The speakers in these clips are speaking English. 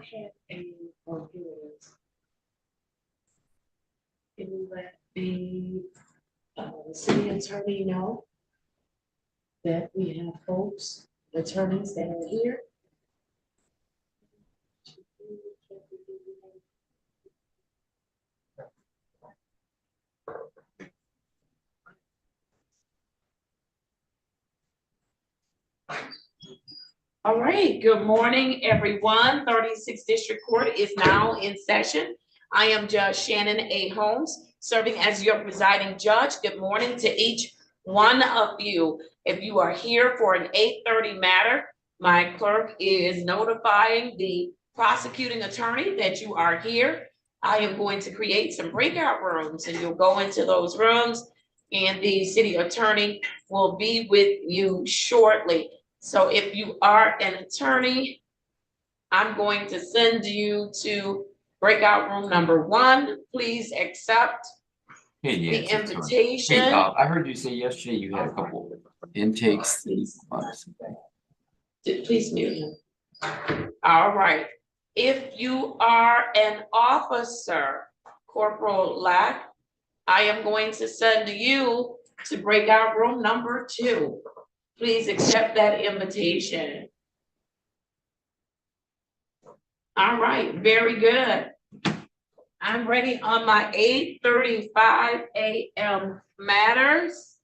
had oh, here it is. Can you let the city attorney know that we have folks, attorneys that are here? All right, good morning, everyone. 36th District Court is now in session. I am Judge Shannon A. Holmes, serving as your presiding judge. Good morning to each one of you. If you are here for an 8:30 matter, my clerk is notifying the prosecuting attorney that you are here. I am going to create some breakout rooms and you'll go into those rooms and the city attorney will be with you shortly. So if you are an attorney, I'm going to send you to breakout room number 1. Please accept the invitation. Hey, I heard you say yesterday you had a couple intakes. Please mute him. All right. If you are an officer, Corporal Lack, I am going to send you to breakout room number 2. Please accept that invitation. All right, very good. I'm ready on my 8:35 a.m. matters.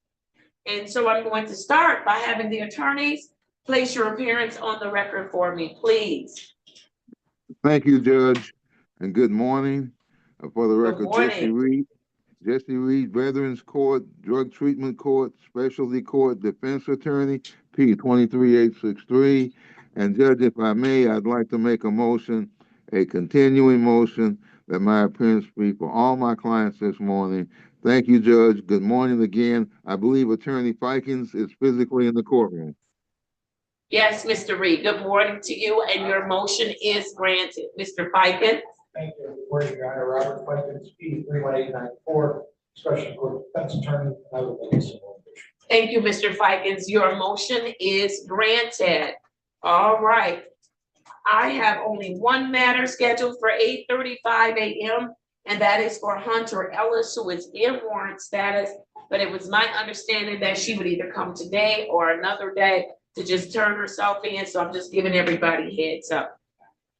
And so I'm going to start by having the attorneys place your appearance on the record for me, please. Thank you, Judge, and good morning. For the record, Jesse Reed, Veterans Court, Drug Treatment Court, Specialty Court, Defense Attorney, P 23863. And Judge, if I may, I'd like to make a motion, a continuing motion, that my appearance be for all my clients this morning. Thank you, Judge. Good morning again. I believe Attorney Fikens is physically in the courtroom. Yes, Mr. Reed, good morning to you, and your motion is granted. Mr. Fikens. Thank you. Good morning, Your Honor. Robert Fikens, P 31894, Special Court Defense Attorney. I will make some motion. Thank you, Mr. Fikens. Your motion is granted. All right. I have only one matter scheduled for 8:35 a.m. and that is for Hunter Ellis, who is in warrant status, but it was my understanding that she would either come today or another day to just turn herself in, so I'm just giving everybody heads up.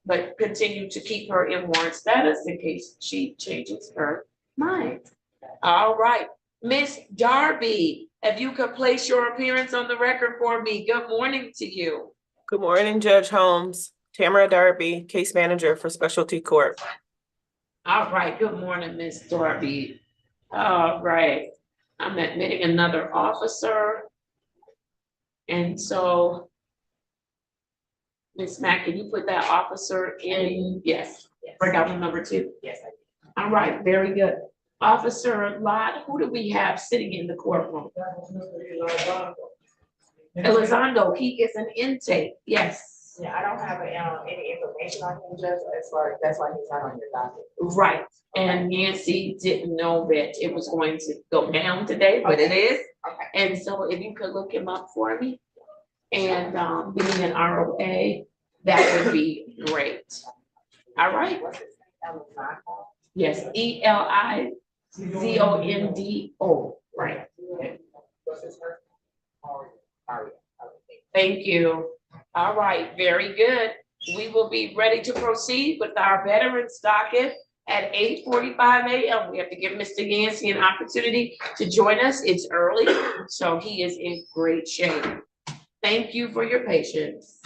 But continue to keep her in warrant status in case she changes her mind. All right, Miss Darby, if you could place your appearance on the record for me. Good morning to you. Good morning, Judge Holmes. Tamara Darby, case manager for Specialty Court. All right, good morning, Miss Darby. All right, I'm admitting another officer. And so, Ms. Mack, can you put that officer in? Yes. Breakout room number 2. Yes, I did. All right, very good. Officer Lott, who do we have sitting in the courtroom? Elizondo, he is an intake. Yes. Yeah, I don't have any information on him, just as far that's why he's not on your docket. Right. And Nancy didn't know that it was going to go down today, but it is. Okay. And so if you could look him up for me and being an ROA, that would be great. All right. What's his name? Elizondo? Yes, Elizondo. Right. What's his first name? Aria. Thank you. All right, very good. We will be ready to proceed with our veterans docket at 8:45 a.m. We have to give Mr. Yancey an opportunity to join us. It's early, so he is in great shape. Thank you for your patience.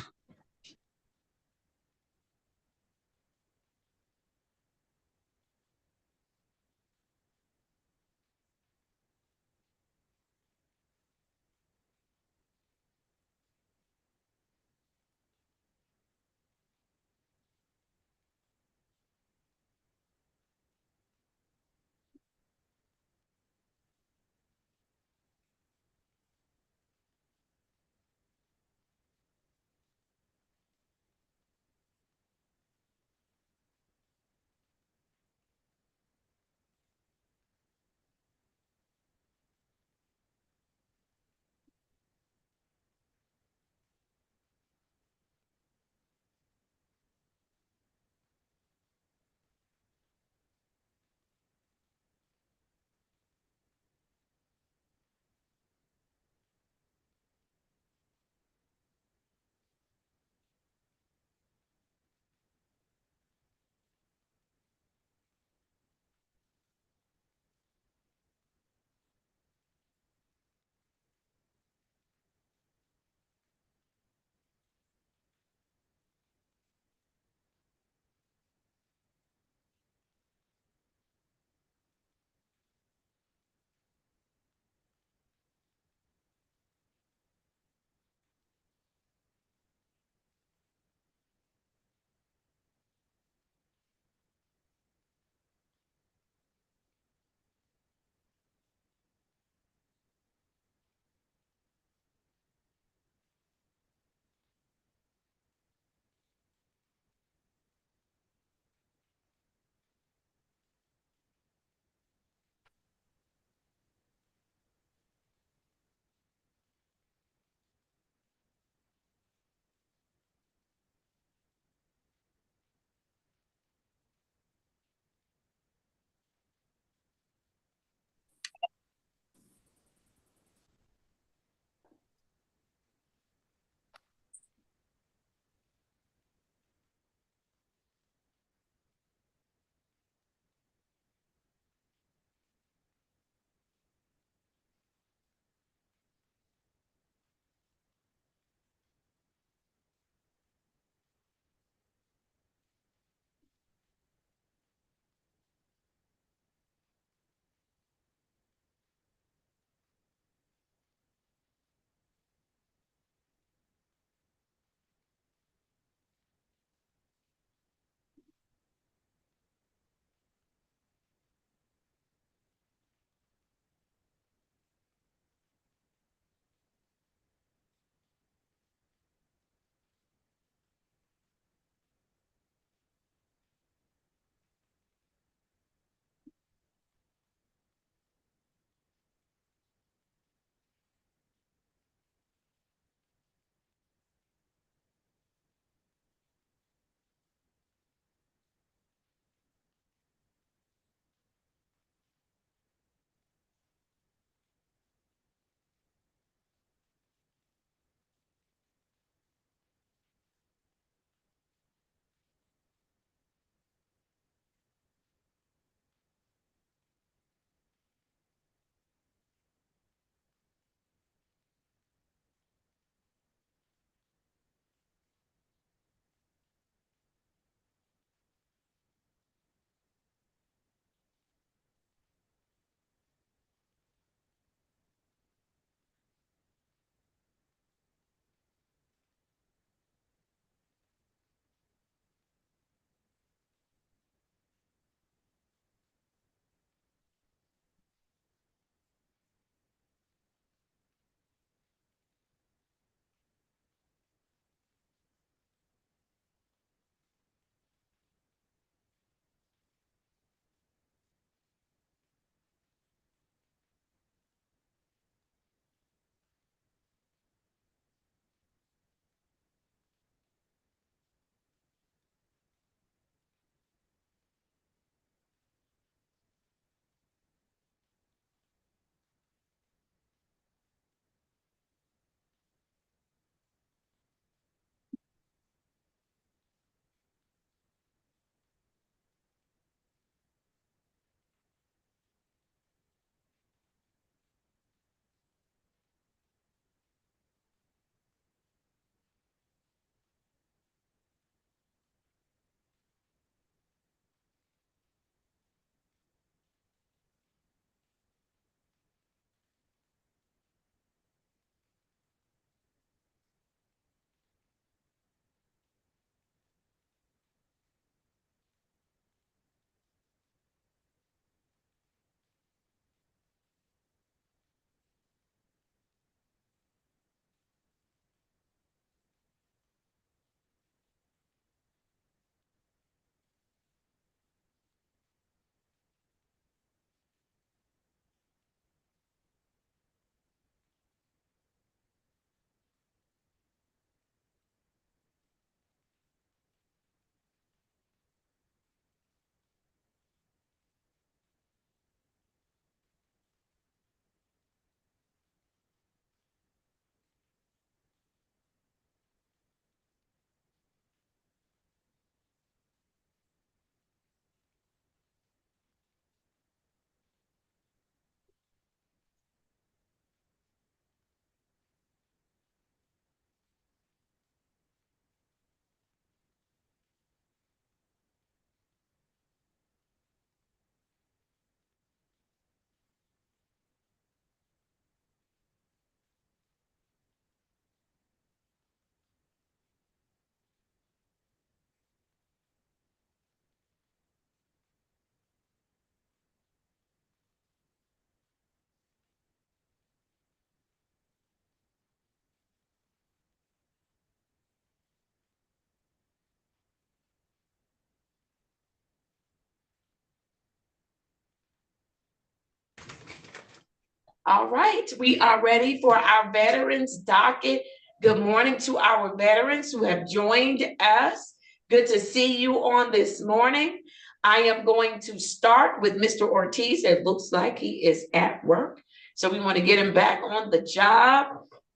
All right, we are ready for our veterans docket. Good morning to our veterans who have joined us. Good to see you on this morning. I am going to start with Mr. Ortiz. It looks like he is at work, so we want to get him back on the job.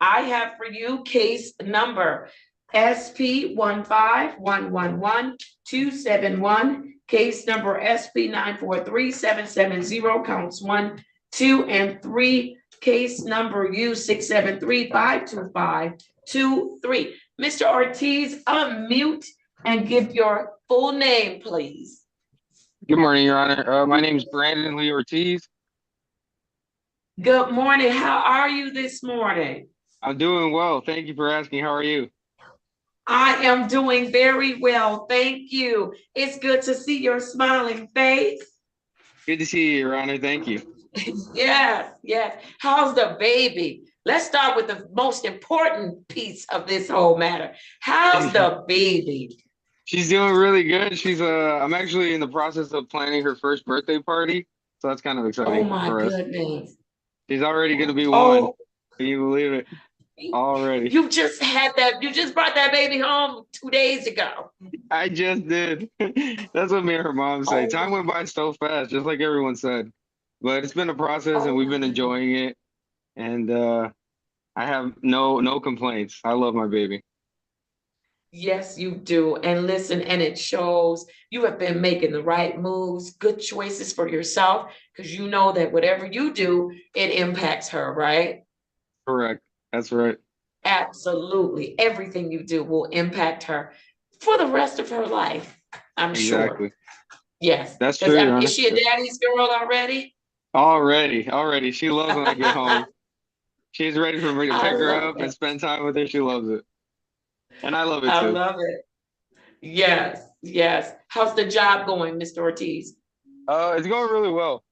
I have for you case number SP 15111-271, case number SP 943-770, counts 1, 2, and 3, case number U 673-525-23. Mr. Ortiz, unmute and give your full name, please. Good morning, Your Honor. My name is Brandon Lee Ortiz. Good morning. How are you this morning? I'm doing well. Thank you for asking. How are you? I am doing very well. Thank you. It's good to see your smiling face. Good to see you, Your Honor. Thank you. Yes, yes. How's the baby? Let's start with the most important piece of this whole matter. How's the baby? She's doing really good. I'm actually in the process of planning her first birthday party, so that's kind of Oh exciting my for us. goodness. She's already going to be Oh, 1. Can you believe it? Already. you just brought that baby home 2 days ago. I just did. That's what me and her mom say. Oh, Time went by so fast, just like everyone said. But it's been a process, and we've been enjoying it. And I have no complaints. I love my baby. yes, you do. And listen, and it shows you have been making the right moves, good choices for yourself, because you know that whatever you do, it impacts her, right? Correct. That's right. Absolutely. Everything you do will impact her for the rest of her life, I'm sure. Exactly. Yes. That's true, Your Honor. Is she a daddy's girl already? Already. She loves when I get home. She's ready for me to I pick her love up and it. spend time with her. She loves it. And I love it I too. love it. Yes, yes. How's the job going, Mr. Ortiz? It's going really well.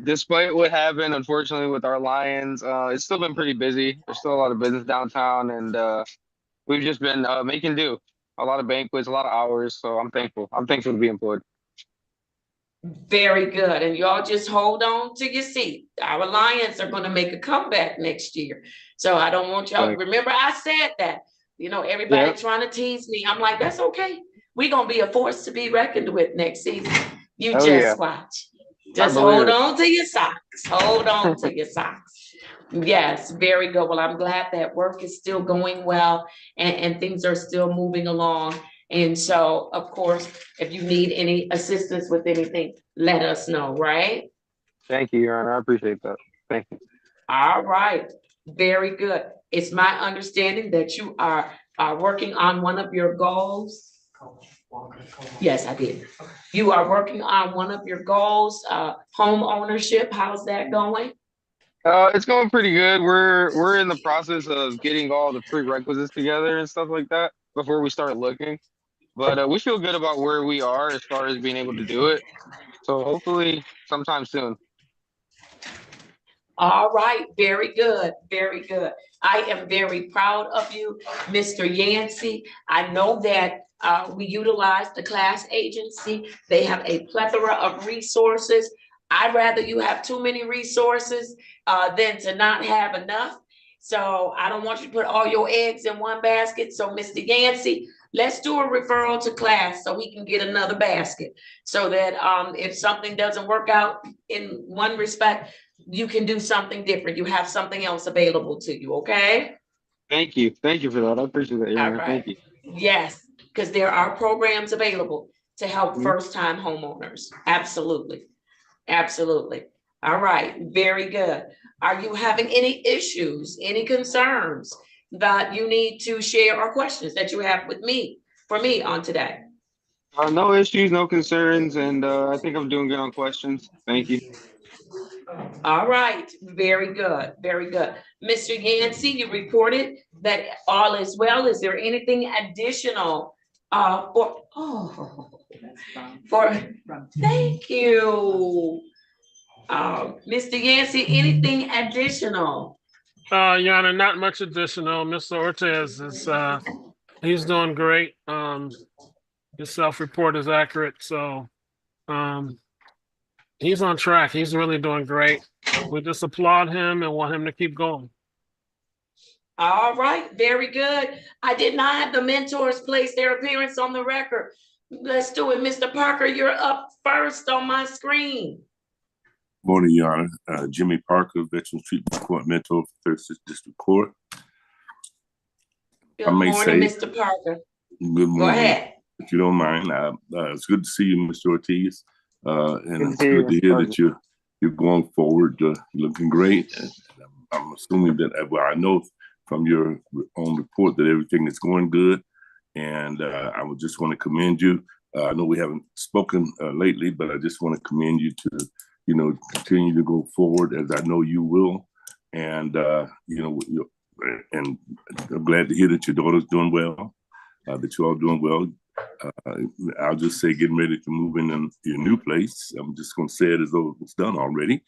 Despite what happened, unfortunately, with our Lions, it's still been pretty busy. There's still a lot of business downtown, and we've just been making do. A lot of banquets, a lot of hours. So I'm thankful. I'm thankful to be employed. Very good. And y'all just hold on to your seat. Our Lions are going to make a comeback next year. So I don't want y'all, Thanks. remember I said that, everybody Yeah. trying to tease me. I'm like, that's okay. We're going to be a force to be reckoned with next season. You Oh, just yeah. watch. I Just believe hold it. on to your socks. Hold on to your socks. Yes, very good. Well, I'm glad that work is still going well and things are still moving along. And so, of course, if you need any assistance with anything, let us know, right? Thank you, Your Honor. I appreciate that. Thank you. All right, very good. It's my understanding that you are working on one of your goals. Yes, I did. You are working on one of your goals, home ownership. How's that going? It's going pretty good. We're in the process of getting all the prerequisites together and stuff like that before we start looking. But we feel good about where we are as far as being able to do it. So hopefully sometime soon. All right, very good, very good. I am very proud of you, Mr. Yancey. I know that we utilize the class agency. They have a plethora of resources. I'd rather you have too many resources than to not have enough. So I don't want you to put all your eggs in one basket. So Mr. Yancey, let's do a referral to class so we can get another basket. So that if something doesn't work out in one respect, you can do something different. You have something else available to you, okay? Thank you. Thank you for that. I appreciate that, Your All Honor. right. Thank you. Yes, because there are programs available to help Mhm. first-time homeowners. Absolutely. Absolutely. All right, very good. Are you having any issues, any concerns that you need to share or questions that you have with me, for me on today? No issues, no concerns, and I think I'm doing good on questions. Thank you. All right, very good, very good. Mr. Yancey, you reported that all is well. Is there anything additional thank you. Mr. Yancey, anything additional? Your Honor, not much additional. Mr. Ortiz is he's doing great. His self-report is accurate, so He's on track. He's really doing great. We just applaud him and want him to keep going. All right, very good. I did not have the mentors place their appearance on the record. Let's do it. Mr. Parker, you're up first on my screen. Morning, Your Honor. Jimmy Parker, Veterans Treatment Court Mentor for 36th District Court. Good I may morning, say- Mr. Parker. Good morning. Go ahead. If you don't mind, it's good to see you, Mr. Ortiz. And it's see good you, to hear Mr. that you're going forward, looking great. And I'm assuming that, well, I know from your own report that everything is going good. And I would just want to commend you. I know we haven't spoken lately, but I just want to commend you to, continue to go forward, as I know you will. And, and I'm glad to hear that your daughter's doing well, that you're all doing well. I'll just say getting ready to move in your new place. I'm just going to say it as though it's done already.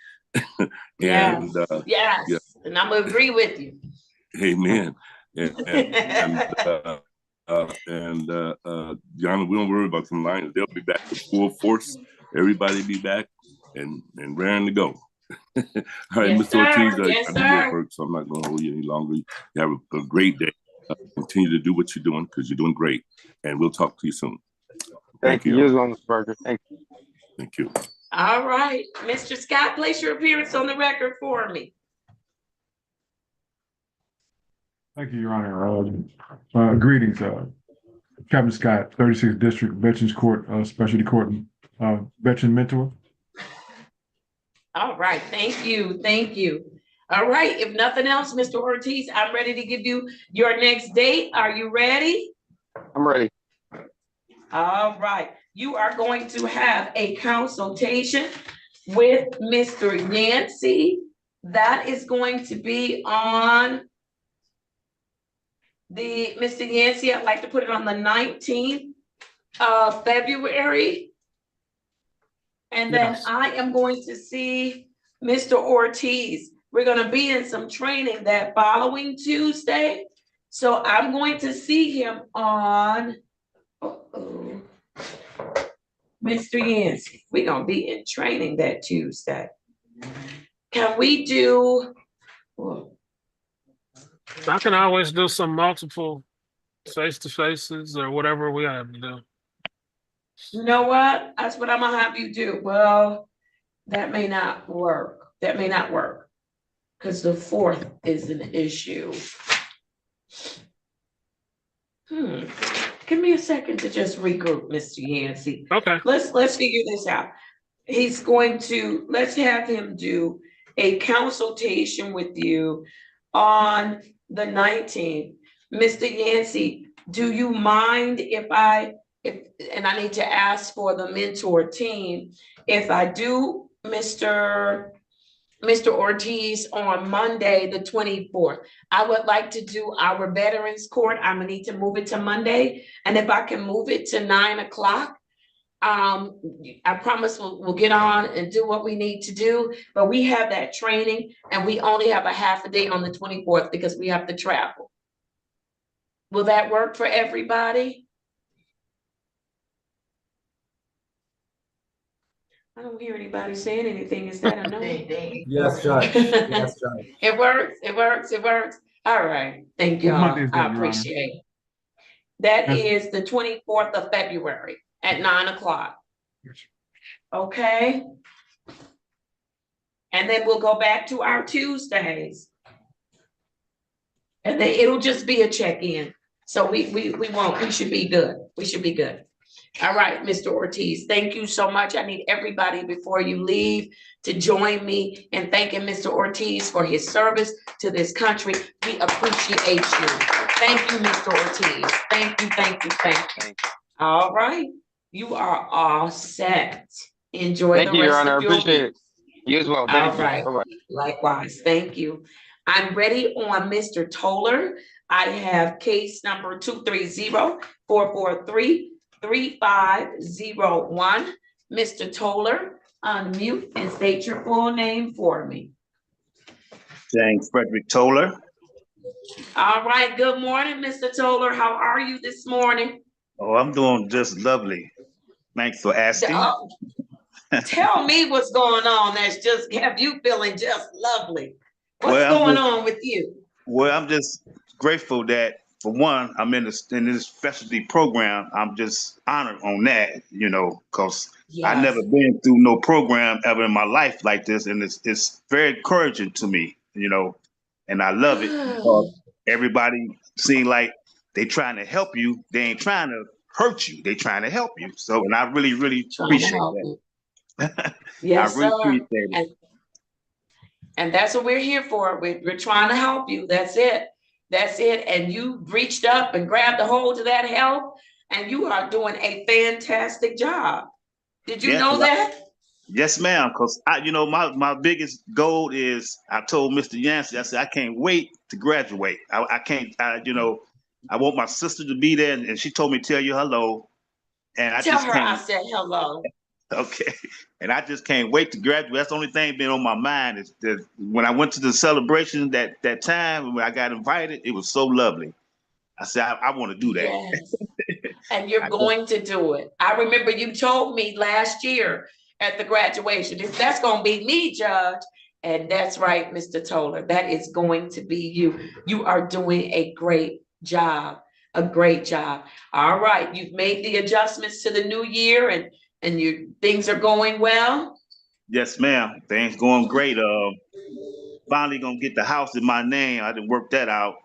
And, Yes, yeah. and I'm going to agree with you. Amen. John, we don't worry about some lines. They'll be back with full force. Everybody be back and raring to go. All right, Yes, Mr. Ortiz, sir. Yes, I do sir. your work, so I'm not going to hold you any longer. You have a great day. Continue to do what you're doing, because you're doing great. And we'll talk to you soon. Thank you. You as well, Mr. Parker. Thank you. Thank you. All right. Mr. Scott, place your appearance on the record for me. Thank you, Your Honor. Greetings, Captain Scott, 36th District Veterans Court, Specialty Court, Veteran Mentor. All right. Thank you. Thank you. All right. If nothing else, Mr. Ortiz, I'm ready to give you your next date. Are you ready? I'm ready. All right. You are going to have a consultation with Mr. Yancey. That is going to be on Mr. Yancey, I'd like to put it on the 19th of February. And then Yes. I am going to see Mr. Ortiz. We're going to be in some training that following Tuesday. So I'm going to see him on Mr. Yancey. We're going to be in training that Tuesday. Can we do? I can always do some multiple face-to-faces or whatever we have to do. You know what? That's what I'm gonna have you do. Well, that may not work. That may not work. Because the 4th is an issue. Give me a second to just regroup, Mr. Yancey. Okay. Let's figure this out. Let's have him do a consultation with you on the 19th. Mr. Yancey, do you mind if and I need to ask for the mentor team, if I do Mr. Ortiz on Monday, the 24th, I would like to do our Veterans Court. I'm gonna need to move it to Monday. And if I can move it to 9 o'clock, I promise we'll get on and do what we need to do, but we have that training and we only have a half a day on the 24th because we have to travel. Will that work for everybody? I don't hear anybody saying anything. Is that a no? Yes, Judge. Yes, Judge. It works. It works. It works. All right. Thank you. What month is that, I Your Honor? appreciate it. That Yes. is the 24th of February at 9 o'clock. Okay. And then we'll go back to our Tuesdays. And then it'll just be a check-in. So we should be good. We should be good. All right, Mr. Ortiz, thank you so much. I need everybody before you leave to join me in thanking Mr. Ortiz for his service to this country. We appreciate you. Thank you, Mr. Ortiz. Thank you, thank you, thank you. All right, you are all set. Enjoy Thank the you, Your rest Honor. of your Appreciate week. it. You as well. All Thank you. right. Bye-bye. Likewise, thank you. I'm ready on Mr. Toller. I have case number 230-443-3501. Mr. Toller, unmute and state your full name for me. James Frederick Toller. All right, good morning, Mr. Toller. How are you this morning? Oh, I'm doing just lovely. Thanks for asking. Tell me what's going on that's just have you feeling just lovely. What's Well, going on with you? I'm just grateful that for one, I'm in this specialty program. I'm just honored on that, because I never Yes. been through no program ever in my life like this, and it's very encouraging to me, and I love it because Good. everybody seem like they trying to help you. They ain't trying to hurt you. They trying to help you. So, and I really, really Trying to appreciate help that. you. I Yes, really sir. appreciate it. And that's what we're here for. We're trying to help you. That's it. That's it. And you reached up and grabbed a hold of that help, and you are doing a fantastic job. Did you Yeah, know that? yes, ma'am. Because my biggest goal is I told Mr. Yancey, I said I can't wait to graduate. I can't. I want my sister to be there, and she told me to tell you hello, and I Tell just her I can't. said hello. Okay, and I just can't wait to graduate. That's the only thing been on my mind is that when I went to the celebration that time when I got invited, it was so lovely. I said I want to do that. Yes. And you're I, going to do it. I remember you told me last year at the graduation, if that's going to be me, Judge. And that's right, Mr. Toller, that is going to be you. You are doing a great job, a great job. All right, you've made the adjustments to the new year and your things are going well. yes, ma'am. Things going great. Finally gonna get the house in my name. I didn't work that out.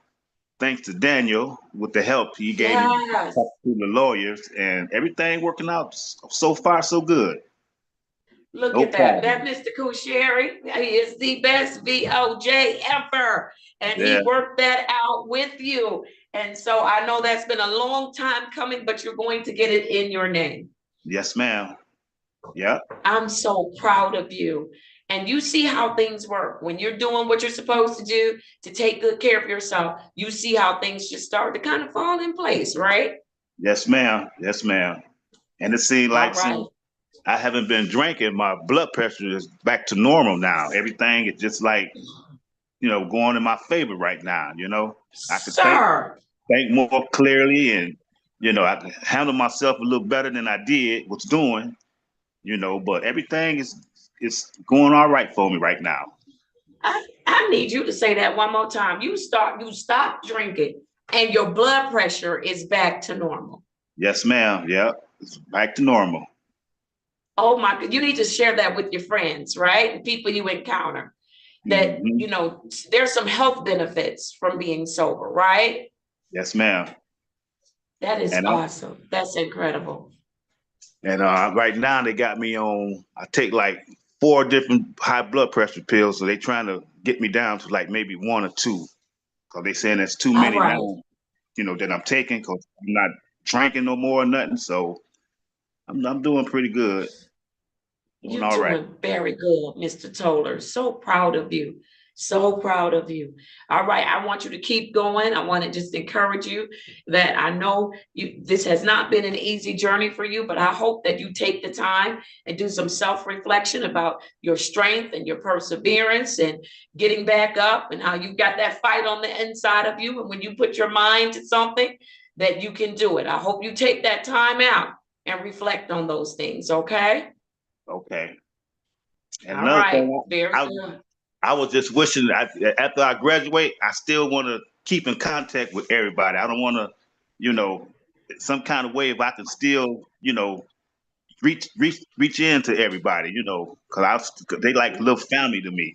Thanks to Daniel with the help he gave me Yes. to the lawyers, and everything working out so far so good. Look No at that. That problem. Mr. Kusheri, he is the best VOJ ever. And he Yeah. worked that out with you. And so I know that's been a long time coming, but you're going to get it in your name. Yes, ma'am. Yeah. I'm so proud of you. And you see how things work. When you're doing what you're supposed to do to take good care of yourself, you see how things just start to kind of fall in place, right? Yes, ma'am. Yes, ma'am. And it seems All like right. since I haven't been drinking, my blood pressure is back to normal now. Everything is just like, going in my favor right now, I can Sir. think more clearly and I can handle myself a little better than I was doing, but everything is going all right for me right now. I need you to say that one more time. You stop drinking and your blood pressure is back to normal. Yes, ma'am. Yeah, it's back to normal. Oh my God, you need to share that with your friends, right? And people you encounter that, Hmm. there's some health benefits from being sober, right? Yes, ma'am. That is And awesome. That's incredible. right now they got me on. I take like 4 different high blood pressure pills, so they trying to get me down to like maybe 1 or 2, because they saying that's too All many right. now. That I'm taking because I'm not drinking no more or nothing. So I'm doing pretty good. Doing You're all right. doing very good, Mr. Toller. So proud of you. So proud of you. All right. I want you to keep going. I want to just encourage you that I know this has not been an easy journey for you, but I hope that you take the time and do some self-reflection about your strength and your perseverance and getting back up and how you've got that fight on the inside of you. And when you put your mind to something, that you can do it. I hope you take that time out and reflect on those things. Okay. Okay. And All another right, thing, very I, good. I was just wishing after I graduate, I still want to keep in contact with everybody. I don't want to, some kind of way if I can still, reach into everybody, because they like a little family to me,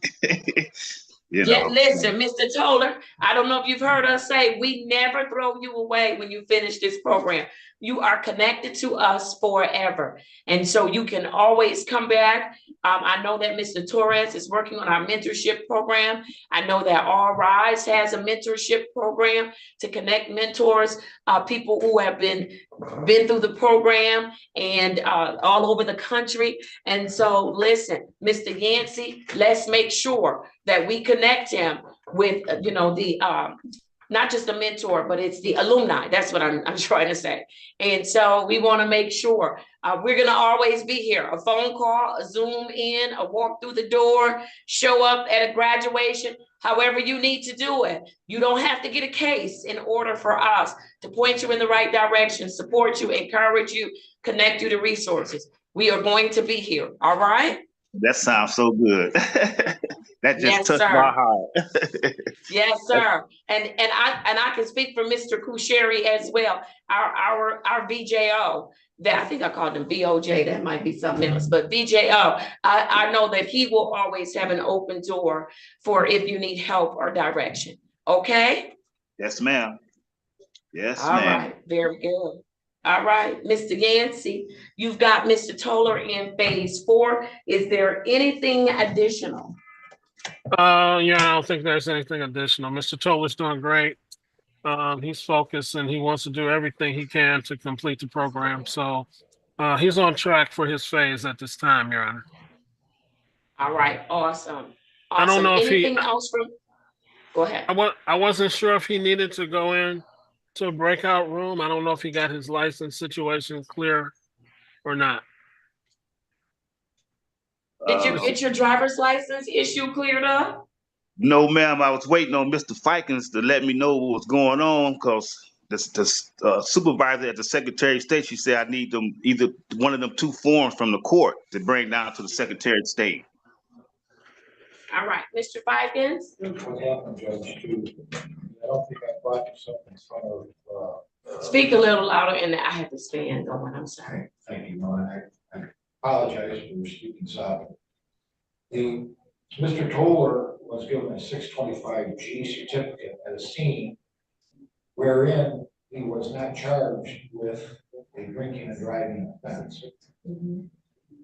Yeah, listen, Mr. Toller, I don't know if you've heard us say, we never throw you away when you finish this program. You are connected to us forever. And so you can always come back. I know that Mr. Torres is working on our mentorship program. I know that All Rise has a mentorship program to connect mentors, people who have been through the program and all over the country. And so listen, Mr. Yancey, let's make sure that we connect him with, the not just a mentor, but it's the alumni. That's what I'm trying to say. And so we want to make sure we're going to always be here. A phone call, a Zoom in, a walk through the door, show up at a graduation, however you need to do it. You don't have to get a case in order for us to point you in the right direction, support you, encourage you, connect you to resources. We are going to be here, all right? That sounds so good. That just Yes, touched sir. my heart. Yes, sir. And I can speak for Mr. Kusheri as well, our VJO. That I think I called him VOJ, that might be something else, but VJO, I know that he will always have an open door for if you need help or direction. Okay? Yes, ma'am. Yes, All ma'am. right, very good. All right, Mr. Yancey, you've got Mr. Toller in phase 4. Is there anything additional? Yeah, I don't think there's anything additional. Mr. Toller's doing great. He's focused and he wants to do everything he can to complete the program. So he's on track for his phase at this time, Your Honor. All right, awesome. I don't know if Anything else from, go ahead. I wasn't sure if he needed to go in to a breakout room. I don't know if he got his license situation clear or not. Did you get your driver's license issue cleared up? No, ma'am. I was waiting on Mr. Fikens to let me know what was going on because the supervisor at the Secretary of State, she said I need them either one of them 2 forms from the court to bring down to the Secretary of State. All right, Mr. Fikens? What happened, Judge, too? I don't think I brought you something in front of. Speak a little louder, and I have this fan going. I'm sorry. Thank you, no, I apologize for speaking softly. Mr. Toller was given a 625G certificate at a scene wherein he was not charged with a drinking and driving offense.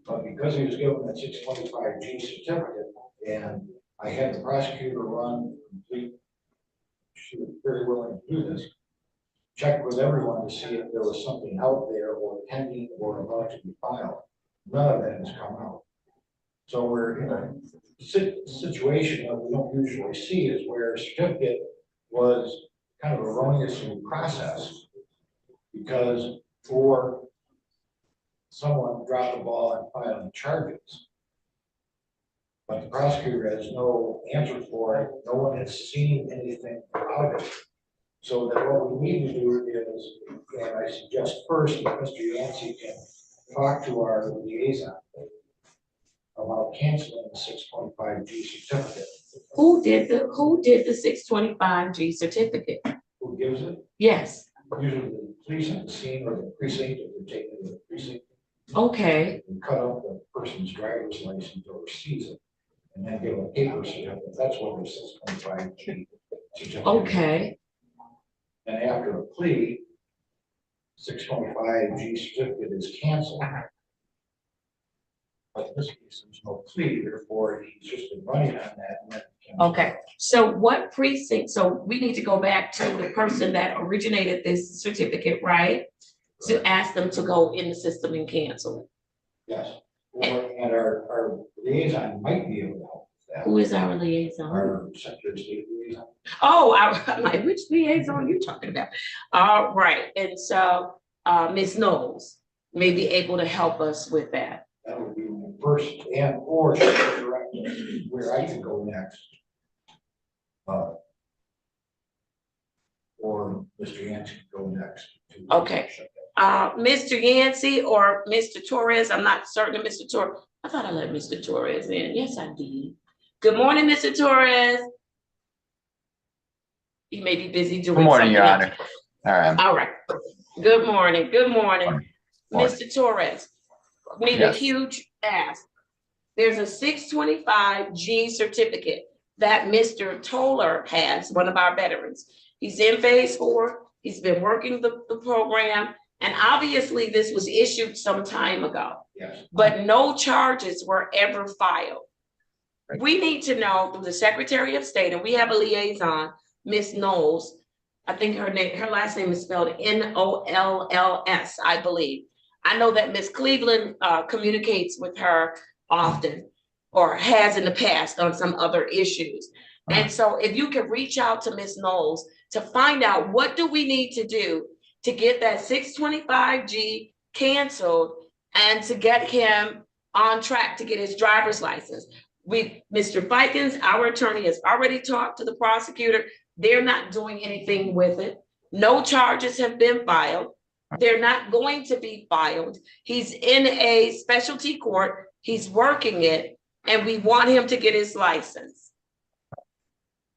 But because he was given a 625G certificate, and I had the prosecutor run complete, she was very willing to do this, check with everyone to see if there was something out there or pending or about to be filed. None of that has come out. So we're in a situation that we don't usually see, is where a certificate was kind of erroneously processed because for someone dropped the ball and filing charges. But the prosecutor has no answer for it. No one has seen anything about it. So that what we need to do is, and I suggest first that Mr. Yancey can talk to our liaison about canceling the 625G certificate. Who did the 625G certificate? Who gives it? Yes. Usually the police at the scene or the precinct, if they're taking it to the precinct. Okay. And cut up the person's driver's license or seize it, and then give a paper certificate. That's what the 625G certificate. Okay. And after a plea, 625G certificate is canceled. But in this case, there's no plea, therefore he's just been running on that. Okay, so what precinct, so we need to go back to the person that originated this certificate, right? To ask them to go in the system and cancel it. Yes, and our liaison might be able to help with that. Who is our liaison? Our Secretary of State liaison. Oh, I'm like, which liaison are you talking about? All right, and so Ms. Knowles may be able to help us with that. That would be the first, and or she could direct where I could go next. Or Mr. Yancey could go next. Okay. Mr. Yancey or Mr. Torres, I'm not certain of Mr. Torres. I thought I let Mr. Torres in. Yes, I did. Good morning, Mr. Torres. He may be busy doing Good morning, something Your else. Honor. All right. All right. Good morning. Good morning. Morning. Mr. Torres, need a huge ask. There's a 625G certificate that Mr. Toller has, one of our veterans. He's in phase 4. He's been working the program. And obviously this was issued some time ago, yes, but no charges were ever filed. Right. We need to know through the Secretary of State, and we have a liaison, Ms. Knowles. I think her last name is spelled Knolls, I believe. I know that Ms. Cleveland communicates with her often, or has in the past on some other issues. And so if you could reach out to Ms. Knowles to find out what do we need to do to get that 625G canceled and to get him on track to get his driver's license. Mr. Fikens, our attorney, has already talked to the prosecutor. They're not doing anything with it. No charges have been filed. They're not going to be filed. He's in a specialty court. He's working it, and we want him to get his license.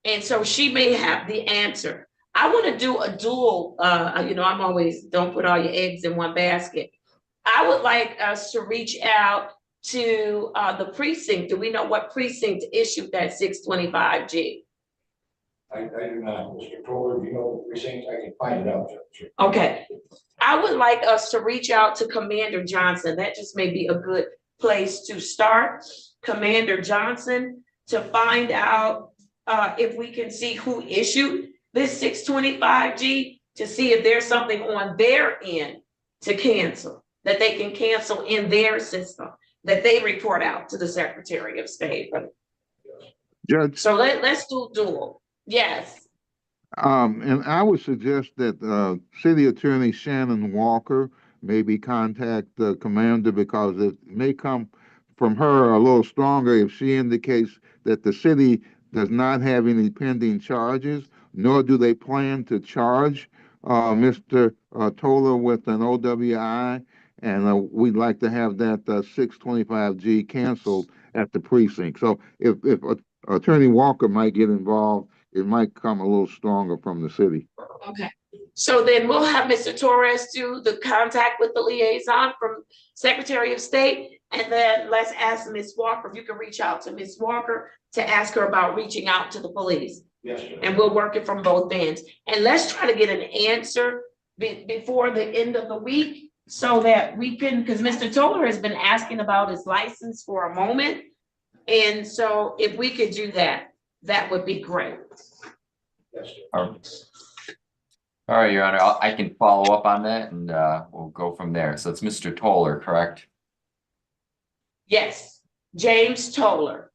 And so she may have the answer. I want to do a dual, I'm always, don't put all your eggs in one basket. I would like us to reach out to the precinct. Do we know what precinct issued that 625G? I do not, Mr. Toller, do you know the precinct? I can find it out, Judge. Okay. I would like us to reach out to Commander Johnson. That just may be a good place to start. Commander Johnson, to find out if we can see who issued this 625G, to see if there's something on their end to cancel, that they can cancel in their system, that they report out to the Secretary of State. Judge. So let's do dual. Yes. And I would suggest that City Attorney Shannon Walker maybe contact the commander, because it may come from her a little stronger if she indicates that the city does not have any pending charges, nor do they plan to charge Mr. Toller with an OWI, and we'd like to have that 625G canceled at the precinct. So if Attorney Walker might get involved, it might come a little stronger from the city. Okay. So then we'll have Mr. Torres do the contact with the liaison from Secretary of State. And then let's ask Ms. Walker, if you can reach out to Ms. Walker to ask her about reaching out to the police. Yes, sir. And we'll work it from both ends. And let's try to get an answer before the end of the week, so that we can, because Mr. Toller has been asking about his license for a moment. And so if we could do that, that would be great. Yes, sir. All right, Your Honor, I can follow up on that, and we'll go from there. So it's Mr. Toller, correct? Yes, James Toller.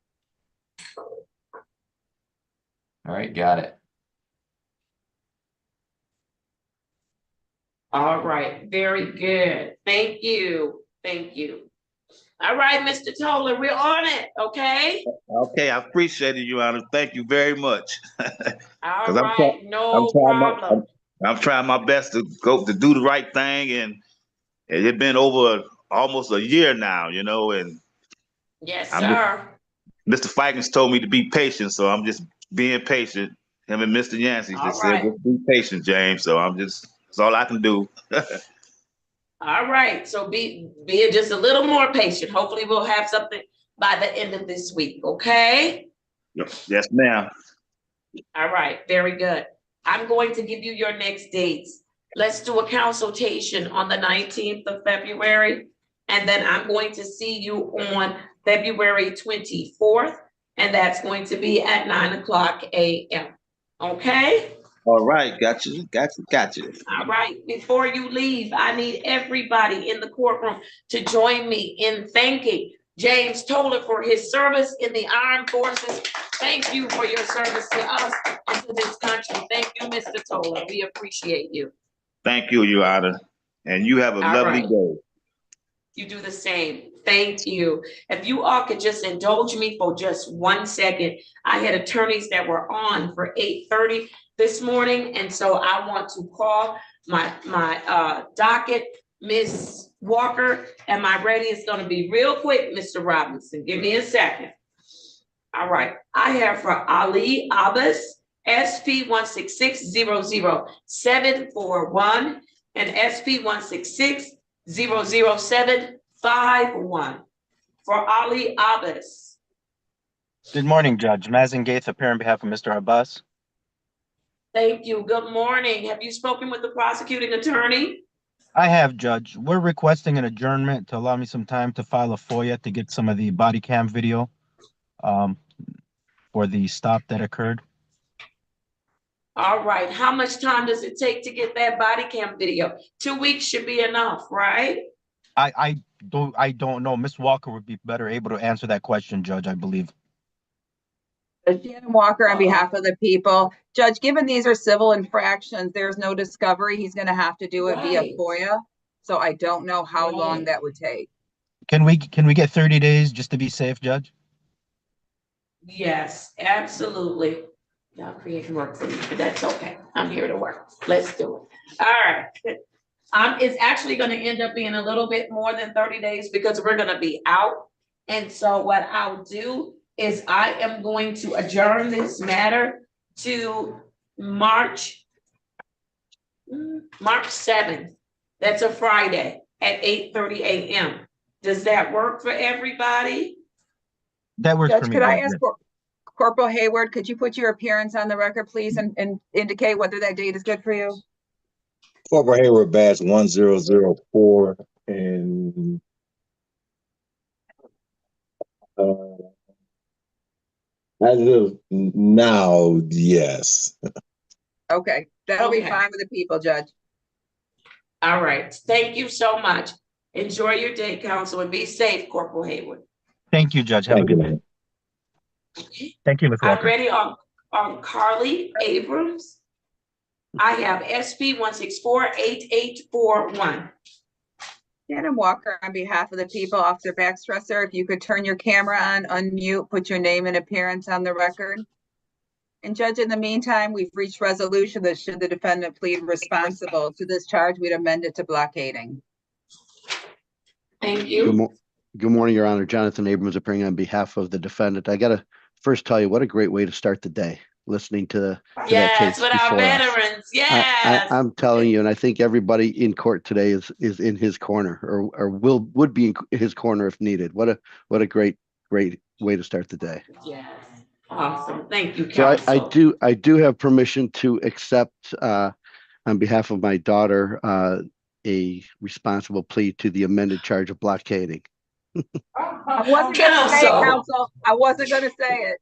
All right, got it. All right, very good. Thank you. Thank you. All right, Mr. Toller, we're on it, okay? Okay, I appreciate it, Your Honor. Thank you very much. All right, no problem. I'm trying my best to do the right thing, and it's been over almost a year now, and yes, sir. Mr. Fikens told me to be patient, so I'm just being patient. Him and Mr. Yancey just said, just be patient, James. So that's all I can do. All right, so be just a little more patient. Hopefully we'll have something by the end of this week, okay? Yes, ma'am. All right, very good. I'm going to give you your next dates. Let's do a consultation on the 19th of February, and then I'm going to see you on February 24th, and that's going to be at 9:00 a.m. Okay? All right, got you. All right, before you leave, I need everybody in the courtroom to join me in thanking James Toller for his service in the armed forces. Thank you for your service to us and to this country. Thank you, Mr. Toller. We appreciate you. Thank you, Your Honor. And you have a lovely day. You do the same. Thank you. If you all could just indulge me for just 1 second. I had attorneys that were on for 8:30 this morning, and so I want to call my docket. Ms. Walker, am I ready? It's going to be real quick, Mr. Robinson. Give me a second. All right. I have for Ali Abbas, SP 166-00741 and SP 166-00751. For Ali Abbas. Good morning, Judge. Mazen Gaith, appearing on behalf of Mr. Abbas. Thank you. Good morning. Have you spoken with the prosecuting attorney? I have, Judge. We're requesting an adjournment to allow me some time to file a FOIA to get some of the body cam video for the stop that occurred. All right. How much time does it take to get that body cam video? 2 weeks should be enough, right? I don't know. Ms. Walker would be better able to answer that question, Judge, I believe. Shannon Walker on behalf of the people. Judge, given these are civil infractions, there's no discovery. He's going to have to do it via FOIA. So I don't know how long that would take. Can we get 30 days just to be safe, Judge? Yes, absolutely. Y'all creating work for me, but that's okay. I'm here to work. Let's do it. All right. It's actually gonna end up being a little bit more than 30 days because we're gonna be out. And so what I'll do is I am going to adjourn this matter to March 7th. That's a Friday at 8:30 a.m. Does that work for everybody? That works for Judge, me. could I That's ask good. Corporal Hayward, could you put your appearance on the record, please, and indicate whether that date is good for you? Corporal Hayward badge 1004 and as of now, yes. Okay, that'll be Okay. fine with the people, Judge. All right. Thank you so much. Enjoy your day, counsel, and be safe, Corporal Hayward. Thank you, Judge. Have a good day. Thank you, Ms. I'm Walker. ready on Carly Abrams. I have SP 1648841. Shannon Walker, on behalf of the people, Officer Baxtresser, if you could turn your camera on, unmute, put your name and appearance on the record. And Judge, in the meantime, we've reached resolution that should the defendant plead responsible to this charge, we'd amend it to blockading. Thank you. Good morning, Your Honor. Jonathan Abrams appearing on behalf of the defendant. I gotta first tell you what a great way to start the day, listening to that case Yes, with our before us. veterans. Yes. I'm telling you, and I think everybody in court today is in his corner or would be in his corner if needed. What a great way to start the day. Yes. Awesome. Thank you, So counsel. I do have permission to accept on behalf of my daughter a responsible plea to the amended charge of blockading. I wasn't gonna say it, counsel. I wasn't gonna say it.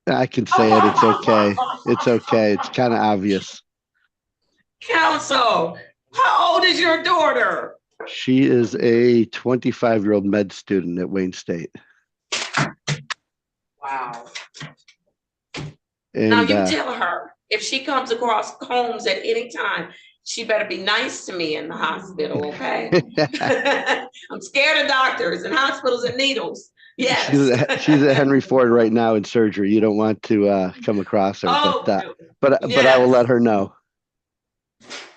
I can say it. It's okay. It's okay. It's kind of obvious. Counsel, how old is your daughter? She is a 25-year-old med student at Wayne State. Wow. And, now you tell her if she comes across Holmes at any time, she better be nice to me in the hospital, okay? I'm scared of doctors and hospitals and needles. Yes. She's at Henry Ford right now in surgery. You don't want to come across her, but I will let her know.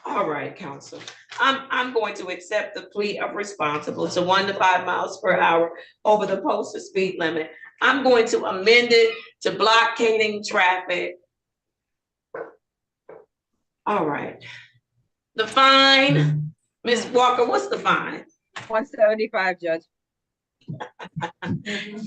All right, counsel. I'm going to accept the plea of responsible to 1 to 5 miles per hour over the posted speed limit. I'm going to amend it to blockading traffic. All right. The fine, Ms. Walker, what's the fine? 175, Judge.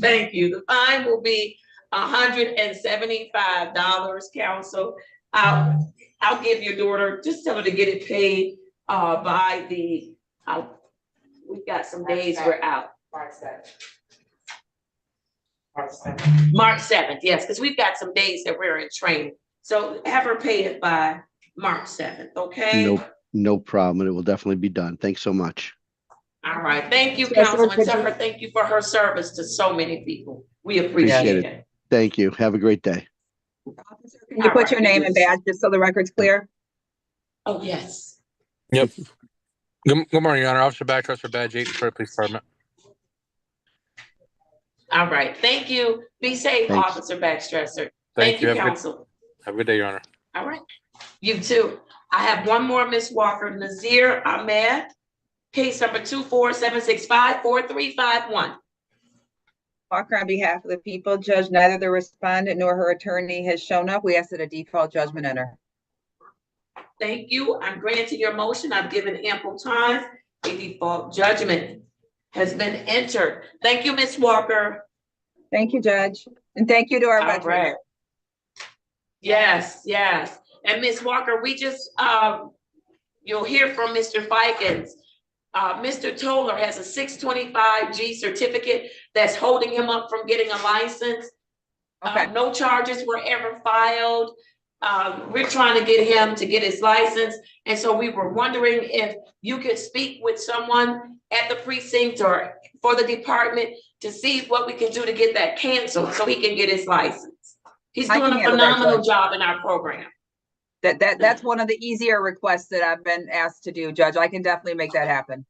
Thank you. The fine will be $175, counsel. I'll give your daughter, just tell her to get it paid by the, we've got some days we're out. March 7th, yes, because we've got some days that we're in training. So have her pay it by March 7th, okay? No problem. It will definitely be done. Thanks so much. All right. Thank you, counsel. And tell her thank you for her service to so many people. We appreciate it. Thank you. Have a great day. Can you put your name and badge just so the record's clear? Oh, yes. Yep. Good morning, Your Honor. Officer Baxtresser, badge 8 for the police department. All right. Thank you. Be safe, Thanks. Officer Baxtresser. Thank you. Counsel. Have a good day, Your Honor. All right. You too. I have one more, Ms. Walker. Nazir Ahmed, case number 247654351. Walker, on behalf of the people, Judge, neither the respondent nor her attorney has shown up. We ask that a default judgment enter. Thank you. I'm granting your motion. I've given ample time. A default judgment has been entered. Thank you, Ms. Walker. Thank you, Judge. And thank you to our veterans. Right. Yes, yes. And Ms. Walker, we just, you'll hear from Mr. Fikens. Mr. Toller has a 625G certificate that's holding him up from getting a license. Okay. No charges were ever filed. We're trying to get him to get his license. And so we were wondering if you could speak with someone at the precinct or for the department to see what we can do to get that canceled so he can get his license. He's doing a phenomenal job in our program. That's one of the easier requests that I've been asked to do, Judge. I can definitely make that happen.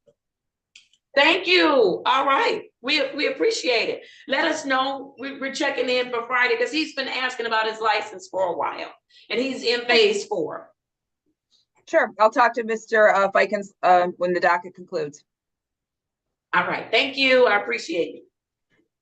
Thank you. All right. We appreciate it. Let us know. We're checking in for Friday because he's been asking about his license for a while and he's in phase 4. Sure, I'll talk to Mr. Fikens when the docket concludes. All right, thank you. I appreciate you.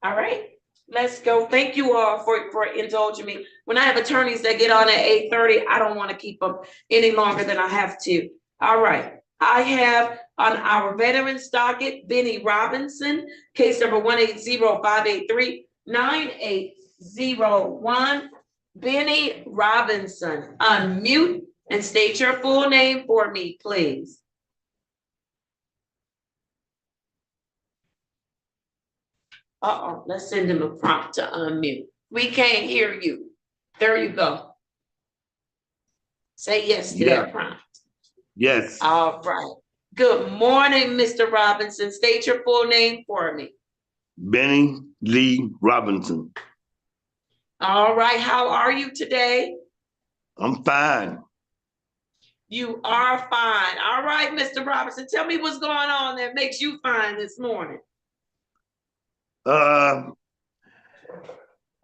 All right, let's go. Thank you all for indulging me. When I have attorneys that get on at 8:30, I don't want to keep them any longer than I have to. All right, I have on our veterans docket, Benny Robinson, case number 180-583-9801. Benny Robinson, unmute and state your full name for me, please. Uh-oh, let's send him a prompt to unmute. We can't hear you. There you go. Say yes to that prompt. Yes. All right. Good morning, Mr. Robinson. State your full name for me. Benny Lee Robinson. All right. How are you today? I'm fine. You are fine. All right, Mr. Robinson. Tell me what's going on that makes you fine this morning. I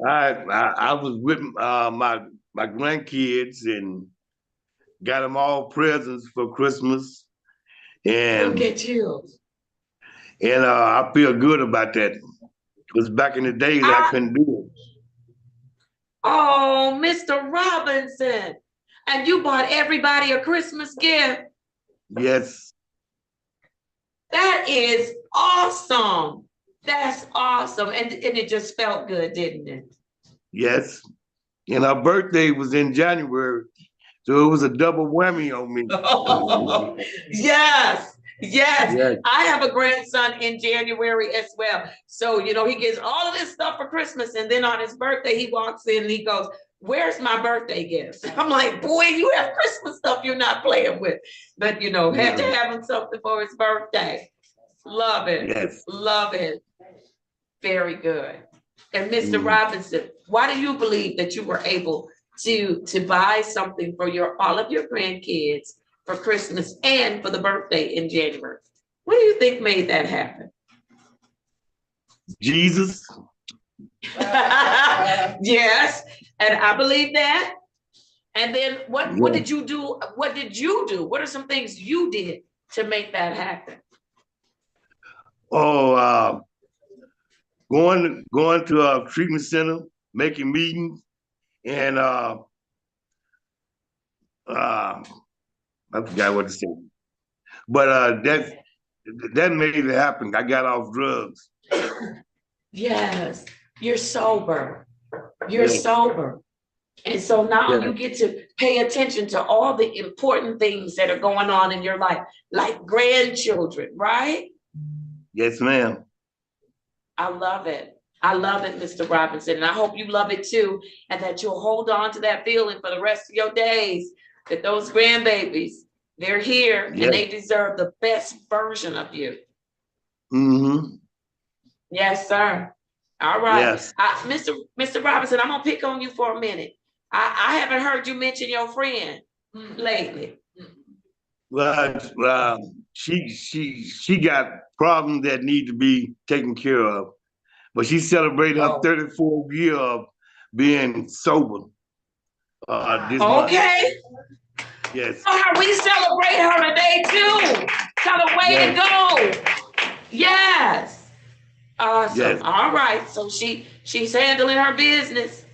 was with my grandkids and got them all presents for Christmas, and look at you. And I feel good about that because back in the days I couldn't do it. Oh, Mr. Robinson, and you bought everybody a Christmas gift. Yes. That is awesome. That's awesome. And it just felt good, didn't it? Yes. And her birthday was in January, so it was a double whammy on me. Yes, yes. I have a grandson in January as well. So, you know, he gets all of this stuff for Christmas. And then on his birthday, he walks in and he goes, "Where's my birthday gifts?" I'm like, boy, you have Christmas stuff you're not playing with. But, you know, had to have him something for his birthday. Love it. Yes. Love it. Very good. And Mr. Robinson, why do you believe that you were able to buy something for all of your grandkids for Christmas and for the birthday in January? What do you think made that happen? Jesus. Yes, and I believe that. And then what did you do? What did you do? What are some things you did to make that happen? Oh, going to a treatment center, making meetings, and I forgot what to say. But that made it happen. I got off drugs. Yes, you're sober. You're sober. And so now you get to pay attention to all the important things that are going on in your life, like grandchildren, right? Yes, ma'am. I love it. I love it, Mr. Robinson. And I hope you love it too. And that you'll hold on to that feeling for the rest of your days, that those grandbabies, they're here and they deserve the best version of you. Mm-hmm. Yes, sir. All right. Yes. Mr. Robinson, I'm gonna pick on you for a minute. I haven't heard you mention your friend lately. Well, she got problems that need to be taken care of, but she celebrated her 34th year of being sober this month. Okay. Yes. We celebrate her today too. Tell her way to go. Yes. Awesome. Yes. All right. So she's handling her business.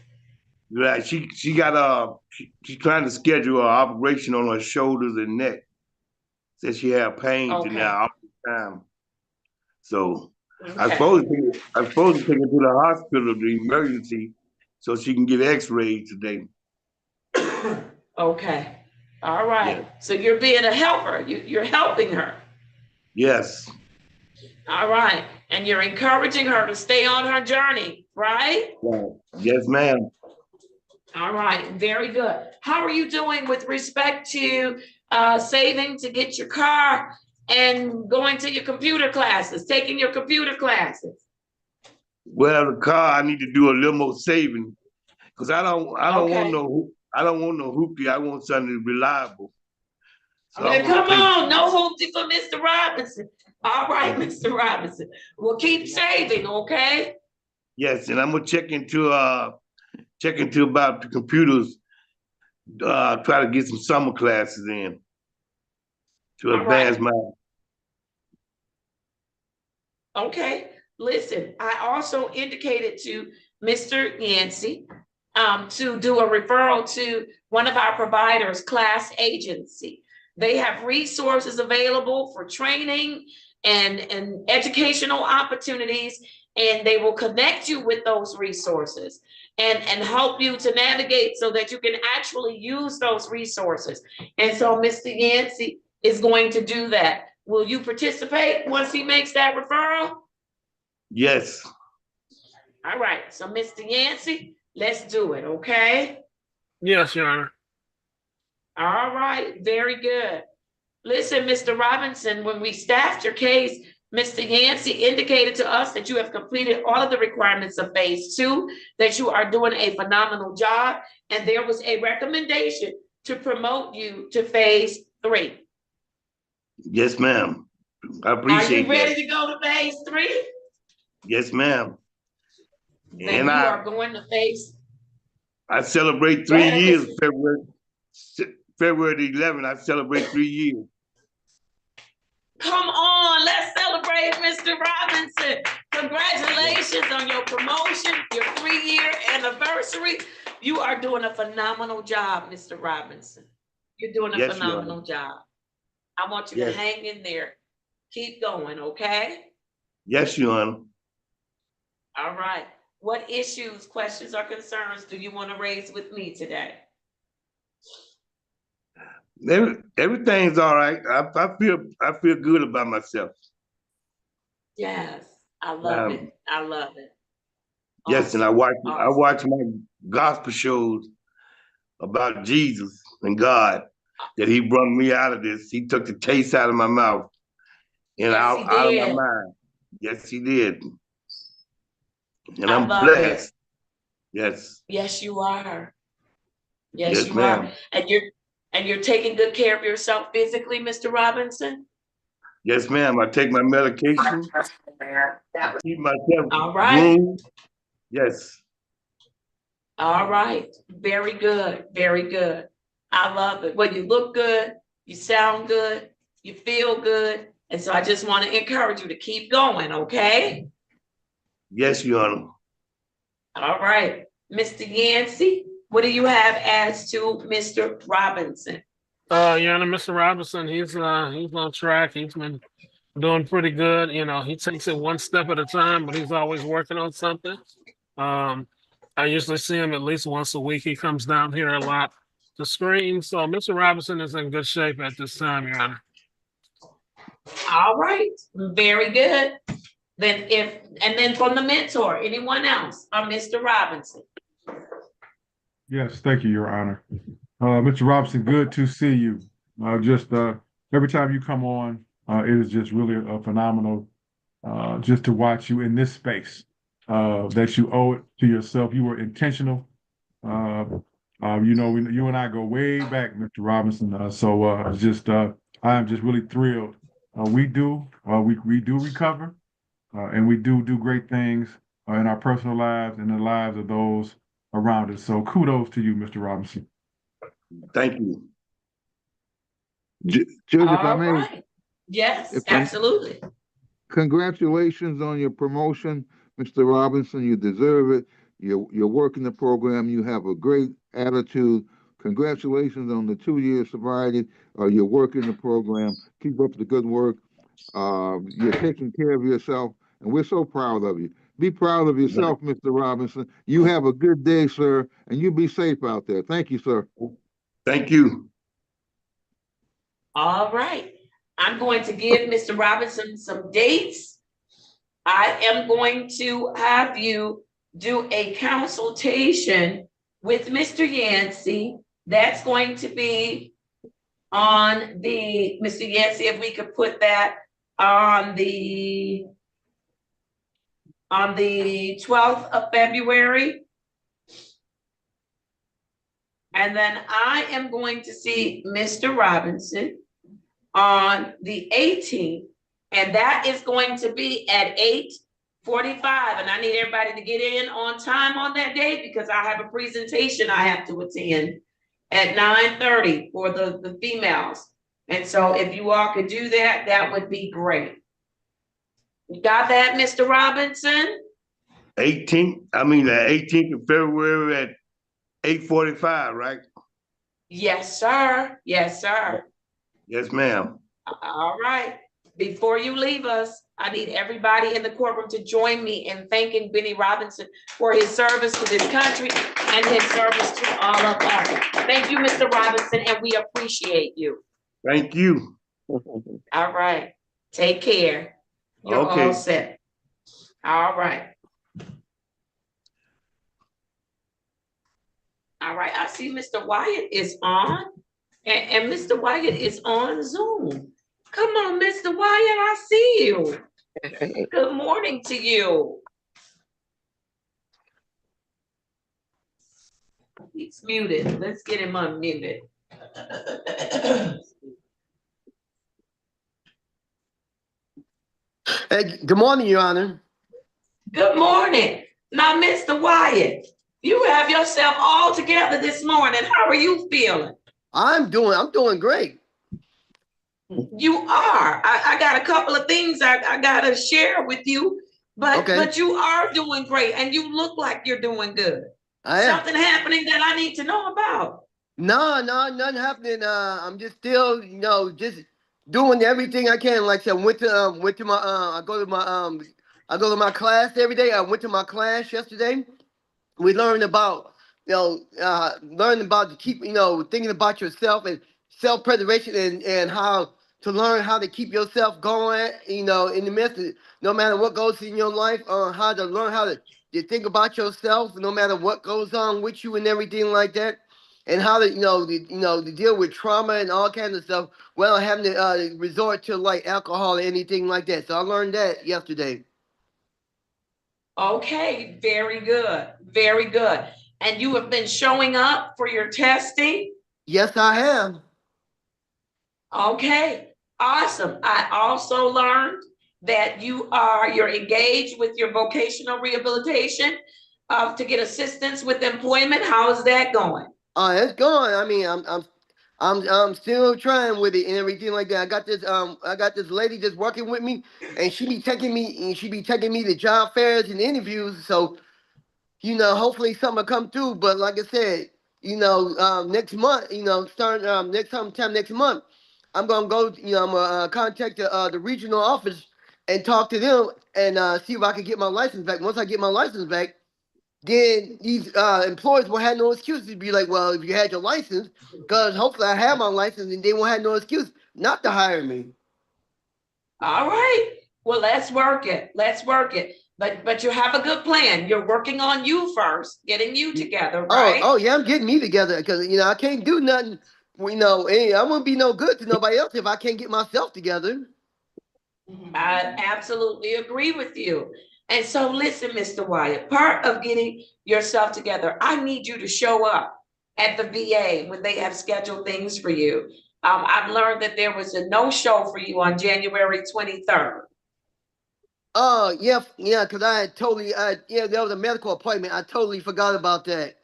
Right. She got she's trying to schedule an operation on her shoulders and neck. Said she had pain now all the time. So I supposed to take her to the hospital, the emergency, so she can get x-rayed today. Okay. All right. So you're being a helper. You're helping her. Yes. All right. And you're encouraging her to stay on her journey, right? Yes, ma'am. All right. Very good. How are you doing with respect to saving to get your car and going to your computer classes, taking your computer classes? Well, the car, I need to do a little more saving because I don't want no hoopty. I want something reliable. So come on, no hoopty for Mr. Robinson. All right, Mr. Robinson. We'll keep saving, okay? Yes, and I'm gonna check into about the computers. Try to get some summer classes in. to All right. advance my. Okay, listen, I also indicated to Mr. Yancey to do a referral to one of our providers, Class Agency. They have resources available for training and educational opportunities, and they will connect you with those resources and help you to navigate so that you can actually use those resources. And so Mr. Yancey is going to do that. Will you participate once he makes that referral? Yes. All right, so Mr. Yancey, let's do it, okay? Yes, Your Honor. All right, very good. Listen, Mr. Robinson, when we staffed your case, Mr. Yancey indicated to us that you have completed all of the requirements of phase 2, that you are doing a phenomenal job, and there was a recommendation to promote you to phase 3. Yes, ma'am. I appreciate Are you ready that. to go to phase 3? Yes, ma'am. Then you are going to phase. I celebrate 3 years, February the 11th, I celebrate 3 years. Come on, let's celebrate Mr. Robinson. Congratulations on your promotion, your 3-year anniversary. You are doing a phenomenal job, Mr. Robinson. You're doing a phenomenal job. I want you to hang in there. Keep going, okay? Yes, Your Honor. All right. What issues, questions, or concerns do you want to raise with me today? Everything's all right. I feel good about myself. Yes, I love it. I love it. Yes, and I watch my gospel shows about Jesus and God, that he brought me out of this. He took the taste out of my mouth and out of my mind. Yes, he did. And I'm blessed. Yes. Yes, you are. Yes, Yes, you ma'am. are. And you're taking good care of yourself physically, Mr. Robinson? Yes, ma'am. I take my medication. I keep myself right. groomed. Yes. All right. Very good. Very good. I love it. Well, you look good. You sound good. You feel good. And so I just want to encourage you to keep going, okay? Yes, Your Honor. All right. Mr. Yancey, what do you have as to Mr. Robinson? Your Honor, Mr. Robinson, he's on track. He's been doing pretty good. You know, he takes it one step at a time, but he's always working on something. I usually see him at least once a week. He comes down here a lot to screen. So Mr. Robinson is in good shape at this time, Your Honor. All right. Very good. Then from the mentor, anyone else on Mr. Robinson? Yes, thank you, Your Honor. Mr. Robinson, good to see you. Every time you come on, it is just really a phenomenal just to watch you in this space, that you owe it to yourself. You were intentional. You know, you and I go way back, Mr. Robinson. I am just really thrilled. We do recover, and we do great things in our personal lives and the lives of those around us. So kudos to you, Mr. Robinson. Thank you. Judge, if I may. Right. Yes, absolutely. Congratulations on your promotion, Mr. Robinson. You deserve it. You're working the program. You have a great attitude. Congratulations on the 2-year sobriety. You're working the program. Keep up the good work. You're taking care of yourself, and we're so proud of you. Be proud of yourself, Mr. Robinson. You have a good day, sir, and you be safe out there. Thank you, sir. Thank you. All right. I'm going to give Mr. Robinson some dates. I am going to have you do a consultation with Mr. Yancey. That's going to be on Mr. Yancey, if we could put that on the 12th of February. And then I am going to see Mr. Robinson on the 18th, and that is going to be at 8:45. And I need everybody to get in on time on that day because I have a presentation I have to attend at 9:30 for the females. And so if you all could do that, that would be great. You got that, Mr. Robinson? 18th of February at 8:45, right? Yes, sir. Yes, sir. Yes, ma'am. All right. Before you leave us, I need everybody in the courtroom to join me in thanking Benny Robinson for his service to this country and his service to all of us. Thank you, Mr. Robinson, and we appreciate you. Thank you. All right. Take care. You're Okay. all set. All right. All right. I see Mr. Wyatt is on, and Mr. Wyatt is on Zoom. Come on, Mr. Wyatt, I see you. Good morning to you. He's muted. Let's get him unmuted. Hey, good morning, Your Honor. Good morning. Now, Mr. Wyatt, you have yourself all together this morning. How are you feeling? I'm doing great. You are. I got a couple of things I gotta share with you, but you are doing great, and you look like you're doing good. Something happening that I need to know about? No, nothing happening. I'm just still, just doing everything I can. Like I said, went to my I go to my class every day. I went to my class yesterday. We learned about, learning about to keep, thinking about yourself and self-preservation and how to learn how to keep yourself going, in the midst of no matter what goes in your life, how to learn how to think about yourself no matter what goes on with you and everything like that. And how to, to deal with trauma and all kinds of stuff without having to resort to like alcohol or anything like that. So I learned that yesterday. Okay, very good, very good. And you have been showing up for your testing? Yes, I have. Okay, awesome. I also learned that you're engaged with your vocational rehabilitation to get assistance with employment. How is that going? It's going. I mean, I'm still trying with it and everything like that. I got this lady just working with me, and she be taking me to job fairs and interviews. So, hopefully something will come through. But like I said, next month, starting sometime next month, I'm gonna go. I'm gonna contact the regional office and talk to them and see if I can get my license back. Once I get my license back, then these employers will have no excuse to be like, well, if you had your license, because hopefully I have my license and they won't have no excuse not to hire me. All right. Well, let's work it. Let's work it. But you have a good plan. You're working on you first, getting you together, right? Oh yeah, I'm getting me together because I can't do nothing. I won't be no good to nobody else if I can't get myself together. I absolutely agree with you. And so listen, Mr. Wyatt, part of getting yourself together, I need you to show up at the VA when they have scheduled things for you. I've learned that there was a no-show for you on January 23rd. Oh, yeah, because I had there was a medical appointment. I totally forgot about that.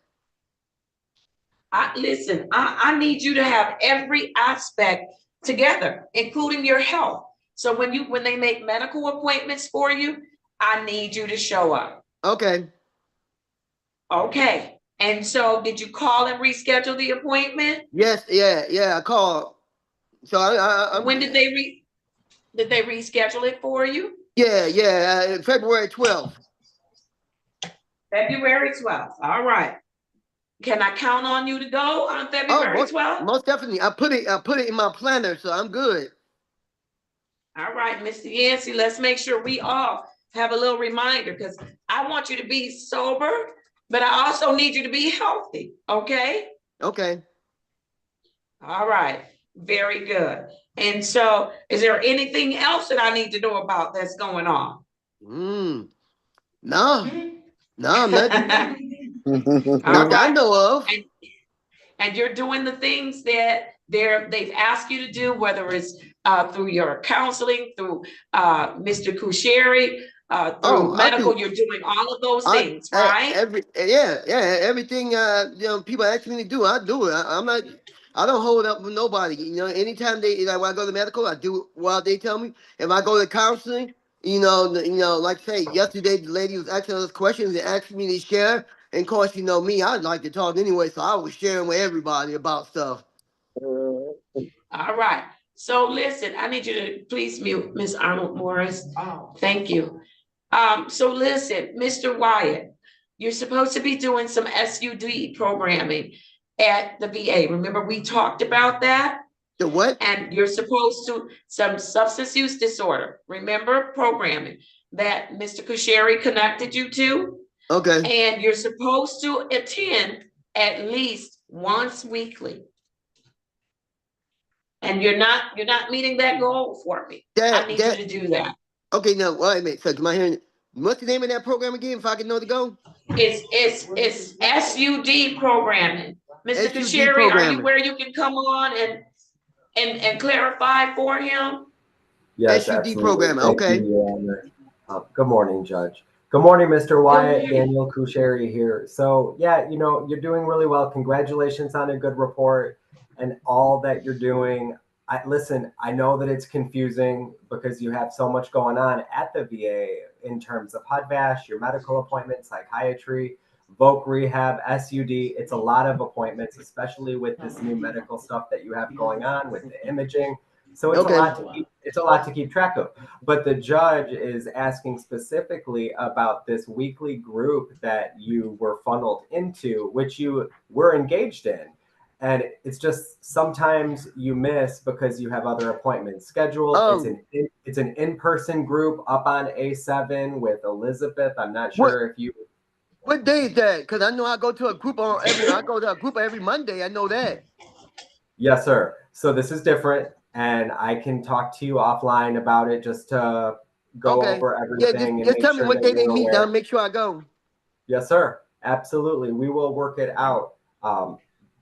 Listen, I need you to have every aspect together, including your health. So when they make medical appointments for you, I need you to show up. Okay. Okay. And so did you call and reschedule the appointment? Yes, I called. So when did they reschedule it for you? Yeah, February 12th. February 12th. All right. Can I count on you to go on February 12th? Most definitely. I put it in my planner, so I'm good. All right, Mr. Yancey, let's make sure we all have a little reminder because I want you to be sober, but I also need you to be healthy, okay? Okay. All right, very good. And so is there anything else that I need to know about that's going on? No, I'm not. Not that I know of. And you're doing the things that they've asked you to do, whether it's through your counseling, through Mr. Kusheri, through medical, you're doing all of those things, right? Everything people ask me to do, I do it. I don't hold up with nobody. You know, anytime they like when I go to medical, I do what they tell me. If I go to counseling, like say yesterday, the lady was asking us questions and asked me to share. And of course, you know me, I'd like to talk anyway, so I was sharing with everybody about stuff. All right. So listen, I need you to please mute Miss Arnold Morris. Thank you. So listen, Mr. Wyatt, you're supposed to be doing some SUD programming at the VA. Remember, we talked about that? The what? And you're supposed to, some substance use disorder. Remember programming that Mr. Kusheri connected you to? Okay. And you're supposed to attend at least once weekly. And you're not meeting that goal for me. I need you to do that. Okay, now wait a minute. So, am I hearing? What's the name of that program again? If I can know to go. It's SUD programming. Mr. Kusheri, are you where you can come on and clarify for him? Yes, SUD absolutely. program. Thank Okay. you, Your Honor. Good morning, Judge. Good morning, Mr. Wyatt. Daniel Kusheri here. So yeah, you're doing really well. Congratulations on a good report and all that you're doing. Listen, I know that it's confusing because you have so much going on at the VA in terms of HUD-VASH, your medical appointments, psychiatry, voc rehab, SUD. It's a lot of appointments, especially with this new medical stuff that you have going on with the imaging. So it's a lot to keep track of. But the judge is asking specifically about this weekly group that you were funneled into, which you were engaged in. And it's just sometimes you miss because you have other appointments scheduled. It's an in-person group up on A7 with Elizabeth. I'm not sure if you. What day is that? Because I know I go to a group I go to a group every Monday. I know that. Yes, sir. So this is different, and I can talk to you offline about it just to go over everything. Yeah, just tell me what day they meet. I'll make sure I go. Yes, sir. Absolutely. We will work it out.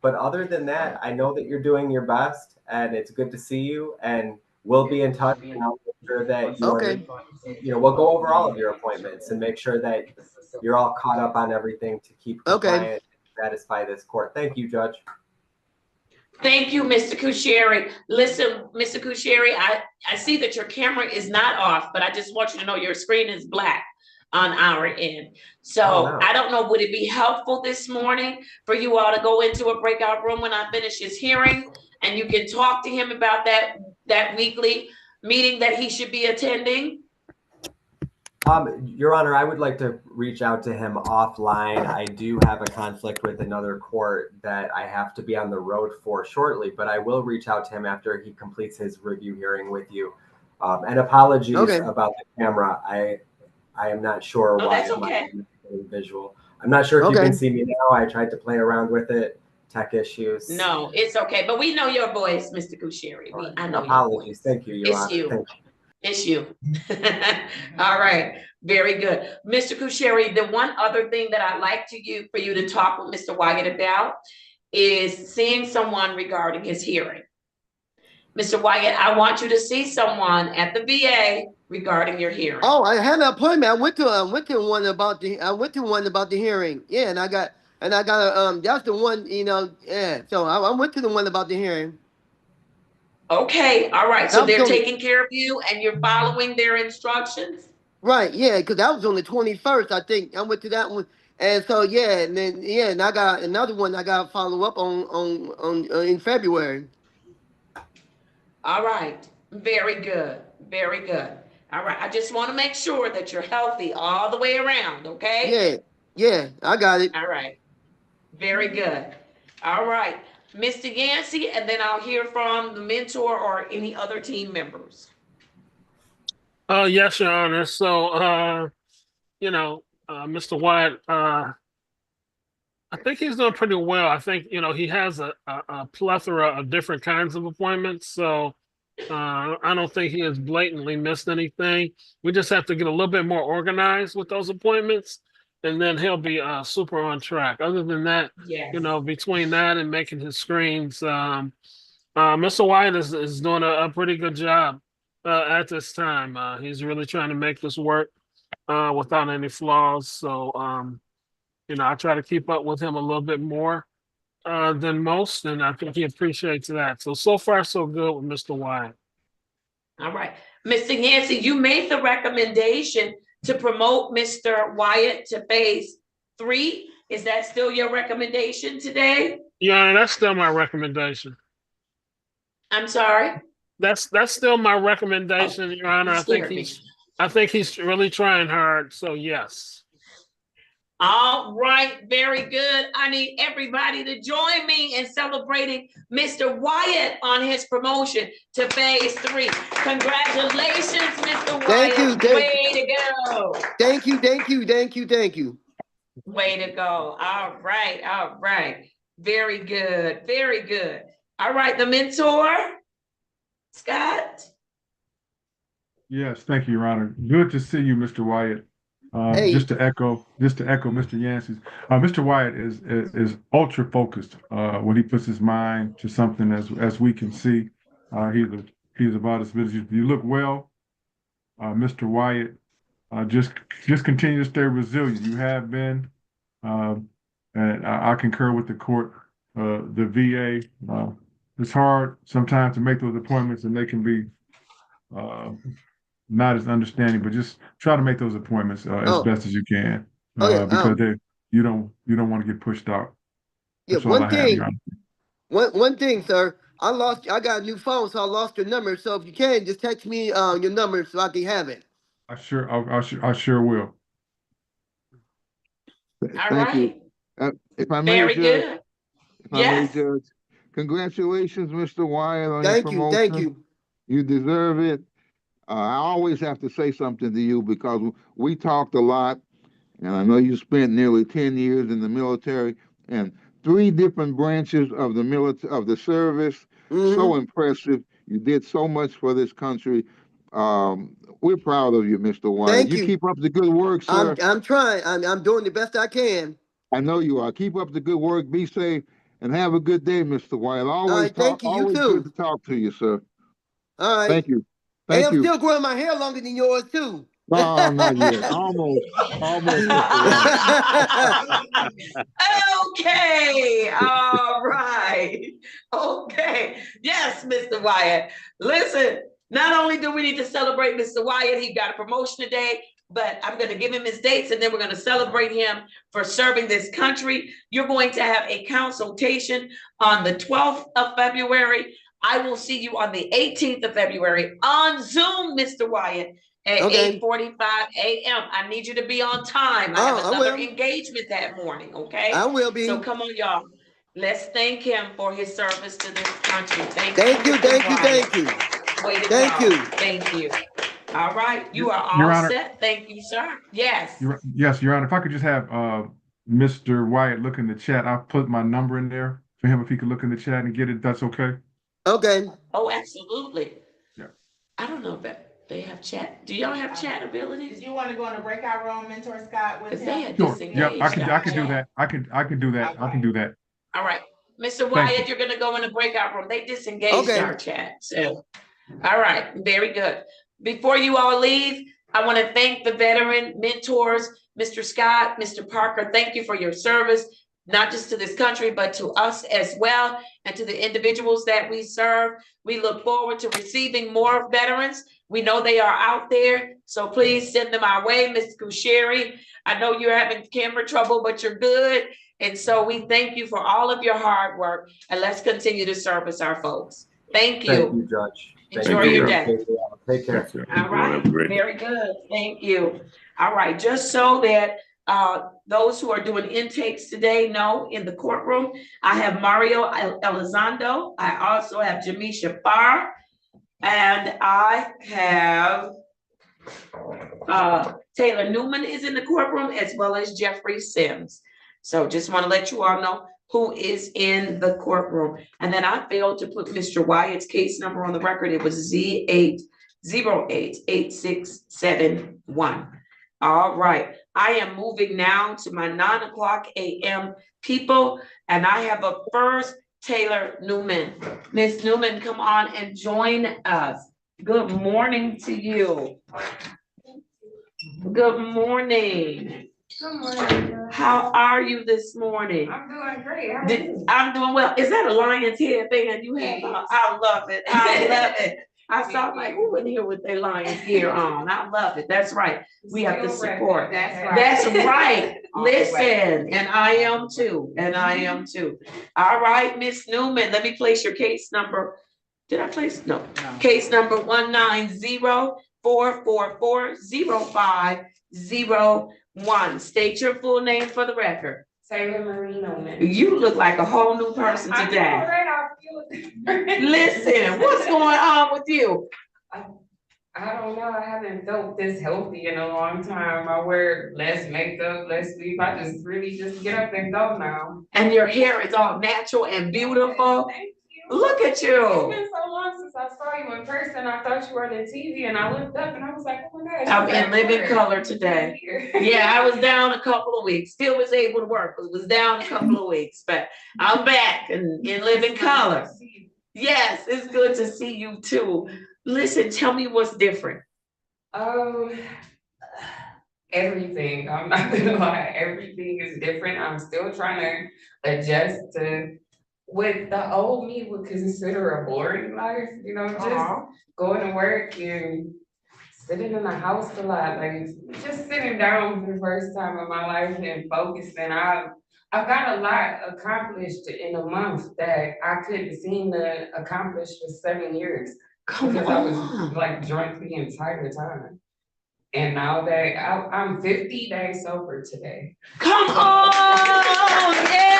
But other than that, I know that you're doing your best, and it's good to see you. And we'll be in touch, and I'll make sure that we'll go over all of your appointments and make sure that you're all caught up on everything to keep compliant and satisfy this court. Thank you, Judge. Thank you, Mr. Kusheri. Listen, Mr. Kusheri, I see that your camera is not off, but I just want you to know your screen is black on our end. So I don't know, would it be helpful this morning for you all to go into a breakout room when I finish his hearing and you can talk to him about that weekly meeting that he should be attending? Your Honor, I would like to reach out to him offline. I do have a conflict with another court that I have to be on the road for shortly, but I will reach out to him after he completes his review hearing with you. And apologies about the camera. I am not sure why that's okay. Visual. I'm not sure if you can see me now. I tried to play around with it. Tech issues. No, it's okay. But we know your voice, Mr. Kusheri. I know apologies. Your voice. Thank you, Your It's Honor. you. Thank you. It's you. All right. Very good. Mr. Kusheri, the one other thing that I'd like for you to talk with Mr. Wyatt about is seeing someone regarding his hearing. Mr. Wyatt, I want you to see someone at the VA regarding your hearing. Oh, I had an appointment. I went to one about the hearing. Yeah, and I got that's the one, yeah. So I went to the one about the hearing. Okay, all right. So they're taking care of you and you're following their instructions? Right, yeah, because that was on the 21st, I think. I went to that one. And so and I got another one I gotta follow up on in February. All right. Very good. Very good. All right. I just want to make sure that you're healthy all the way around, okay? Yeah, I got it. All right. Very good. All right. Mr. Yancey, and then I'll hear from the mentor or any other team members. Yes, Your Honor. So, Mr. Wyatt, I think he's doing pretty well. I think, he has a plethora of different kinds of appointments. So I don't think he has blatantly missed anything. We just have to get a little bit more organized with those appointments, and then he'll be super on track. Other than that, between that and making his screens, Mr. Wyatt is doing a pretty good job at this time. He's really trying to make this work without any flaws. So, I try to keep up with him a little bit more. than most, and I think he appreciates that. So far, so good with Mr. Wyatt. All right. Mr. Yancey, you made the recommendation to promote Mr. Wyatt to phase 3. Is that still your recommendation today? Your Honor, that's still my recommendation. I'm sorry? That's still my recommendation, Your Honor. I think he's really trying hard, so yes. All right, very good. I need everybody to join me in celebrating Mr. Wyatt on his promotion to phase 3. Congratulations, Mr. Wyatt. Way to go. Thank you. Way to go. All right. Very good, very good. All right, the mentor, Scott. Yes, thank you, Your Honor. Good to see you, Mr. Wyatt. Hey. Just to echo Mr. Yancey's, Mr. Wyatt is ultra focused when he puts his mind to something. As we can see, he's about as busy. You look well, Mr. Wyatt. Just continue to stay resilient. You have been, and I concur with the court. The VA. It's hard sometimes to make those appointments, and they can be not as understanding, but just try to make those appointments as best as you can, because you don't want to get pushed out. Yeah, That's all I have, Your Honor. one thing, sir. I got a new phone, so I lost your number. So if you can, just text me your number so I can have it. I sure will. Thank you. If I may, Judge, Judge, congratulations, Mr. Wyatt, on your promotion. Thank you. You deserve it. I always have to say something to you because we talked a lot, and I know you spent nearly 10 years in the military and 3 different branches of the service. So impressive. You did so much for this country. We're proud of you, Mr. Wyatt. Thank you. Keep up the good work, sir. I'm trying. I'm doing the best I can. I know you are. Keep up the good work. Be safe and have a good day, Mr. Wyatt. Always thank you. You too. Good to talk to you, sir. All right. Thank you. Hey, I'm still growing my hair longer than yours too. No, not yet. Almost. Okay. All right. Okay. Yes, Mr. Wyatt. Listen, not only do we need to celebrate Mr. Wyatt, he got a promotion today, but I'm going to give him his dates and then we're going to celebrate him for serving this country. You're going to have a consultation on the 12th of February. I will see you on the 18th of February on Zoom, Mr. Wyatt, at 8:45 a.m. I need you to be on time. I have another engagement that morning, okay? I will be. So come on, y'all. Let's thank him for his service to this country. Thank you. Way to go. Thank you. All right, you are all set. Thank you, sir. Yes. Yes, Your Honor. If I could just have Mr. Wyatt look in the chat, I'll put my number in there for him if he could look in the chat and get it. That's okay. Okay. Oh, absolutely. Yeah. I don't know if they have chat. Do y'all have chat abilities? Do you want to go in a breakout room, Mentor Scott, with him? Sure. Yeah, I can do that. I can do that. I can do that. All right. Mr. Wyatt, you're gonna go in a breakout room. They disengaged our chat. So, all right, very good. Before you all leave, I want to thank the veteran mentors, Mr. Scott, Mr. Parker. Thank you for your service, not just to this country, but to us as well, and to the individuals that we serve. We look forward to receiving more veterans. We know they are out there, so please send them our way. Ms. Kusheri, I know you're having camera trouble, but you're good. And so we thank you for all of your hard work, and let's continue to service our folks. Thank you. Thank you, Judge. Enjoy your day. Take care. All right, very good. Thank you. All right, just so that those who are doing intakes today know, in the courtroom, I have Mario Elizondo. I also have Jamisha Farr, and I have Taylor Newman is in the courtroom, as well as Jeffrey Sims. So just want to let you all know who is in the courtroom. And then I failed to put Mr. Wyatt's case number on the record. It was Z8088671. All right. I am moving now to my 9:00 a.m. people, and I have a first Taylor Newman. Miss Newman, come on and join us. Good morning to you. Good morning. Good morning. How are you this morning? I'm doing great. How are you? I'm doing well. Is that a lion's head thing you have on? I love it. I love it. I saw like, who in here with their lion's gear on? I love it. That's right. We have to support. That's right. That's right. All the way. Listen, and I am too. And I am too. All right, Miss Newman, let me place your case number. Did I place? No. Case number 190-444-0501. State your full name for the record. Taylor Marie Newman. You look like a whole new person I today. know, right? I feel different. Listen, what's going on with you? I don't know. I haven't felt this healthy in a long time. I wear less makeup, less sleep. I just really just get up and go now. And your hair is all natural and beautiful. Thank you. Look at you. It's been so long since I saw you in person. I thought you were on the TV and I looked up and I was like, oh my gosh. I'm in living color today. Yeah, I was down a couple of weeks. Still was able to work, but was down a couple of weeks. But I'm back and in living color. Yes, it's good to see you too. Listen, tell me what's different. Everything. I'm not gonna lie. Everything is different. I'm still trying to adjust to what the old me would consider a boring life, you know, just going to work and sitting in the house a lot, like just sitting down for the first time in my life and focusing. I've got a lot accomplished in a month that I couldn't seem to accomplish for 7 years. Because I was like drunk the entire time. And now that I'm 50 days sober today. Come on! Yeah!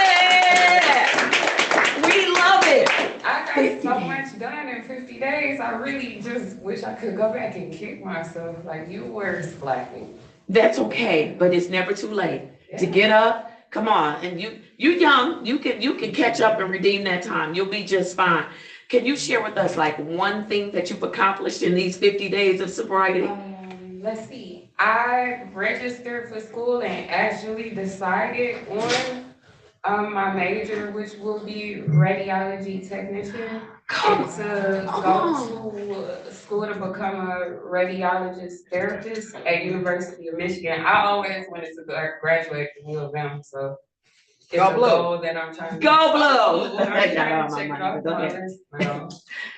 We love it. I got so much done in 50 days. I really just wish I could go back and kick myself like you were slacking. That's okay, but it's never too late to get up. Come on, and you young. You can catch up and redeem that time. You'll be just fine. Can you share with us like one thing that you've accomplished in these 50 days of sobriety? Let's see. I registered for school and actually decided on my major, which will be radiology technician, and to go to school to become a radiologist therapist at University of Michigan. I always wanted to graduate from U of M, so it's a goal that I'm trying to go blue. I'm trying to check it off my list now.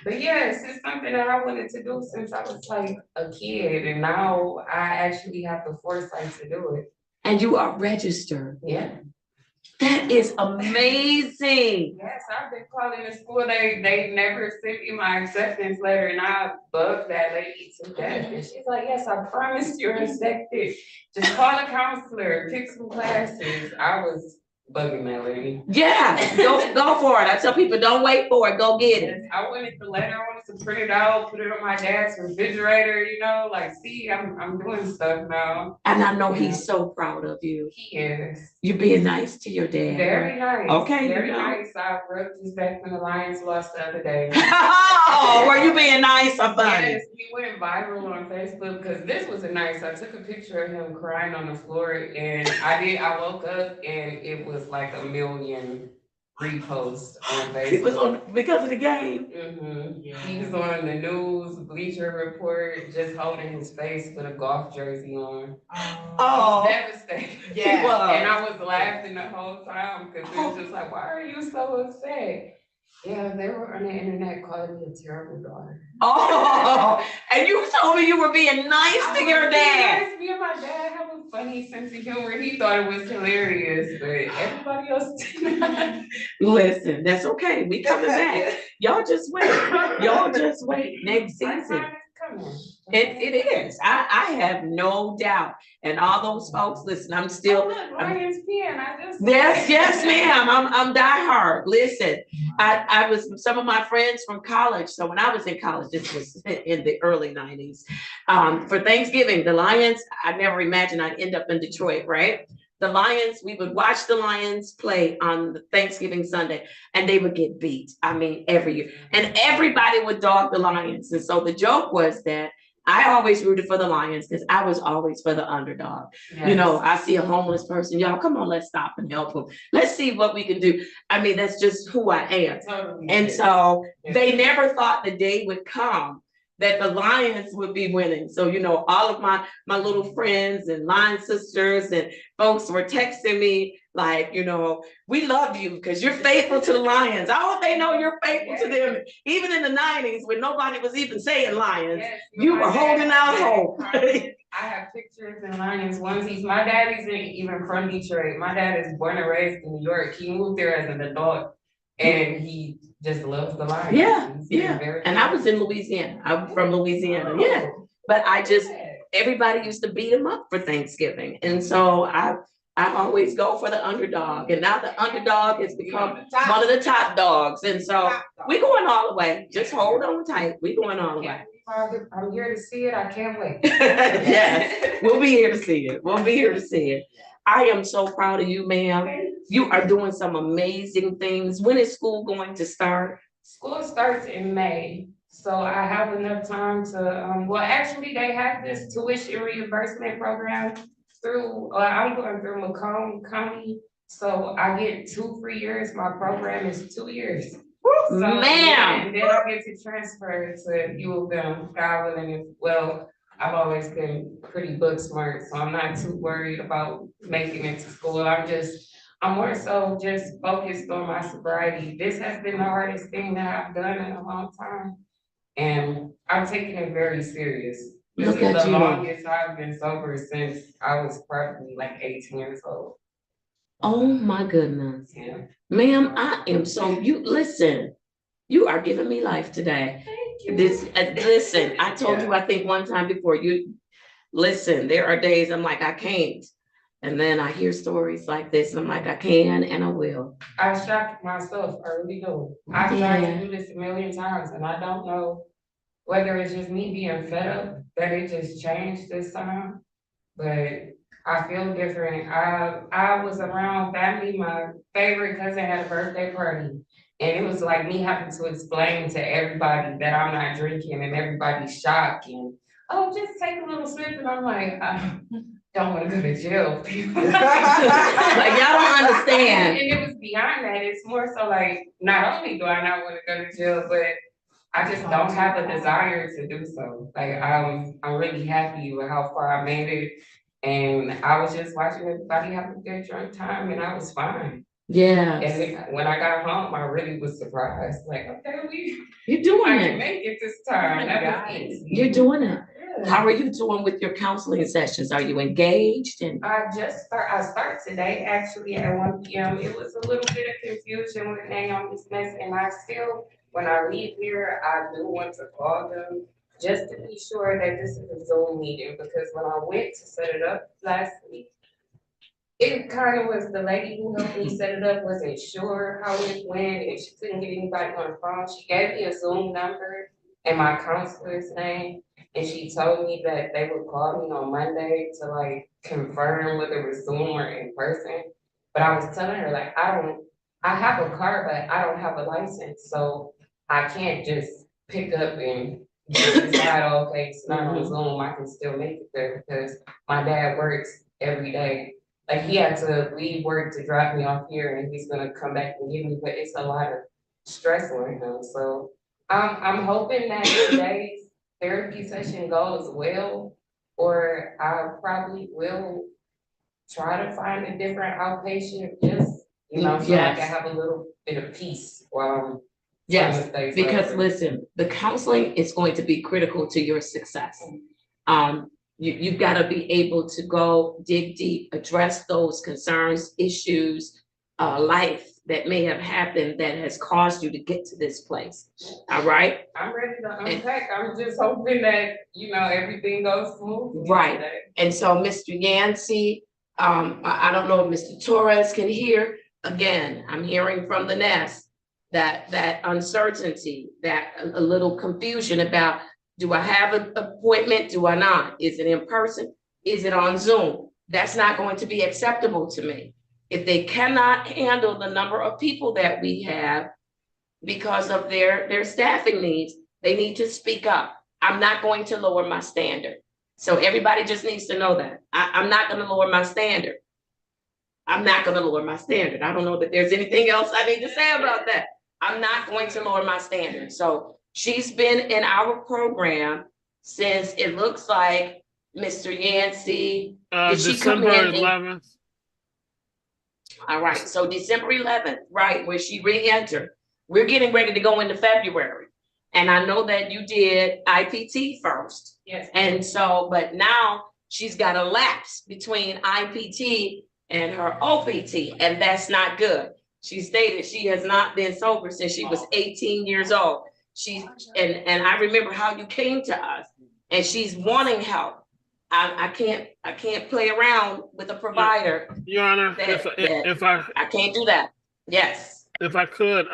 But yes, it's something that I wanted to do since I was like a kid, and now I actually have the foresight to do it. And you are registered. Yeah. That is amazing. Yes, I've been calling the school. They never sent me my acceptance letter, and I bugged that lady to death. And she's like, yes, I promised you're accepted. Just call a counselor, pick some classes. I was bugging that lady. Yeah, go for it. I tell people, don't wait for it, go get it. I wanted the letter, I wanted to print it out, put it on my dad's refrigerator, you know, like, see, I'm doing stuff now. And I know he's so proud of you. He is. You being nice to your dad. Very nice. Okay, very nice. I rubbed his back when the Lions lost the other day. Oh, were you being nice or funny? Yes, he went viral on Facebook because this was a nice. I took a picture of him crying on the floor, and I woke up and it was like 1 million reposts on Facebook. It was on because of the game. He was on the news, Bleacher Report, just holding his face with a golf jersey on. Oh, devastated. Yeah. And I was laughing the whole time because it was just like, why are you so upset? Yeah, they were on the internet calling me a terrible daughter. Oh, and you told me you were being nice to your dad. Yes, me and my dad have a funny sense of humor. He thought it was hilarious, but everybody else did not. Listen, that's okay. We coming back. Y'all just wait. Y'all just wait. Next season. It is. I have no doubt. And all those folks, listen, I'm still. Ryan's pen. I just. Yes, ma'am. I'm diehard. Listen, I was some of my friends from college. So when I was in college, this was in the early 90s. For Thanksgiving, the Lions, I never imagined I'd end up in Detroit, right? The Lions, we would watch the Lions play on the Thanksgiving Sunday, and they would get beat. I mean, every year. And everybody would dog the Lions. And so the joke was that I always rooted for the Lions because I was always for the underdog. Yes. You know, I see a homeless person, y'all, come on, let's stop and help them. Let's see what we can do. I mean, that's just who I am. Totally. And so they never thought the day would come that the Lions would be winning. So, you know, all of my little friends and Lion sisters and folks were texting me like, you know, we love you because you're faithful to the Lions. I hope they know you're faithful to them. Even in the 90s when nobody was even saying Lions, you were holding out hope. I have pictures and Lions onesies. My dad isn't even from Detroit. My dad is born and raised in New York. He moved there as an adult and he just loves the Lions. Yeah. And I was in Louisiana. I'm from Louisiana. Yeah. But everybody used to beat him up for Thanksgiving. And so I always go for the underdog. And now the underdog has become one of the top dogs. And so we're going all the way. Just hold on tight. We're going all the way. I'm here to see it. I can't wait. Yes, we'll be here to see it. We'll be here to see it. I am so proud of you, ma'am. You are doing some amazing things. When is school going to start? School starts in May. So I have enough time to, well, actually they have this tuition reimbursement program through, I'm going through Macomb County. So I get 2 free years. My program is 2 years. So, ma'am. And then I get to transfer to U of M, God willing, well, I've always been pretty book smart, so I'm not too worried about making it to school. I'm more so just focused on my sobriety. This has been the hardest thing that I've done in a long time. And I'm taking it very serious. This Look is at the you. longest I've been sober since I was probably like 18 years old. Oh my goodness. Yeah. Ma'am, I am so, listen, you are giving me life today. Thank you. Listen, I told you, I think one time before, listen, there are days I'm like, I can't. And then I hear stories like this, and I'm like, I can and I will. I shocked myself, I really do. I've tried to do this a million times, and I don't know whether it's just me being fed up that it just changed this time, but I feel different. I was around family. My favorite cousin had a birthday party, and it was like me having to explain to everybody that I'm not drinking, and everybody's shocked and, oh, just take a little sip, and I'm like, I don't want to go to jail. Like, y'all don't understand. And it was beyond that. It's more so like, not only do I not want to go to jail, but I just don't have a desire to do so. Like, I'm really happy with how far I made it. And I was just watching everybody have a good drunk time, and I was fine. Yeah. And when I got home, I really was surprised. Like, okay, you're doing I it. can make it this time. That was easy. You're doing it. Yeah. How are you doing with your counseling sessions? Are you engaged? And I start today actually at 1 p.m. It was a little bit of confusion with Naomi's mess, and I still, when I leave here, I do want to call them just to be sure that this is a Zoom meeting, because when I went to set it up last week, it kind of was, the lady who helped me set it up wasn't sure how it went, and she couldn't get anybody on the phone. She gave me a Zoom number and my counselor's name, and she told me that they would call me on Monday to like confirm whether it was Zoom or in person. But I was telling her, like, I have a car, but I don't have a license, so I can't just pick up and decide, okay, it's not on Zoom, I can still make it there, because my dad works every day. Like, he had to leave work to drop me off here, and he's gonna come back and get me, but it's a lot of stress on him. So I'm hoping that today's therapy session goes well, or I probably will try to find a different outpatient, just, so I can have a little bit of peace while I'm because listen, the counseling is going to be critical to your success. You've got to be able to go dig deep, address those concerns, issues, life that may have happened that has caused you to get to this place. All right? I'm ready to unpack. I'm just hoping that, everything goes smooth. Right. And so, Mr. Yancey, I don't know if Mr. Torres can hear. Again, I'm hearing from the nest that uncertainty, that a little confusion about, do I have an appointment? Do I not? Is it in person? Is it on Zoom? That's not going to be acceptable to me. If they cannot handle the number of people that we have because of their staffing needs, they need to speak up. I'm not going to lower my standard. So everybody just needs to know that. I'm not going to lower my standard. I'm not going to lower my standard. I don't know that there's anything else I need to say about that. I'm not going to lower my standard. So She's been in our program since it looks like Mr. Yancey. Did she come December in? 11th. All right, so December 11th, right, where she re-entered. We're getting ready to go into February. And I know that you did IPT first. Yes. And so, but now she's got a lapse between IPT and her OPT, and that's not good. She stated she has not been sober since she was 18 years old. And I remember how you came to us, and she's wanting help. I can't play around with a provider. Your Honor, if I can't do that. Yes. If I could,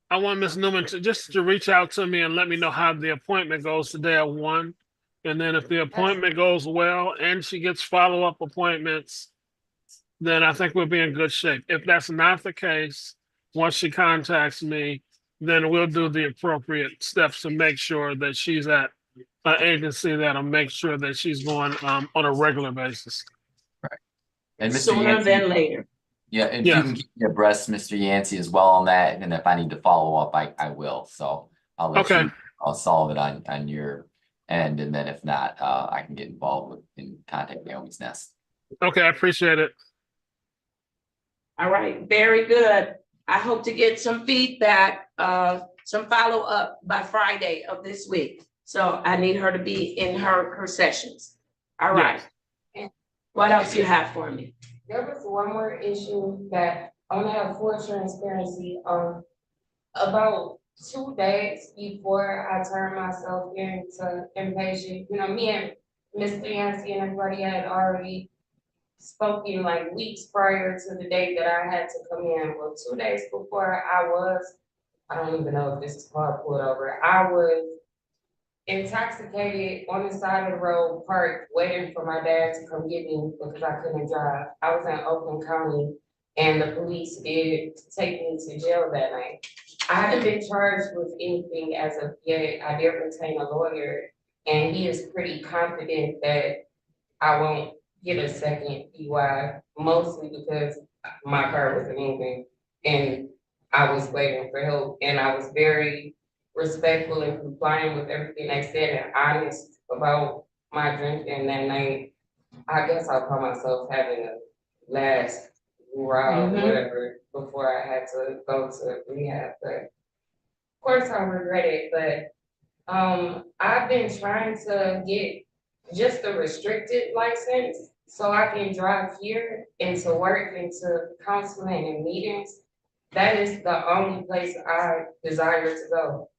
I want Ms. Newman to reach out to me and let me know how the appointment goes today at 1. And then if the appointment goes well and she gets follow-up appointments, then I think we'll be in good shape. If that's not the case, once she contacts me, then we'll do the appropriate steps to make sure that she's at an agency that'll make sure that she's going on a regular basis. Right. And Mr. Sooner Yancey, than later. yeah, and if you can keep me abreast, Mr. Yancey, as well on that, and if I need to follow up, I will. So I'll let you. I'll solve it on your end, and then if not, I can get involved in contact Naomi's Nest. Okay, I appreciate it. All right, very good. I hope to get some feedback, some follow up by Friday of this week. So I need her to be in her sessions. All right. Yes. What else you have for me? There was one more issue that I want to have full transparency on. About 2 days before I turned myself into inpatient, you know, me and Mr. Yancey and everybody had already spoken like weeks prior to the date that I had to come in. Well, 2 days before I don't even know if this is called pulled over. I was intoxicated on the side of the road, parked, waiting for my dad to come get me because I couldn't drive. I was in Oakland County, and the police did take me to jail that night. I haven't been charged with anything as of yet. I did retain a lawyer, and he is pretty confident that I won't get a second DUI, mostly because my car wasn't moving, and I was waiting for help, and I was very respectful and compliant with everything they said and honest about my drinking that night. I guess I'll call myself having a last hurrah, whatever, before I had to go to rehab. But of course I regret it, but I've been trying to get just a restricted license so I can drive here and to work and to counseling and meetings. That is the only place I desire to go.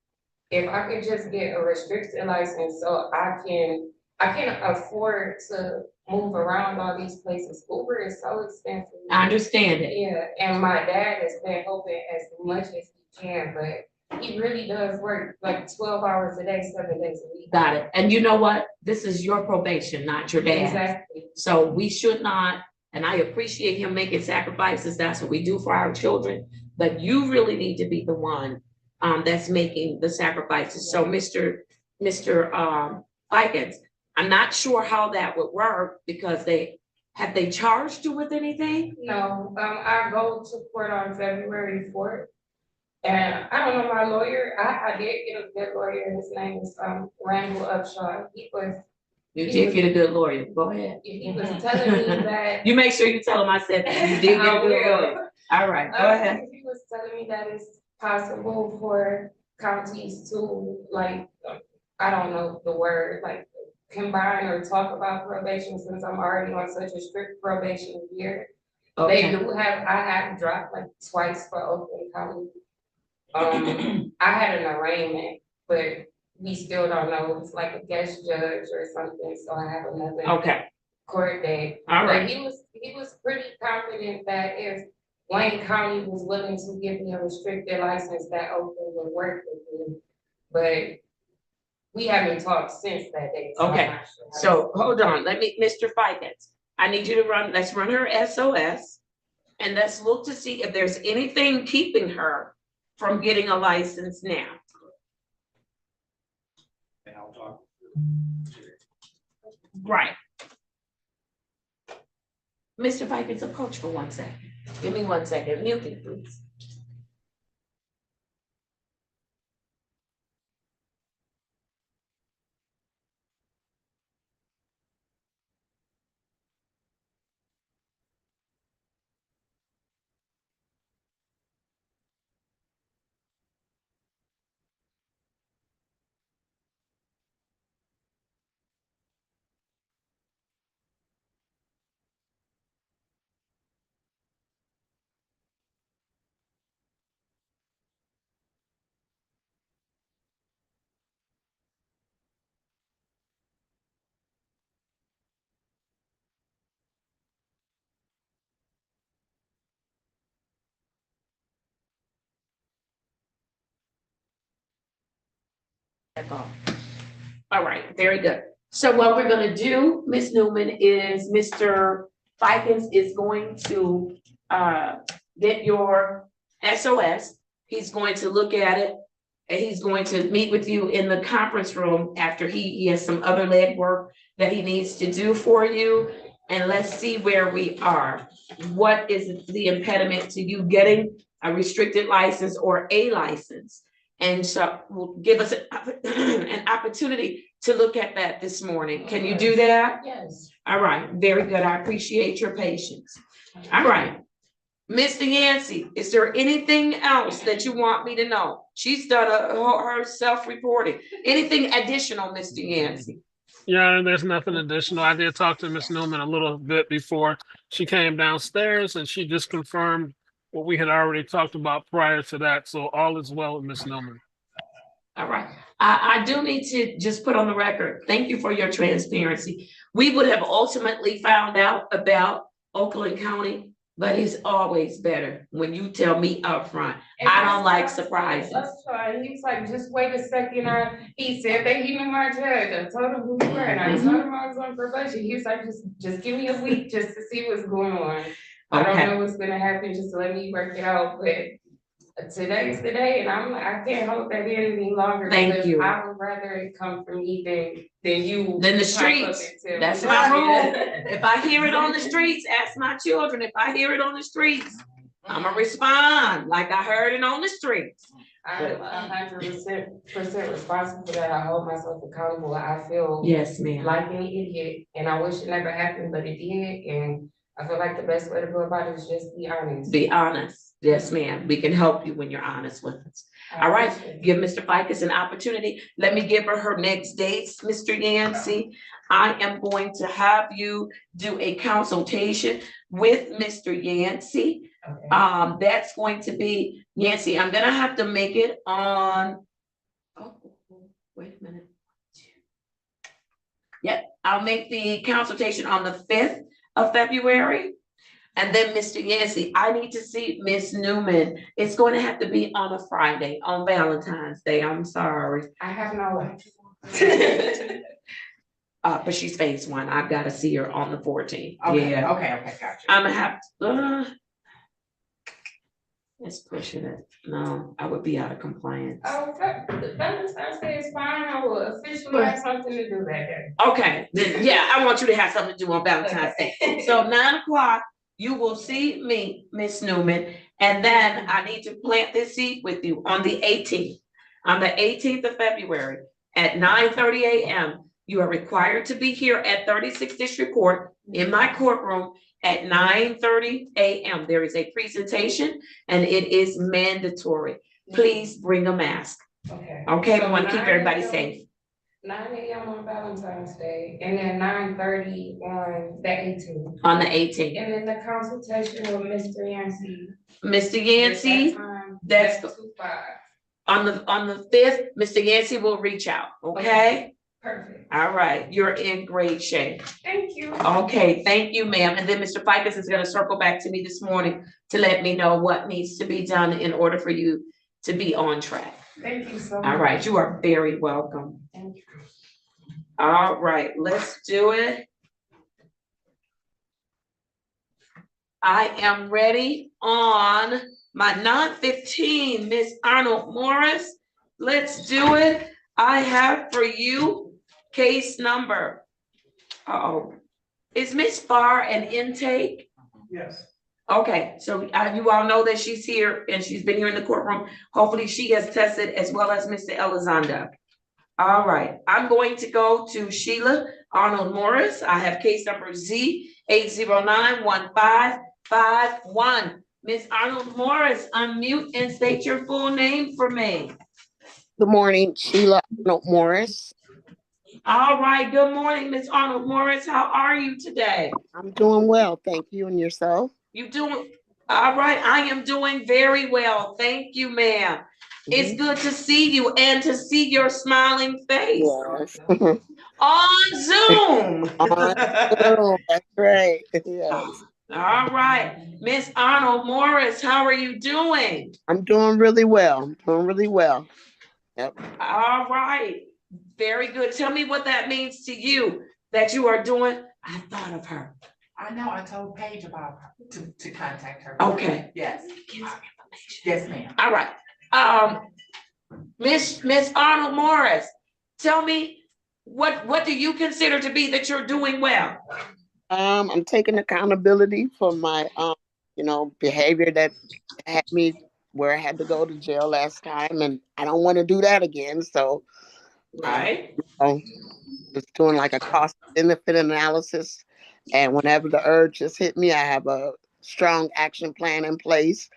If I could just get a restricted license so I can afford to move around all these places. Uber is so expensive. I understand it. Yeah, and my dad has been helping as much as he can, but he really does work like 12 hours a day, 7 days a week. Got it. And you know what? This is your probation, not your dad's. Exactly. So we should not, and I appreciate him making sacrifices. That's what we do for our children. But you really need to be the one that's making the sacrifices. So Mr. Fikens, I'm not sure how that would work because have they charged you with anything? No, I go to court on February 4th. And I don't know my lawyer. I did get a good lawyer. His name is Randall Upshaw. You did get a good lawyer. Go ahead. He was telling me that. You make sure you tell him I said that. You did get a good lawyer. All right, go ahead. He was telling me that it's possible for counties to, like, I don't know the word, like combine or talk about probation since I'm already on such a strict probation year. Okay. They do have, I have dropped like twice for Oakland County. I had an arraignment, but we still don't know. It's like a guest judge or something, so I have another court date. All right. But he was pretty confident that if Wayne County was willing to give me a restricted license, that Oakland would work with me. But we haven't talked since that day. So Okay, so hold on, Mr. Fikens, I need you to let's run her SOS. And let's look to see if there's anything keeping her from getting a license now. And I'll talk. Right. Mr. Fikens, approach for 1 second. Give me 1 second, mute me, please. All right, very good. So what we're gonna do, Ms. Newman, is Mr. Fikens is going to get your SOS. He's going to look at it, and he's going to meet with you in the conference room after he has some other legwork that he needs to do for you. And let's see where we are. What is the impediment to you getting a restricted license or a license? And so will give us an opportunity to look at that this morning. Can you do that? Yes. All right, very good. I appreciate your patience. All right. Mr. Yancey, is there anything else that you want me to know? She's done her self-reporting. Anything additional, Mr. Yancey? Yeah, there's nothing additional. I did talk to Miss Newman a little bit before she came downstairs, and she just confirmed what we had already talked about prior to that. So all is well with Miss Newman. All right. I do need to just put on the record, thank you for your transparency. We would have ultimately found out about Oakland County, but it's always better when you tell me up front. I don't like surprises. He was like, just wait a second. He said that he knew my judge. I told him who you were, and I told him I was on probation. He was like, just give me a week just to see what's going on. I don't know what's gonna happen, just let me work it out, but today's the day, and I'm like, I can't hold that in any longer. Thank you. I would rather it come from me than you. Than the streets. That's my rule. If I hear it on the streets, ask my children. If I hear it on the streets, I'm gonna respond like I heard it on the streets. I'm 100% responsible for that. I hold myself accountable. I feel yes, ma'am, like an idiot, and I wish it never happened, but it did. And I feel like the best way to go about it is just be honest. Be honest. Yes, ma'am. We can help you when you're honest with us. All right. Give Mr. Fikes an opportunity. Let me give her next dates, Mr. Yancey. I am going to have you do a consultation with Mr. Yancey. Okay. That's going to be, Yancey, I'm gonna have to make it on, oh, wait a minute. Yeah, I'll make the consultation on the 5th of February. And then Mr. Yancey, I need to see Miss Newman. It's going to have to be on a Friday, on Valentine's Day. I'm sorry. I have no way. But she's phase 1. I've got to see her on the 14th. Okay, yeah. okay, gotcha. I'm gonna have to, it's pushing it. No, I would be out of compliance. Oh, Valentine's Day is fine. I will officially have something to do that day. Okay, then yeah, I want you to have something to do on Valentine's Day. So 9 o'clock, you will see me, Miss Newman, and then I need to plant this seed with you on the 18th. On the 18th of February at 9:30 a.m. You are required to be here at 36th District Court in my courtroom at 9:30 a.m. There is a presentation and it is mandatory. Please bring a mask. Okay. Okay, so we want to keep everybody safe. 9 a.m. on Valentine's Day, and then 9:30 on the 18th. On the 18th. And then the consultation with Mr. Yancey. Mr. Yancey, that's on the 5th. Mr. Yancey will reach out. Okay. Perfect. All right, you're in great shape. Thank you. Okay, thank you, ma'am. And then Mr. Fikes is going to circle back to me this morning to let me know what needs to be done in order for you to be on track. Thank you so much. All right, you are very welcome. Thank you. All right, let's do it. I am ready on my 9:15, Miss Arnold Morris. Let's do it. I have for you case number. Is Miss Farr an intake? Yes. Okay, so you all know that she's here and she's been here in the courtroom. Hopefully she has tested as well as Mr. Elizondo. All right, I'm going to go to Sheila Arnold Morris. I have case number Z8091551. Ms. Arnold Morris, unmute and state your full name for me. Good morning, Sheila Arnold Morris. All right, good morning, Ms. Arnold Morris. How are you today? I'm doing well, thank you. And yourself? You doing all right? I am doing very well. Thank you, ma'am. It's good to see you and to see your smiling face. Yes. On Zoom. On Zoom, that's right. Yes. All right. Miss Arnold Morris, how are you doing? I'm doing really well. I'm doing really well. Yep. All right. Very good. Tell me what that means to you that you are doing. I thought of her. I know, I told Paige about her, to contact her. Okay. Yes. Give us information. Yes, ma'am. All right. Miss Arnold Morris, tell me what do you consider to be that you're doing well? I'm taking accountability for my behavior that had me where I had to go to jail last time, and I don't want to do that again. So Right. just doing like a cost benefit analysis, and whenever the urge just hit me, I have a strong action plan in place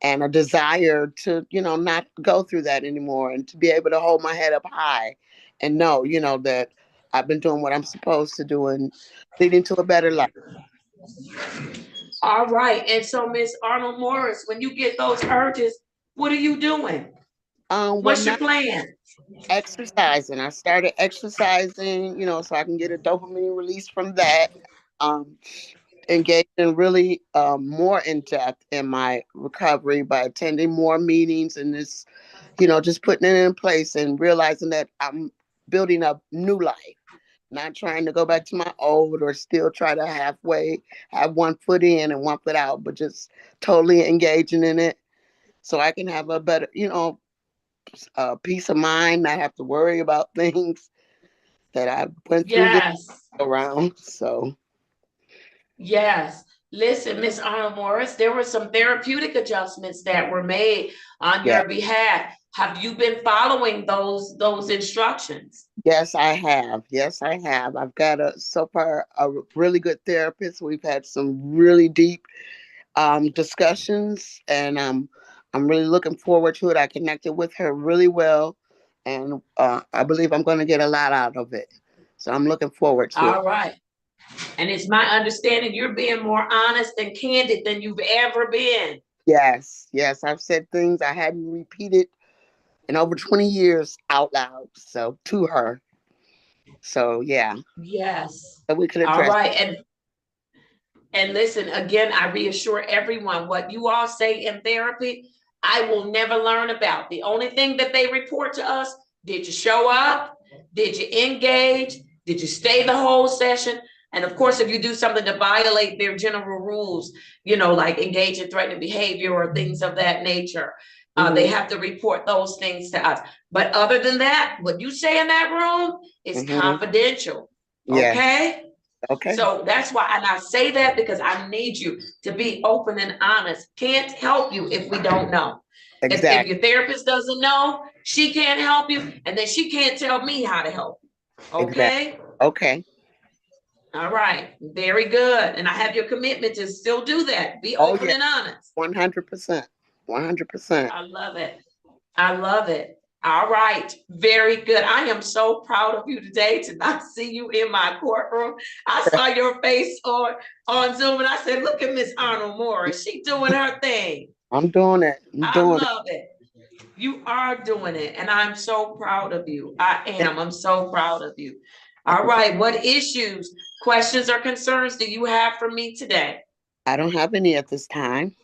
and a desire to not go through that anymore, and to be able to hold my head up high and know that I've been doing what I'm supposed to do and leading to a better life. All right. And so, Miss Arnold Morris, when you get those urges, what are you doing? What's your plan? Exercising. I started exercising, so I can get a dopamine release from that. Engaging really more in depth in my recovery by attending more meetings and this, just putting it in place and realizing that I'm building a new life, not trying to go back to my old or still try to halfway have one foot in and one foot out, but just totally engaging in it so I can have a better, peace of mind, not have to worry about things that I went through this around. So. Yes. Listen, Miss Arnold Morris, there were some therapeutic adjustments that were made on your behalf. Have you been following those instructions? Yes, I have. Yes, I have. I've got so far a really good therapist. We've had some really deep discussions, and I'm really looking forward to it. I connected with her really well, and I believe I'm going to get a lot out of it. So I'm looking forward to it. All right. And it's my understanding you're being more honest and candid than you've ever been. Yes, yes. I've said things I hadn't repeated in over 20 years out loud. So to her. So yeah. Yes. So we could All address. right. And listen, again, I reassure everyone what you all say in therapy, I will never learn about. The only thing that they report to us, did you show up? Did you engage? Did you stay the whole session? And of course, if you do something to violate their general rules, like engage in threatening behavior or things of that nature, they have to report those things to us. But other than that, what you say in that room is confidential. Yes. Okay? Okay. So that's why, and I say that because I need you to be open and honest. Can't help you if we don't know. Exactly. If your therapist doesn't know, she can't help you, and then she can't tell me how to help you. Okay? Exactly. Okay. All right. Very good. And I have your commitment to still do that. Be open and honest. 100%. 100%. I love it. I love it. All right. Very good. I am so proud of you today to not see you in my courtroom. I saw your face on Zoom and I said, look at Miss Arnold Morris. She doing her thing. I'm doing it. I love it. You are doing it. And I'm so proud of you. I am. I'm so proud of you. All right. What issues, questions, or concerns do you have for me today? I don't have any at this time.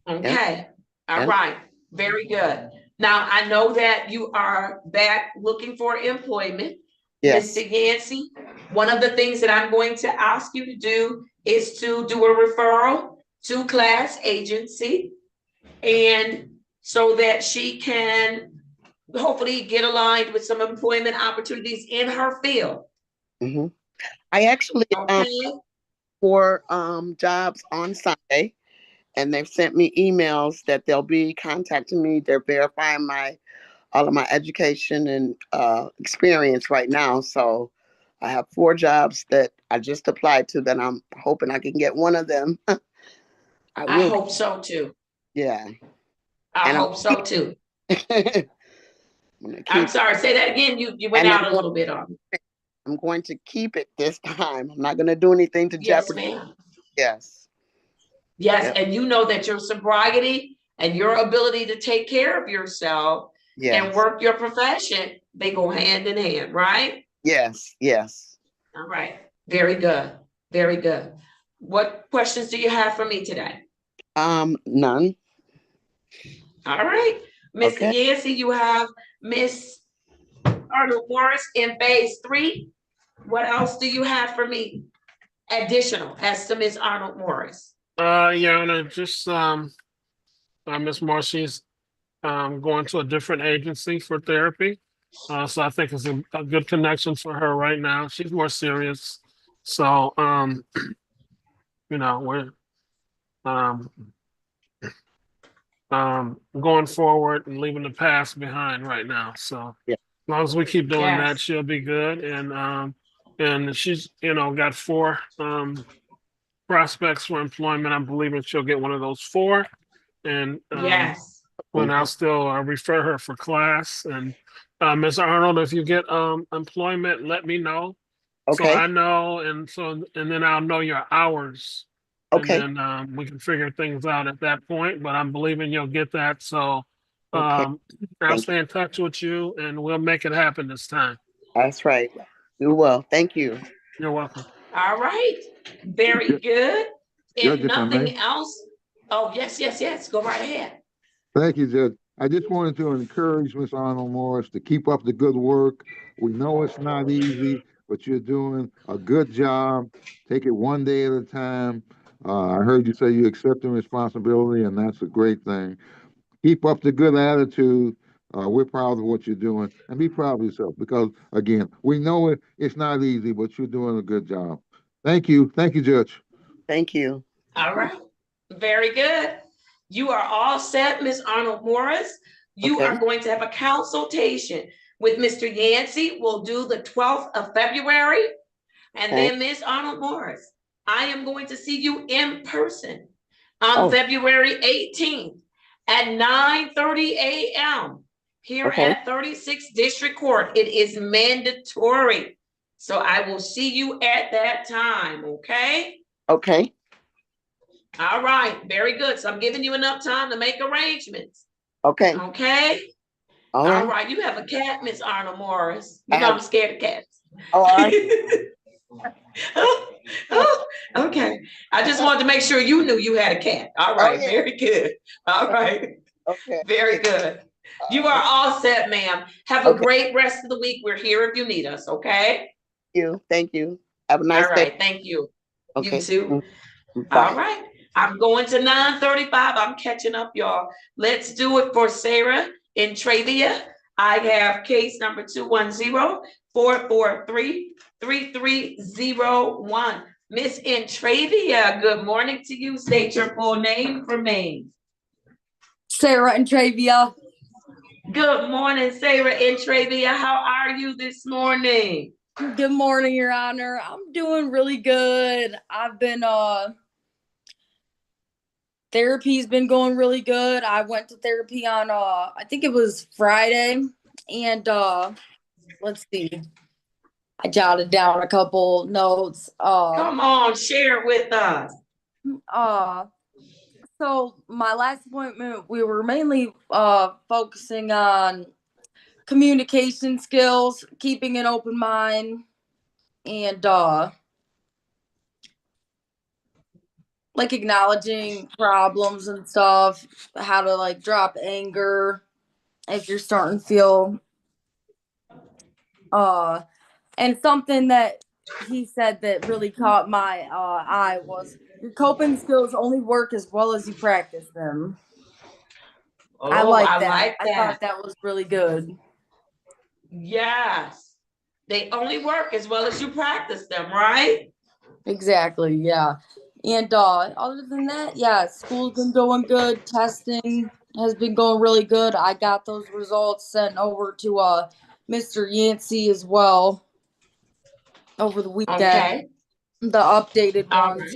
Okay. All right. Very good. Now, I know that you are back looking for employment. Yes. Mr. Yancey, one of the things that I'm going to ask you to do is to do a referral to class agency, and so that she can hopefully get aligned with some employment opportunities in her field. Mm-hmm. I actually for jobs on Sunday, and they've sent me emails that they'll be contacting me. They're verifying all of my education and experience right now. So I have 4 jobs that I just applied to that I'm hoping I can get one of them. I hope so too. Yeah. I hope so too. I'm sorry, say that again. You went out a little bit on me. I'm going to keep it this time. I'm not going to do anything to jeopardize. Yes, ma'am. Yes. Yes, and you know that your sobriety and your ability to take care of yourself and work your profession, they go hand in hand, right? Yes, yes. All right. Very good. Very good. What questions do you have for me today? None. All right. Mr. Okay. Yancey, you have Miss Arnold Morris in phase 3. What else do you have for me additional as to Miss Arnold Morris? Your Honor, just Miss Marcy's going to a different agency for therapy. So I think it's a good connection for her right now. She's more serious. So we're um going forward and leaving the past behind right now. So Yeah. as long as we keep doing that, Yes. she'll be good. And she's got 4 prospects for employment. I'm believing she'll get one of those 4. And Yes. when I'll still refer her for class. And Ms. Arnold, if you get employment, let me know. So Okay. I know, and then I'll know your hours. Okay. And then we can figure things out at that point. But I'm believing you'll get that. So Okay. I'll Thank stay in touch with you, and we'll make it happen this time. That's right. You will. Thank you. You're welcome. All right. Very good. Judge, If if I may. nothing else, oh, yes. Go right ahead. Thank you, Judge. I just wanted to encourage Miss Arnold Morris to keep up the good work. We know it's not easy, but you're doing a good job. Take it one day at a time. I heard you say you accepting responsibility, and that's a great thing. Keep up the good attitude. We're proud of what you're doing, and be proud of yourself because, again, we know it's not easy, but you're doing a good job. Thank you. Thank you, Judge. Thank you. All right. Very good. You are all set, Miss Arnold Morris. You Okay. are going to have a consultation with Mr. Yancey. We'll do the 12th of February. And Okay. then Miss Arnold Morris, I am going to see you in person on February 18th at 9:30 a.m. here Okay. at 36th District Court. It is mandatory. So I will see you at that time, okay? Okay. All right, very good. So I'm giving you enough time to make arrangements. Okay. Okay? All All right. right, you have a cat, Miss Arnold Morris. I You know have. I'm scared of cats. Oh, all right. Okay. I just wanted to make sure you knew you had a cat. All Oh, right, yeah. very good. All right, Okay. very good. You are all set, ma'am. Have a Okay. great rest of the week. We're here if you need us, okay? Thank you. Have a All nice day. right, thank you. You Okay. too. Bye. All right. I'm going to 9:35. I'm catching up, y'all. Let's do it for Sarah in Travia. I have case number 210-443-3301. Miss Intravia, good morning to you. State your full name for me. Sarah Intravia. Good morning, Sarah Intravia. How are you this morning? Good morning, Your Honor. I'm doing really good. I've been therapy's been going really good. I went to therapy on I think it was Friday, and let's see. I jotted down a couple notes. Come on, share it with us. So my last appointment, we were mainly focusing on communication skills, keeping an open mind, and like acknowledging problems and stuff, how to like drop anger if you're starting to feel and something that he said that really caught my eye was your coping skills only work as well as you practice them. I Oh, like I that. like I that. thought that was really good. Yes. They only work as well as you practice them, right? Exactly, yeah. And other than that, yeah, school's been going good. Testing has been going really good. I got those results sent over to Mr. Yancey as well over the weekend. Okay. The updated All ones.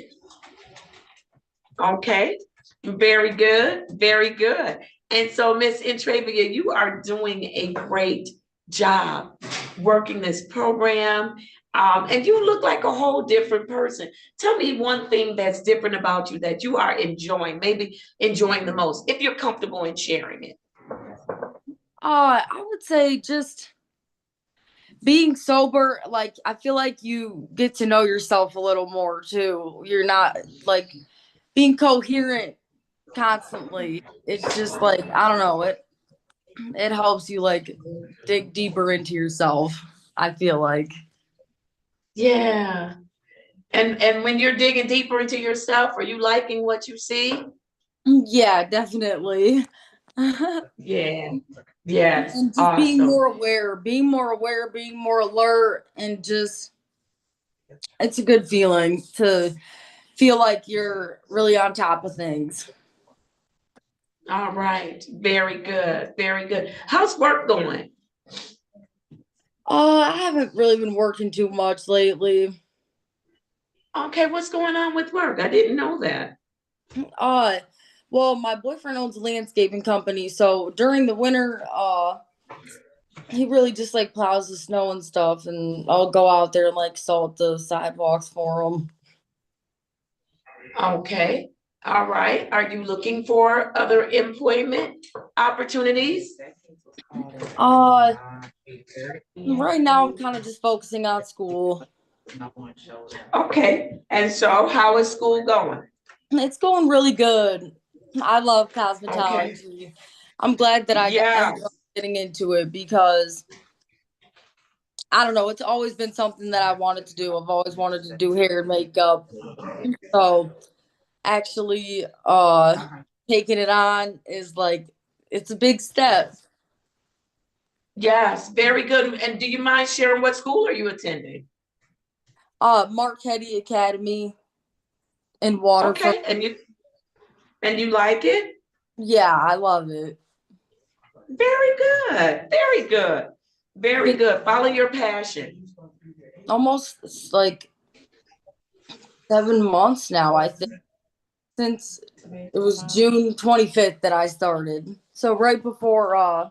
right. Okay. Very good. Very good. And so, Miss Intravia, you are doing a great job working this program. And you look like a whole different person. Tell me one thing that's different about you that you are enjoying, maybe enjoying the most, if you're comfortable in sharing it. I would say just being sober. Like, I feel like you get to know yourself a little more too. You're not like being coherent constantly. It's just like, I don't know, it helps you like dig deeper into yourself, I feel like. Yeah. And when you're digging deeper into yourself, are you liking what you see? Yeah, definitely. Yeah. Yes. And just Awesome. being more aware, being more alert, and just it's a good feeling to feel like you're really on top of things. All right. Very good. Very good. How's work going? I haven't really been working too much lately. Okay, what's going on with work? I didn't know that. Uh, well, my boyfriend owns a landscaping company, so during the winter, he really just like plows the snow and stuff, and I'll go out there and like salt the sidewalks for him. Okay. All right. Are you looking for other employment opportunities? Uh, right now I'm kind of just focusing on school. Okay. And so how is school going? It's going really good. I love Okay. cosmetology. I'm glad that Yeah. ended up getting into it because I don't know, it's always been something that I wanted to do. I've always wanted to do hair and makeup. So actually taking it on is like it's a big step. Yes, very good. And do you mind sharing what school are you attending? Marquette Academy in Waterford. Okay. And you like it? Yeah, I love it. Very good. Very good. Very Been good. Follow your passion. almost like 7 months now, I think, since it was June 25th that I started. So right before I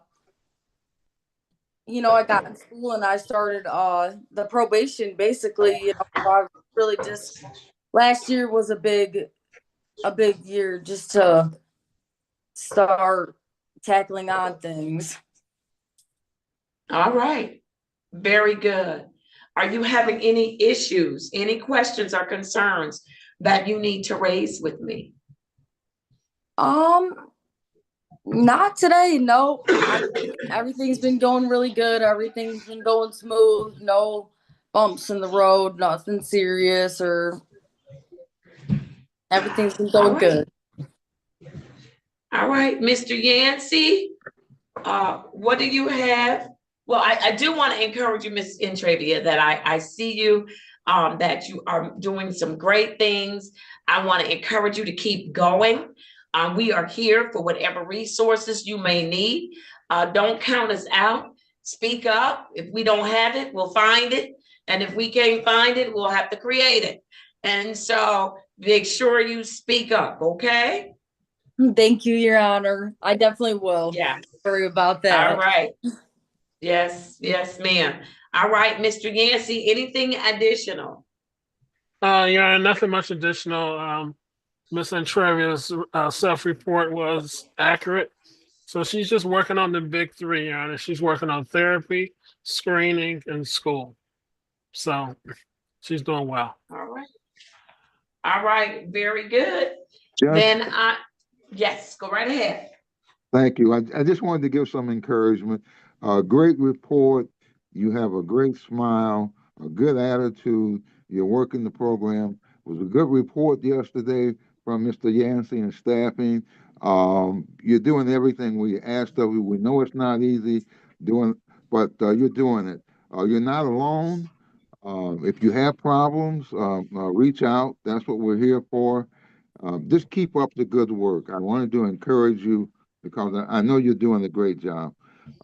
got in school and I started the probation basically, I really just last year was a big year just to start tackling on things. All right. Very good. Are you having any issues, any questions or concerns that you need to raise with me? Not today, no. Everything's been going really good. Everything's been going smooth. No bumps in the road, nothing serious, or everything's been All going right. good. All right, Mr. Yancey, what do you have? Well, I do want to encourage you, Ms. Intravia, that I see you, that you are doing some great things. I want to encourage you to keep going. We are here for whatever resources you may need. Don't count us out. Speak up. If we don't have it, we'll find it. And if we can't find it, we'll have to create it. And so make sure you speak up, okay? Thank you, Your Honor. I definitely will. Yeah. Sorry about All that. right. Yes, yes, ma'am. All right, Mr. Yancey, anything additional? Yeah, nothing much additional. Miss Entrevia's self-report was accurate. So she's just working on the big three, Your Honor. She's working on therapy, screening, and school. So she's doing well. All right. All right, very good. Judge, Yes, go right ahead. thank you. I just wanted to give some encouragement. Great report. You have a great smile, a good attitude. You're working the program. It was a good report yesterday from Mr. Yancey and staffing. You're doing everything we asked of you. We know it's not easy but you're doing it. You're not alone. If you have problems, reach out. That's what we're here for. Just keep up the good work. I wanted to encourage you because I know you're doing a great job.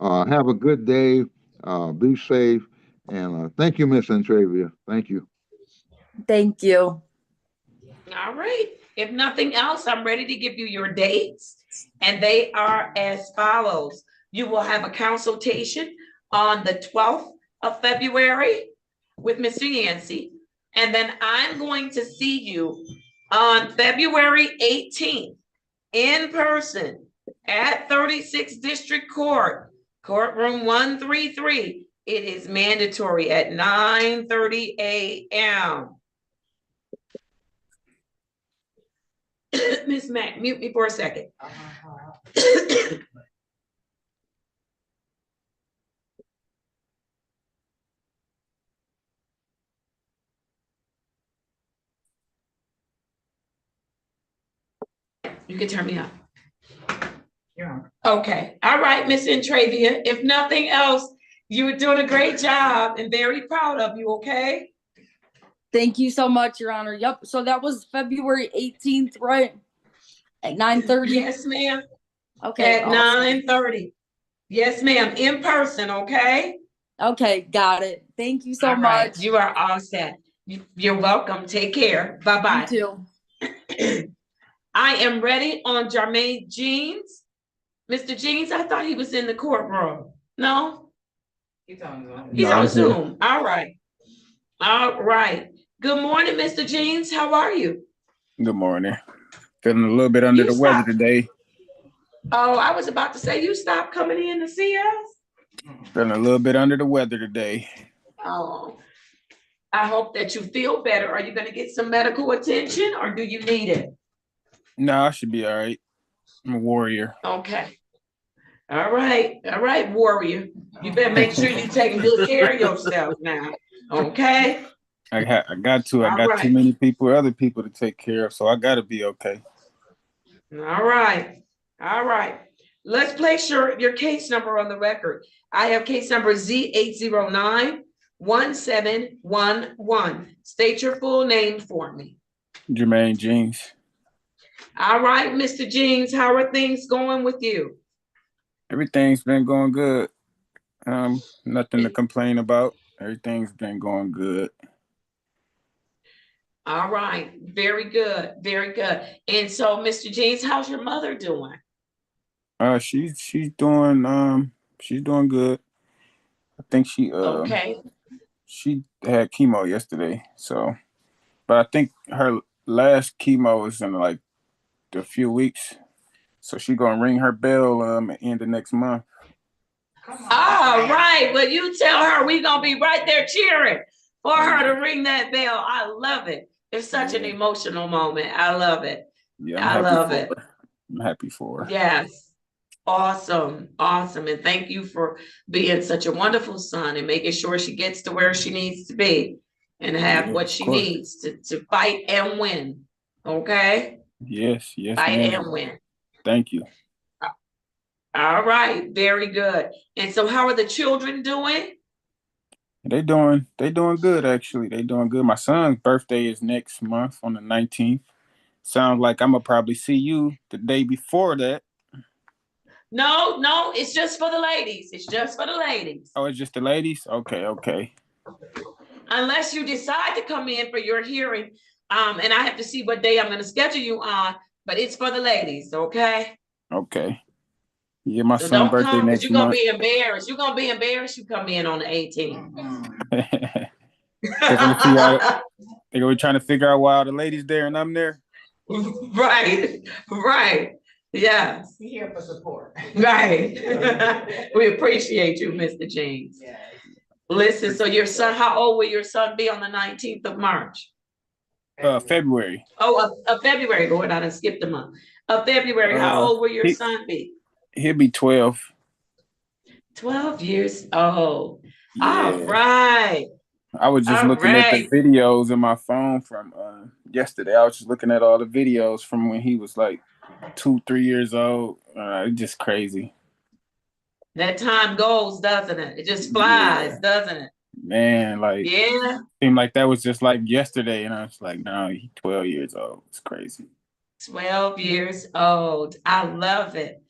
Have a good day. Be safe. And thank you, Miss Entravia. Thank you. Thank you. All right. If nothing else, I'm ready to give you your dates, and they are as follows. You will have a consultation on the 12th of February with Mr. Yancey, and then I'm going to see you on February 18th in person at 36th District Court, courtroom 133. It is mandatory at 9:30 a.m. Miss Mac, mute me for a second. You can turn me up. Yeah. Okay. All right, Miss Intravia. If nothing else, you were doing a great job and very proud of you, okay? Thank you so much, Your Honor. Yep. So that was February 18th, right? At 9:30? Yes, ma'am. Okay. At Awesome. 9:30. Yes, ma'am. In person, okay? Okay, got it. Thank you so All right. much. You are all set. You're welcome. Take care. You Bye-bye. too. I am ready on Jermaine Jeans. Mr. Jeans, I thought he was in the courtroom. No? He's on Zoom. He's No, on I'm here. Zoom. All right. All right. Good morning, Mr. Jeans. How are you? Good morning. Feeling a little bit under You the weather stop. today. Oh, I was about to say, you stopped coming in to see us? Feeling a little bit under the weather today. Oh, I hope that you feel better. Are you going to get some medical attention or do you need it? No, I should be all right. I'm a warrior. Okay. All right. All right, warrior. You better make sure you're taking good care of yourself now. Okay? I got to. I All got too right. many people, other people to take care of, so I got to be okay. All right. All right. Let's place your case number on the record. I have case number Z809-1711. State your full name for me. Jermaine Jeans. All right, Mr. Jeans, how are things going with you? Everything's been going good. Nothing to complain about. Everything's been going good. All right. Very good. Very good. And so, Mr. Jeans, how's your mother doing? She's doing good. I think Okay. she had chemo yesterday, so but I think her last chemo is in like a few weeks. So she gonna ring her bell at the end of next month. All right. Well, you tell her we're gonna be right there cheering for her to ring that bell. I love it. It's such an emotional moment. I love it. Yeah, I love it. I'm happy for her. Yes. Awesome. Awesome. And thank you for being such a wonderful son and making sure she gets to where she needs to be and have what she needs to fight and win. Okay? Yes, Fight ma'am. and win. Thank you. All right. Very good. And so how are the children doing? They doing good actually. They doing good. My son's birthday is next month on the 19th. Sounds like I'm gonna probably see you the day before that. No, it's just for the ladies. It's just for the ladies. Oh, it's just the ladies? Okay. Unless you decide to come in for your hearing, and I have to see what day I'm going to schedule you on, but it's for the ladies, okay? Okay. Yeah, my So son's don't birthday come because next you're going to month. be embarrassed. You're going to be embarrassed you come in on the 18th. They're gonna be trying to figure out why all the ladies there and I'm there. Right. Yes. We're here for support. Right. We appreciate you, Mr. James. Yes. Listen, so your son, how old will your son be on the 19th of March? February. Oh, February. Lord, I done skipped a month. February, how old will your son be? He'll be 12. 12 years old. Yeah. All right. I was just looking at the videos in my phone from yesterday. I was just looking at all the videos from when he was like 2-3 years old. It's just crazy. That time goes, doesn't it? It just flies, doesn't it? Man, like seemed like that was just like yesterday, and I was like, no, he's 12 years old. It's crazy. 12 years old. I love it.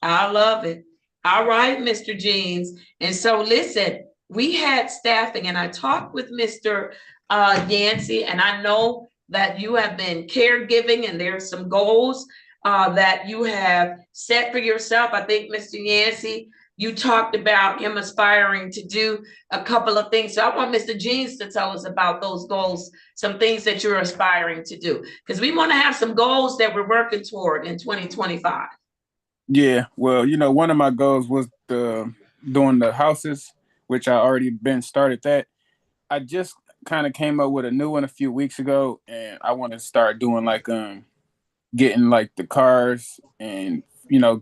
I love it. All right, Mr. Jeans. And so listen, we had staffing and I talked with Mr. Yancey, and I know that you have been caregiving and there's some goals that you have set for yourself. I think Mr. Yancey, you talked about him aspiring to do a couple of things. So I want Mr. Jeans to tell us about those goals, some things that you're aspiring to do, because we want to have some goals that we're working toward in 2025. Yeah, well, one of my goals was doing the houses, which I already been started that. I just kind of came up with a new one a few weeks ago, and I want to start doing like getting like the cars and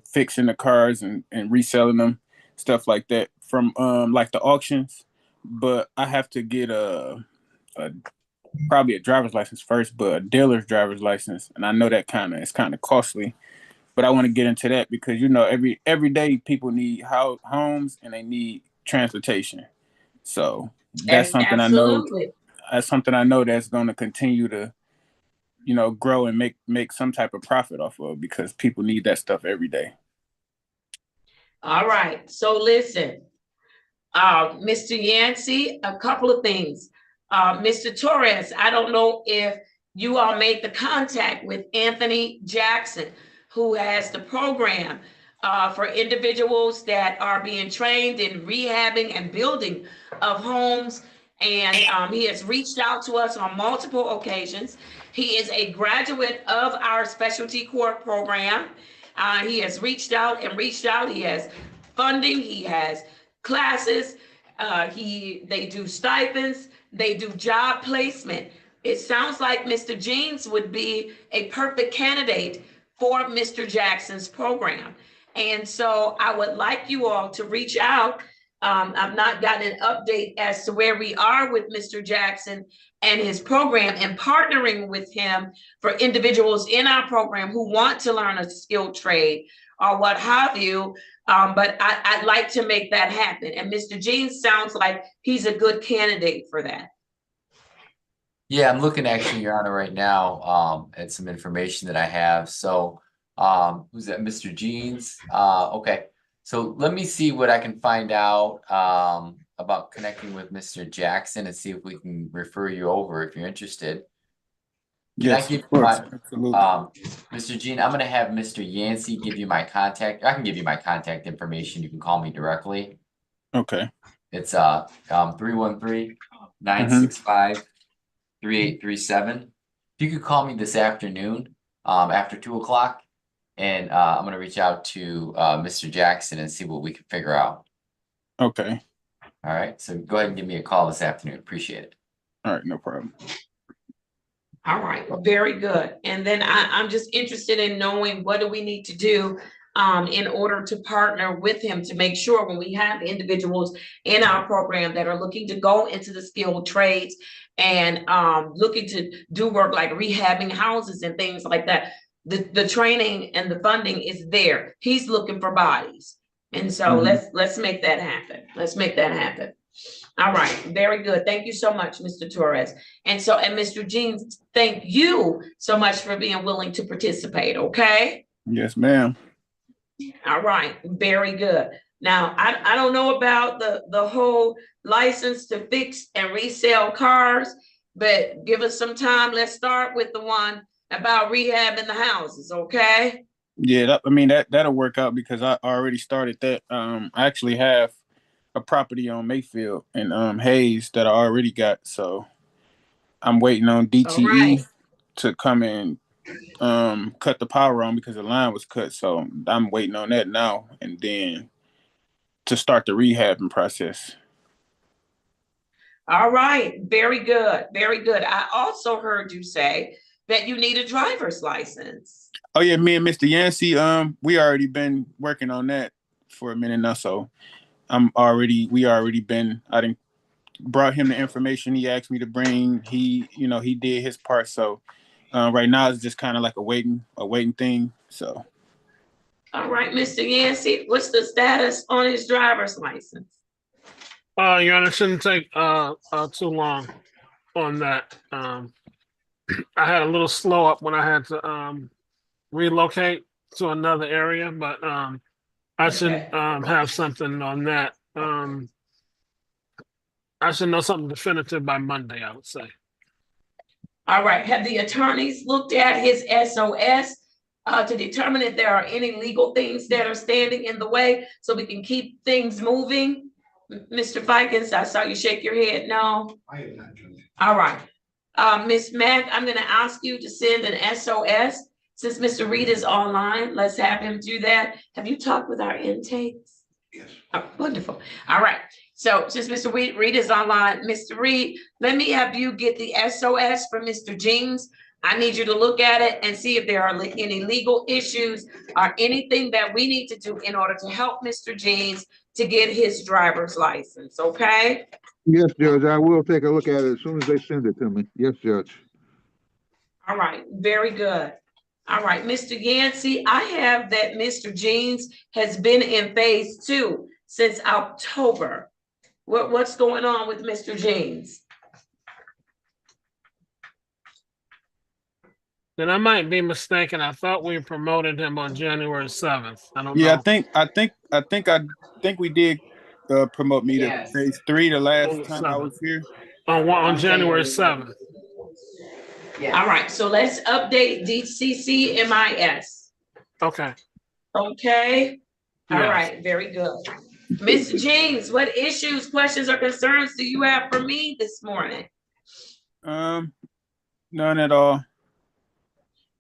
fixing the cars and reselling them, stuff like that from like the auctions. But I have to get a probably a driver's license first, but a dealer's driver's license. And I know that it's kind of costly, but I want to get into that because, you know, every day people need homes and they need transportation. So that's something I know. Absolutely. That's something I know that's going to continue to, you know, grow and make some type of profit off of because people need that stuff every day. All right. So listen, Mr. Yancey, a couple of things. Mr. Torres, I don't know if you all made the contact with Anthony Jackson, who has the program for individuals that are being trained in rehabbing and building of homes. And he has reached out to us on multiple occasions. He is a graduate of our specialty court program. He has reached out and reached out. He has funding. He has classes. They do stipends. They do job placement. It sounds like Mr. Jeans would be a perfect candidate for Mr. Jackson's program. And so I would like you all to reach out. I've not gotten an update as to where we are with Mr. Jackson and his program and partnering with him for individuals in our program who want to learn a skilled trade or what have you. But I'd like to make that happen. And Mr. Jeans sounds like he's a good candidate for that. Yeah, I'm looking actually, Your Honor, right now at some information that I have. So who's that, Mr. Jeans? Okay, so let me see what I can find out about connecting with Mr. Jackson and see if we can refer you over if you're interested. Yes, Can I give of course. you Mr. Jean, I'm going to have Mr. Yancey give you my contact. I can give you my contact information. You can call me directly. Okay. It's 313-965-3837. If you could call me this afternoon after 2:00, and I'm going to reach out to Mr. Jackson and see what we can figure out. Okay. All right. So go ahead and give me a call this afternoon. Appreciate it. All right. No problem. All right, very good. And then I'm just interested in knowing what do we need to do in order to partner with him to make sure when we have individuals in our program that are looking to go into the skilled trades and looking to do work like rehabbing houses and things like that, the training and the funding is there. He's looking for bodies. And so let's make that happen. Let's make that happen. All right, very good. Thank you so much, Mr. Torres. And Mr. Jeans, thank you so much for being willing to participate, okay? Yes, ma'am. All right, very good. Now, I don't know about the whole license to fix and resell cars, but give us some time. Let's start with the one about rehabbing the houses, okay? Yeah, that'll work out because I already started that. I actually have a property on Mayfield and Hayes that I already got. So I'm waiting on DTE to come and cut the power on because the line was cut. So I'm waiting on that now and then to start the rehabbing process. All right, very good, very good. I also heard you say that you need a driver's license. Oh yeah, me and Mr. Yancey, we already been working on that for a minute now. So I didn't brought him the information he asked me to bring. He did his part. So right now it's just kind of like a waiting thing. So. All right, Mr. Yancey, what's the status on his driver's license? Your Honor, shouldn't take too long on that. I had a little slow up when I had to relocate to another area, but I should have something on that. I should know something definitive by Monday, I would say. All right. Have the attorneys looked at his SOS to determine if there are any legal things that are standing in the way so we can keep things moving? Mr. Fikens, I saw you shake your head. No? I have not done that. All right. Ms. Mack, I'm going to ask you to send an SOS. Since Mr. Reed is online, let's have him do that. Have you talked with our intakes? Yes. Oh, wonderful. All right. So since Mr. Reed is online, Mr. Reed, let me have you get the SOS for Mr. Jeans. I need you to look at it and see if there are any legal issues or anything that we need to do in order to help Mr. Jeans to get his driver's license, okay? Yes, Judge, I will take a look at it as soon as they send it to me. Yes, Judge. All right, very good. All right, Mr. Yancey, I have that Mr. Jeans has been in phase 2 since October. What's going on with Mr. Jeans? Then I might be mistaken. I thought we promoted him on January 7th. I don't Yeah, know. I think we did promote me to phase 3 the last time I was here. On January 7th. All right, so let's update DCC MIS. Okay. Okay. All Yes. right, very good. Mr. Jeans, what issues, questions, or concerns do you have for me this morning? None at all.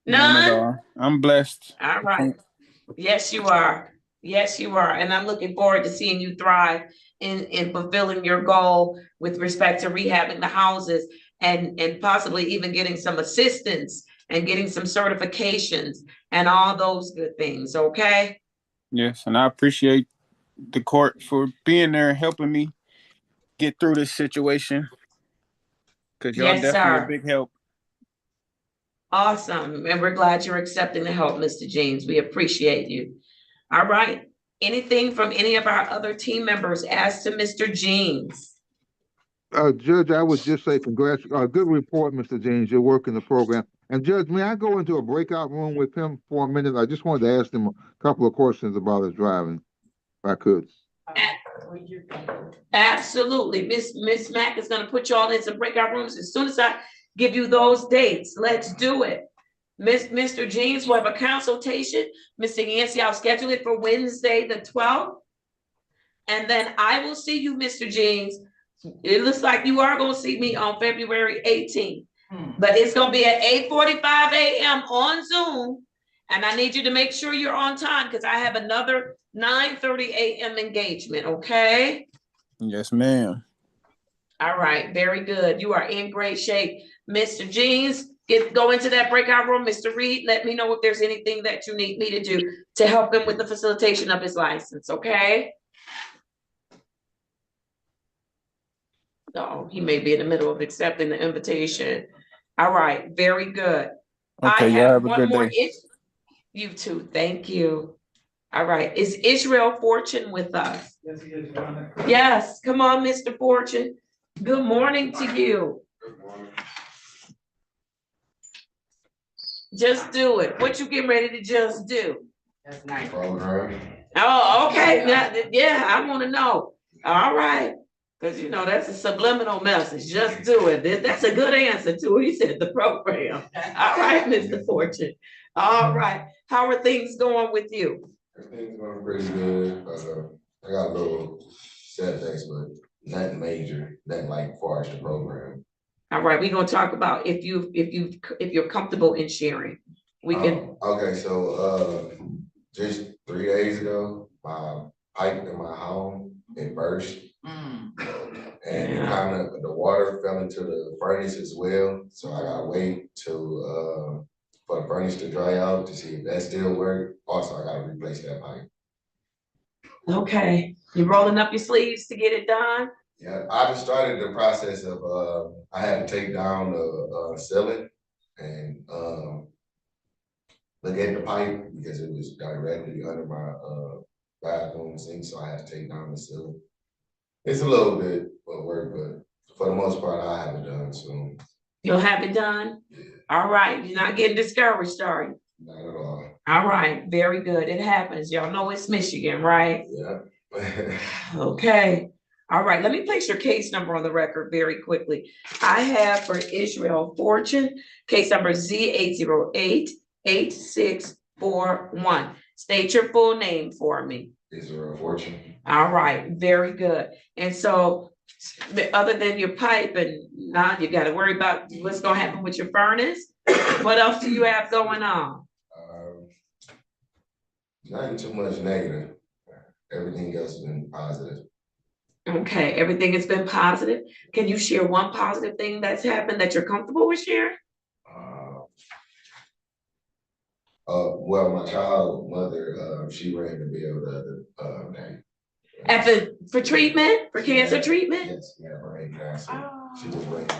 None? At all. I'm blessed. All right. Yes, you are. Yes, you are. And I'm looking forward to seeing you thrive in fulfilling your goal with respect to rehabbing the houses and possibly even getting some assistance and getting some certifications and all those good things. Okay. Yes, and I appreciate the court for being there and helping me get through this situation. Because y'all Yes, definitely sir. a big help. Awesome. And we're glad you're accepting the help, Mr. Jeans. We appreciate you. All right. Anything from any of our other team members as to Mr. Jeans? Judge, I would just say congrats. Good report, Mr. James. You're working the program. And Judge, may I go into a breakout room with him for a minute? I just wanted to ask him a couple of questions about his driving, if I could. Absolutely. Miss Mack is going to put you all in some breakout rooms as soon as I give you those dates. Let's do it. Mr. Jeans will have a consultation. Mr. Yancey, I'll schedule it for Wednesday, the 12th. And then I will see you, Mr. Jeans. It looks like you are going to see me on February 18th. But it's going to be at 8:45 a.m. on Zoom. And I need you to make sure you're on time because I have another 9:30 a.m. engagement, okay? Yes, ma'am. All right, very good. You are in great shape. Mr. Jeans, go into that breakout room. Mr. Reed, let me know if there's anything that you need me to do to help him with the facilitation of his license, okay? Oh, he may be in the middle of accepting the invitation. All right, very good. Okay, I y'all have have a one good more. day. You too, thank you. All right, is Israel Fortune with us? Yes, he is, Your Honor. Yes, come on, Mr. Fortune. Good morning to you. Good morning. Just do it. What you getting ready to just do? That's nice. Program. Oh, okay. Yeah, I want to know. All right. Because, you know, that's a subliminal message. Just do it. That's a good answer, too. He said the program. All right, Mr. Fortune. All right. How are things going with you? Everything's going pretty good. I got a little setbacks, but nothing major, nothing like far as the program. All right. We're going to talk about if you're comfortable in sharing. We can. Okay, so just 3 days ago, my pipe in my home, it burst. And the water fell into the furnace as well. So I gotta wait till for the furnace to dry out to see if that still works. Also, I gotta replace that pipe. Okay. You rolling up your sleeves to get it done? Yeah, I just started the process of I had to take down the ceiling and look at the pipe because it was directly under my bathroom sink, so I had to take down the ceiling. It's a little bit of work, but for the most part, I have it done soon. You'll have it done? Yeah. All right. You're not getting discouraged, are you? Not at all. All right. Very good. It happens. Y'all know it's Michigan, right? Yeah. Okay. All right. Let me place your case number on the record very quickly. I have for Israel Fortune, case number Z8088641. State your full name for me. Israel Fortune. All right. Very good. And so, other than your pipe and now you got to worry about what's going to happen with your furnace. What else do you have going on? Nothing too much negative. Everything else has been positive. Okay, everything has been positive. Can you share one positive thing that's happened that you're comfortable with sharing? Well, my child mother, she rang the bill the other day. for treatment, for cancer treatment? Yes, yeah, brain cancer. She was waiting.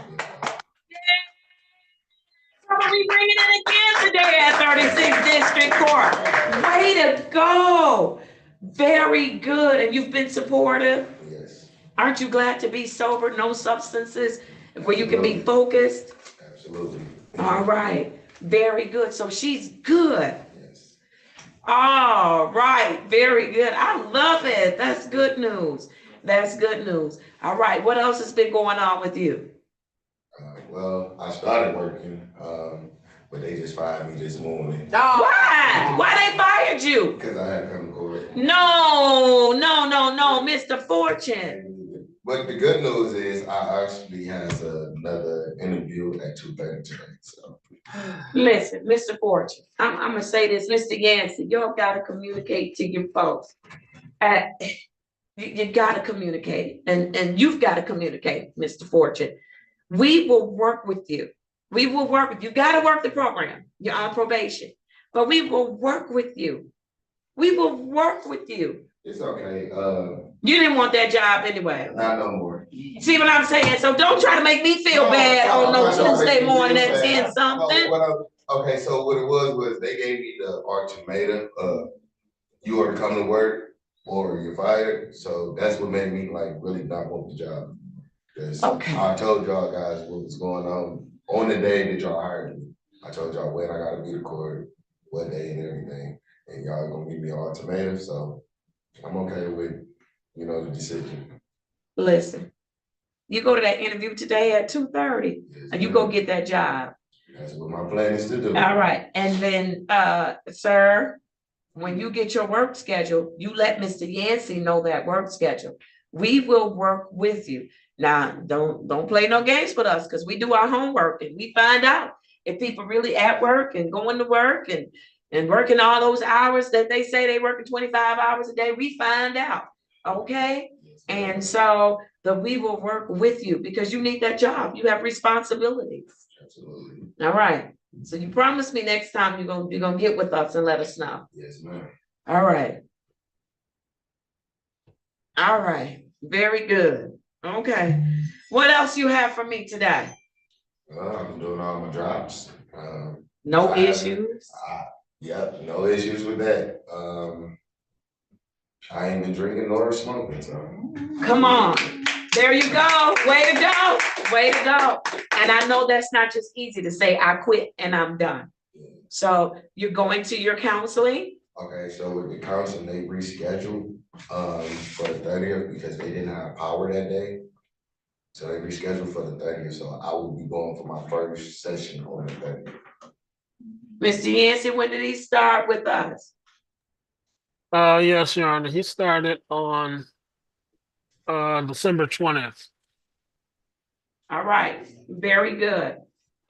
We bringing it again today at 36th District Court. Way to go. Very good. And you've been supportive? Yes. Aren't you glad to be sober, no substances, where you can be focused? Absolutely. All right. Very good. So she's good. Yes. All right. Very good. I love it. That's good news. That's good news. All right. What else has been going on with you? Well, I started working, but they just fired me this morning. Why? Why they fired you? Because I had to come to court. No, Mr. Fortune. But the good news is I actually has another interview at 2:30 today. So Listen, Mr. Fortune, I'm gonna say this, Mr. Yancey, y'all gotta communicate to your folks. You gotta communicate, and you've got to communicate, Mr. Fortune. We will work with you. We will work with you. You gotta work the program. You're on probation, but we will work with you. We will work with you. it's okay. You didn't want that job anyway. Not no more. See what I'm saying? So don't try to make me feel bad on no Tuesday morning at 10 something. Okay, so what it was they gave me the ultimatum of you are to come to work or you're fired. So that's what made me like really not want the job. Okay. I told y'all guys what was going on the day that y'all hired me. I told y'all when I gotta be to court, what day and everything. And y'all gonna give me an ultimatum. So I'm okay with, the decision. Listen, you go to that interview today at 2:30 and you go get that job. That's what my plan is to do. All right. And then, sir, when you get your work schedule, you let Mr. Yancey know that work schedule. We will work with you. Now, don't play no games with us because we do our homework and we find out if people really at work and going to work and working all those hours that they say they working 25 hours a day. We find out. Okay. And so we will work with you because you need that job. You have responsibilities. Absolutely. All right. So you promise me next time you're gonna get with us and let us know. Yes, ma'am. All right. All right. Very good. Okay. What else you have for me today? I'm doing all my drops. No issues? Yep, no issues with that. I ain't been drinking nor smoking, so. Come on. There you go. Way to go. Way to go. And I know that's not just easy to say, I quit and I'm done. So you're going to your counseling? Okay, so with the counseling, they rescheduled for the 30th because they didn't have power that day. So they rescheduled for the 30th. So I will be going for my first session on the 30th. Mr. Yancey, when did he start with us? Yes, Your Honor. He started on December 20th. All right, very good.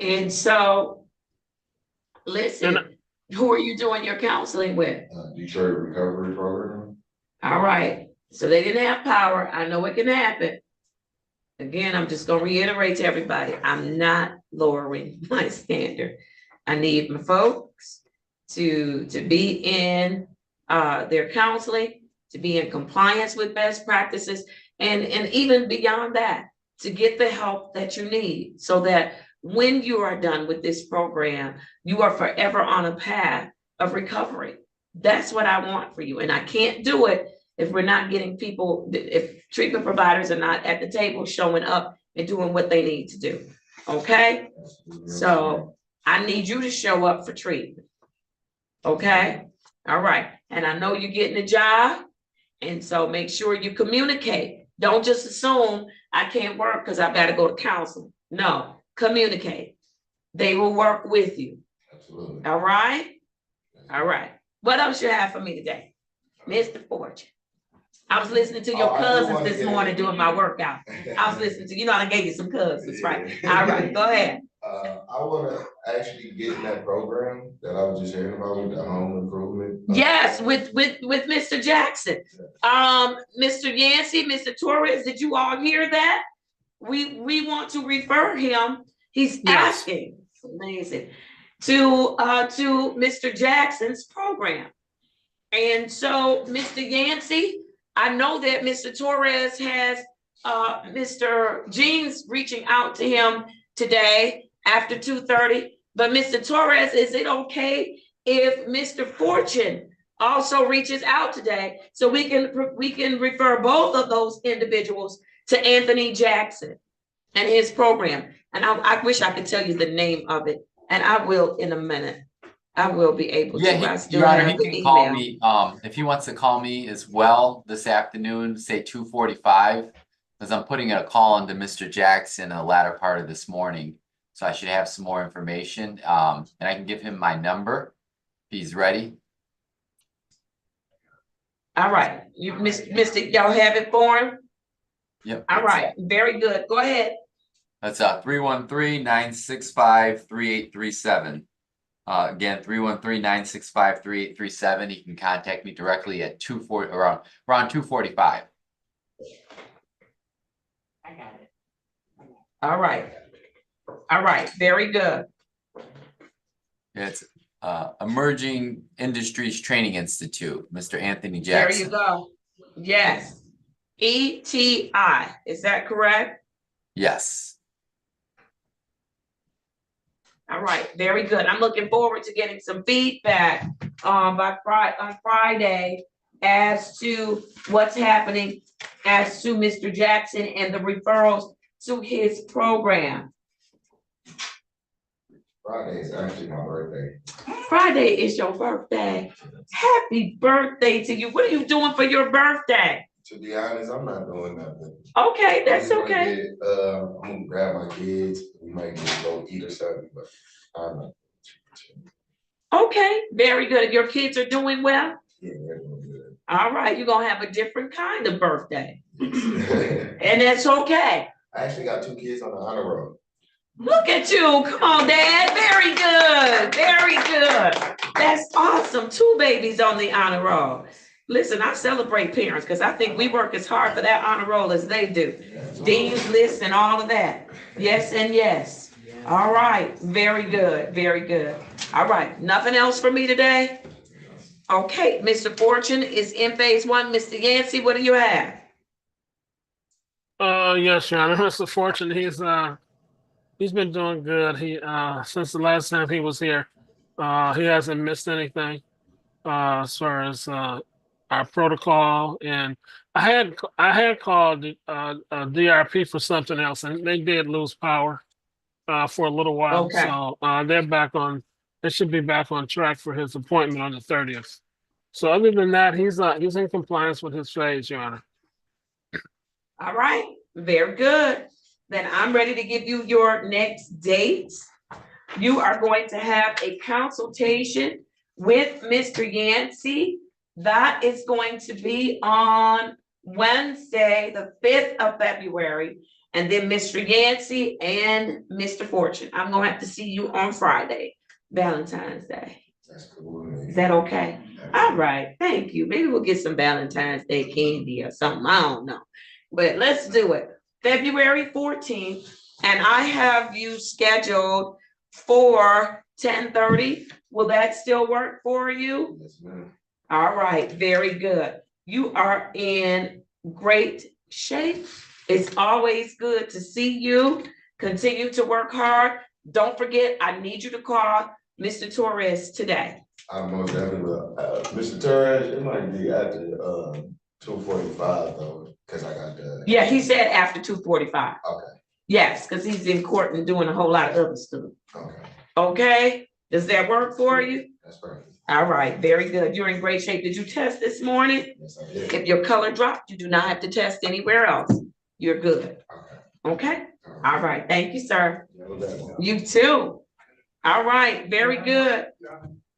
And so, listen, who are you doing your counseling with? Detroit Recovery Program. All right, so they didn't have power. I know it can happen. Again, I'm just gonna reiterate to everybody, I'm not lowering my standard. I need my folks to be in their counseling, to be in compliance with best practices, and even beyond that, to get the help that you need so that when you are done with this program, you are forever on a path of recovery. That's what I want for you. And I can't do it if we're not getting people, if treatment providers are not at the table showing up and doing what they need to do. Okay? So I need you to show up for treatment. Okay? All right. And I know you're getting a job. And so make sure you communicate. Don't just assume I can't work because I've got to go to counseling. No, communicate. They will work with you. Absolutely. All right? All right. What else you have for me today? Mr. Fortune. I was listening to your cousins this morning doing my workout. I was listening to, I gave you some cousins, right? All right, go ahead. I want to actually get in that program that I was just hearing about with the home improvement. Yes, with Mr. Jackson. Mr. Yancey, Mr. Torres, did you all hear that? We want to refer him. He's asking, amazing, to Mr. Jackson's program. And so, Mr. Yancey, I know that Mr. Torres has Mr. Jeans reaching out to him today after 2:30. But Mr. Torres, is it okay if Mr. Fortune also reaches out today so we can refer both of those individuals to Anthony Jackson and his program? And I wish I could tell you the name of it, and I will in a minute. I will be able to. I still Your Honor, have he the can email. call me, if he wants to call me as well this afternoon, say 2:45, because I'm putting a call into Mr. Jackson in the latter part of this morning. So I should have some more information, and I can give him my number if he's ready. All right, you Mr. Y'all have it for him? Yep. All right, very good. Go ahead. That's 313-965-3837. Again, 313-965-3837. You can contact me directly at around 2:45. I got it. All right. All right, very good. It's Emerging Industries Training Institute, Mr. Anthony There Jackson. you go. Yes. ETI, is that correct? Yes. All right, very good. I'm looking forward to getting some feedback on Friday as to what's happening as to Mr. Jackson and the referrals to his program. Friday is actually my birthday. Friday is your birthday. Happy birthday to you. What are you doing for your birthday? To be honest, I'm not doing nothing. Okay, that's okay. I'm gonna grab my kids. We might just go eat or something, but I'm not. Okay, very good. Your kids are doing well? Yeah, they're doing good. All right, you're gonna have a different kind of birthday. And that's okay. I actually got 2 kids on the honor roll. Look at you. Come on, Dad. Very good. Very good. That's awesome. 2 babies on the honor roll. Listen, I celebrate parents because I think we work as hard for that honor roll as they do. Dean's list and all of that. Yes and yes. All right. Very good. Very good. All right. Nothing else for me today? Okay. Mr. Fortune is in phase 1. Mr. Yancey, what do you have? Yes, Your Honor. Mr. Fortune, he's been doing good. He since the last time he was here, he hasn't missed anything as far as our protocol. And I had called DRP for something else, and they did lose power for a little while. Okay. So they're back on. They should be back on track for his appointment on the 30th. So other than that, he's in compliance with his phase, Your Honor. All right, very good. Then I'm ready to give you your next date. You are going to have a consultation with Mr. Yancey. That is going to be on Wednesday, the 5th of February. And then Mr. Yancey and Mr. Fortune. I'm gonna have to see you on Friday, Valentine's Day. That's cool. Is that okay? All right, thank you. Maybe we'll get some Valentine's Day candy or something, I don't know. But let's do it. February 14th, and I have you scheduled for 10:30. Will that still work for you? Yes, ma'am. All right, very good. You are in great shape. It's always good to see you. Continue to work hard. Don't forget, I need you to call Mr. Torres today. I most definitely will. Mr. Torres, it might be after 2:45 though, because I got the. Yeah, he said after 2:45. Okay. Yes, because he's in court and doing a whole lot of other stuff. Okay. Okay, does that work for you? That's perfect. All right, very good. You're in great shape. Did you test this morning? Yes, I did. If your color dropped, you do not have to test anywhere else. You're good. Okay? All right, thank you, sir. You too. All right, very good.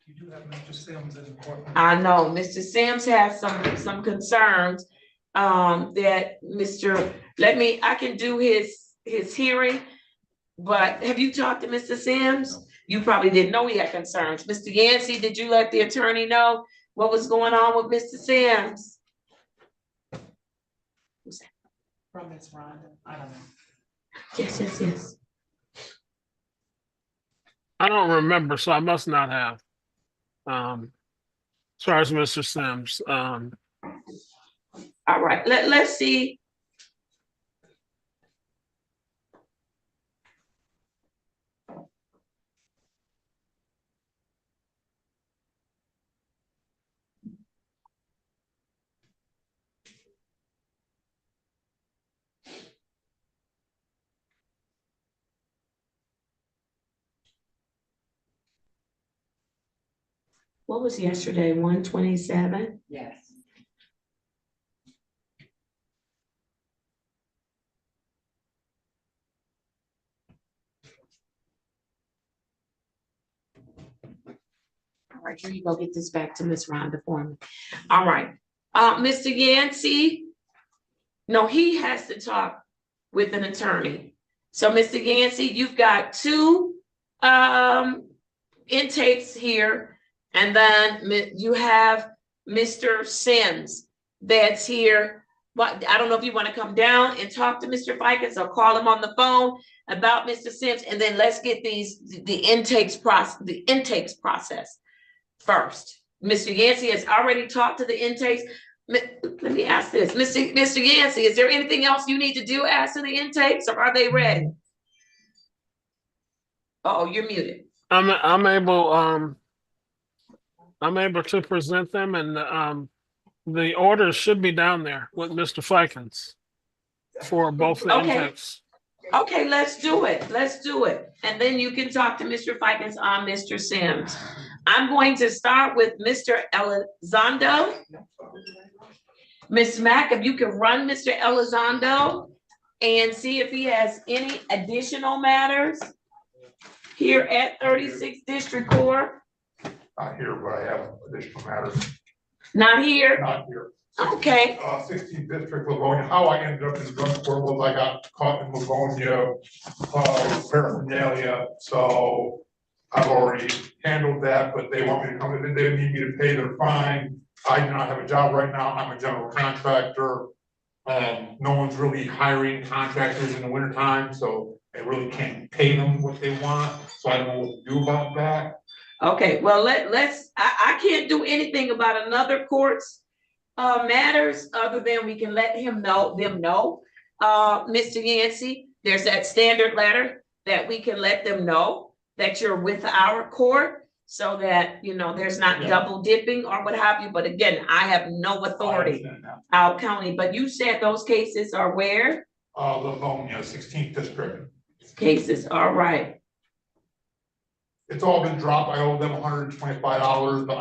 You do have Mr. Sims in the courtroom. I know, Mr. Sims has some concerns, that I can do his hearing, but have you talked to Mr. Sims? You probably didn't know he had concerns. Mr. Yancey, did you let the attorney know what was going on with Mr. Sims? From Ms. Rhonda, I don't know. Yes. I don't remember, so I must not have. As far as Mr. Sims, All right, let's see. What was yesterday, 127? Yes. All right, here you go, get this back to Miss Rhonda for me. All right, Mr. Yancey, no, he has to talk with an attorney. So Mr. Yancey, you've got two intakes here, and then you have Mr. Sims that's here. But I don't know if you want to come down and talk to Mr. Fikens or call him on the phone about Mr. Sims, and then let's get the intakes process first. Mr. Yancey has already talked to the intakes. Let me ask this, Mr. Yancey, is there anything else you need to do as to the intakes, or are they ready? Oh, you're muted. I'm able to present them, and the orders should be down there with Mr. Fikens for both the intakes. Okay, let's do it. Let's do it. And then you can talk to Mr. Fikens on Mr. Sims. I'm going to start with Mr. Elizondo. Ms. Mack, if you can run Mr. Elizondo and see if he has any additional matters here at 36th District Court. Not here, but I have additional matters. Not here? Not here. Okay. 16th District, Livonia. How I ended up in the drug court was I got caught in Livonia paraphernalia. So I've already handled that, but they want me to come in. They didn't need me to pay their fine. I do not have a job right now. I'm a general contractor. No one's really hiring contractors in the wintertime, so they really can't pay them what they want. So I don't know what to do about that. Okay, well, I can't do anything about another court's matters other than we can let them know. Mr. Yancey, there's that standard letter that we can let them know that you're with our court, so that, there's not double dipping or what have you. But again, I have no authority out county, but you said those cases are where? Livonia, 16th District. Cases, all right. It's all been dropped. I owe them $125, but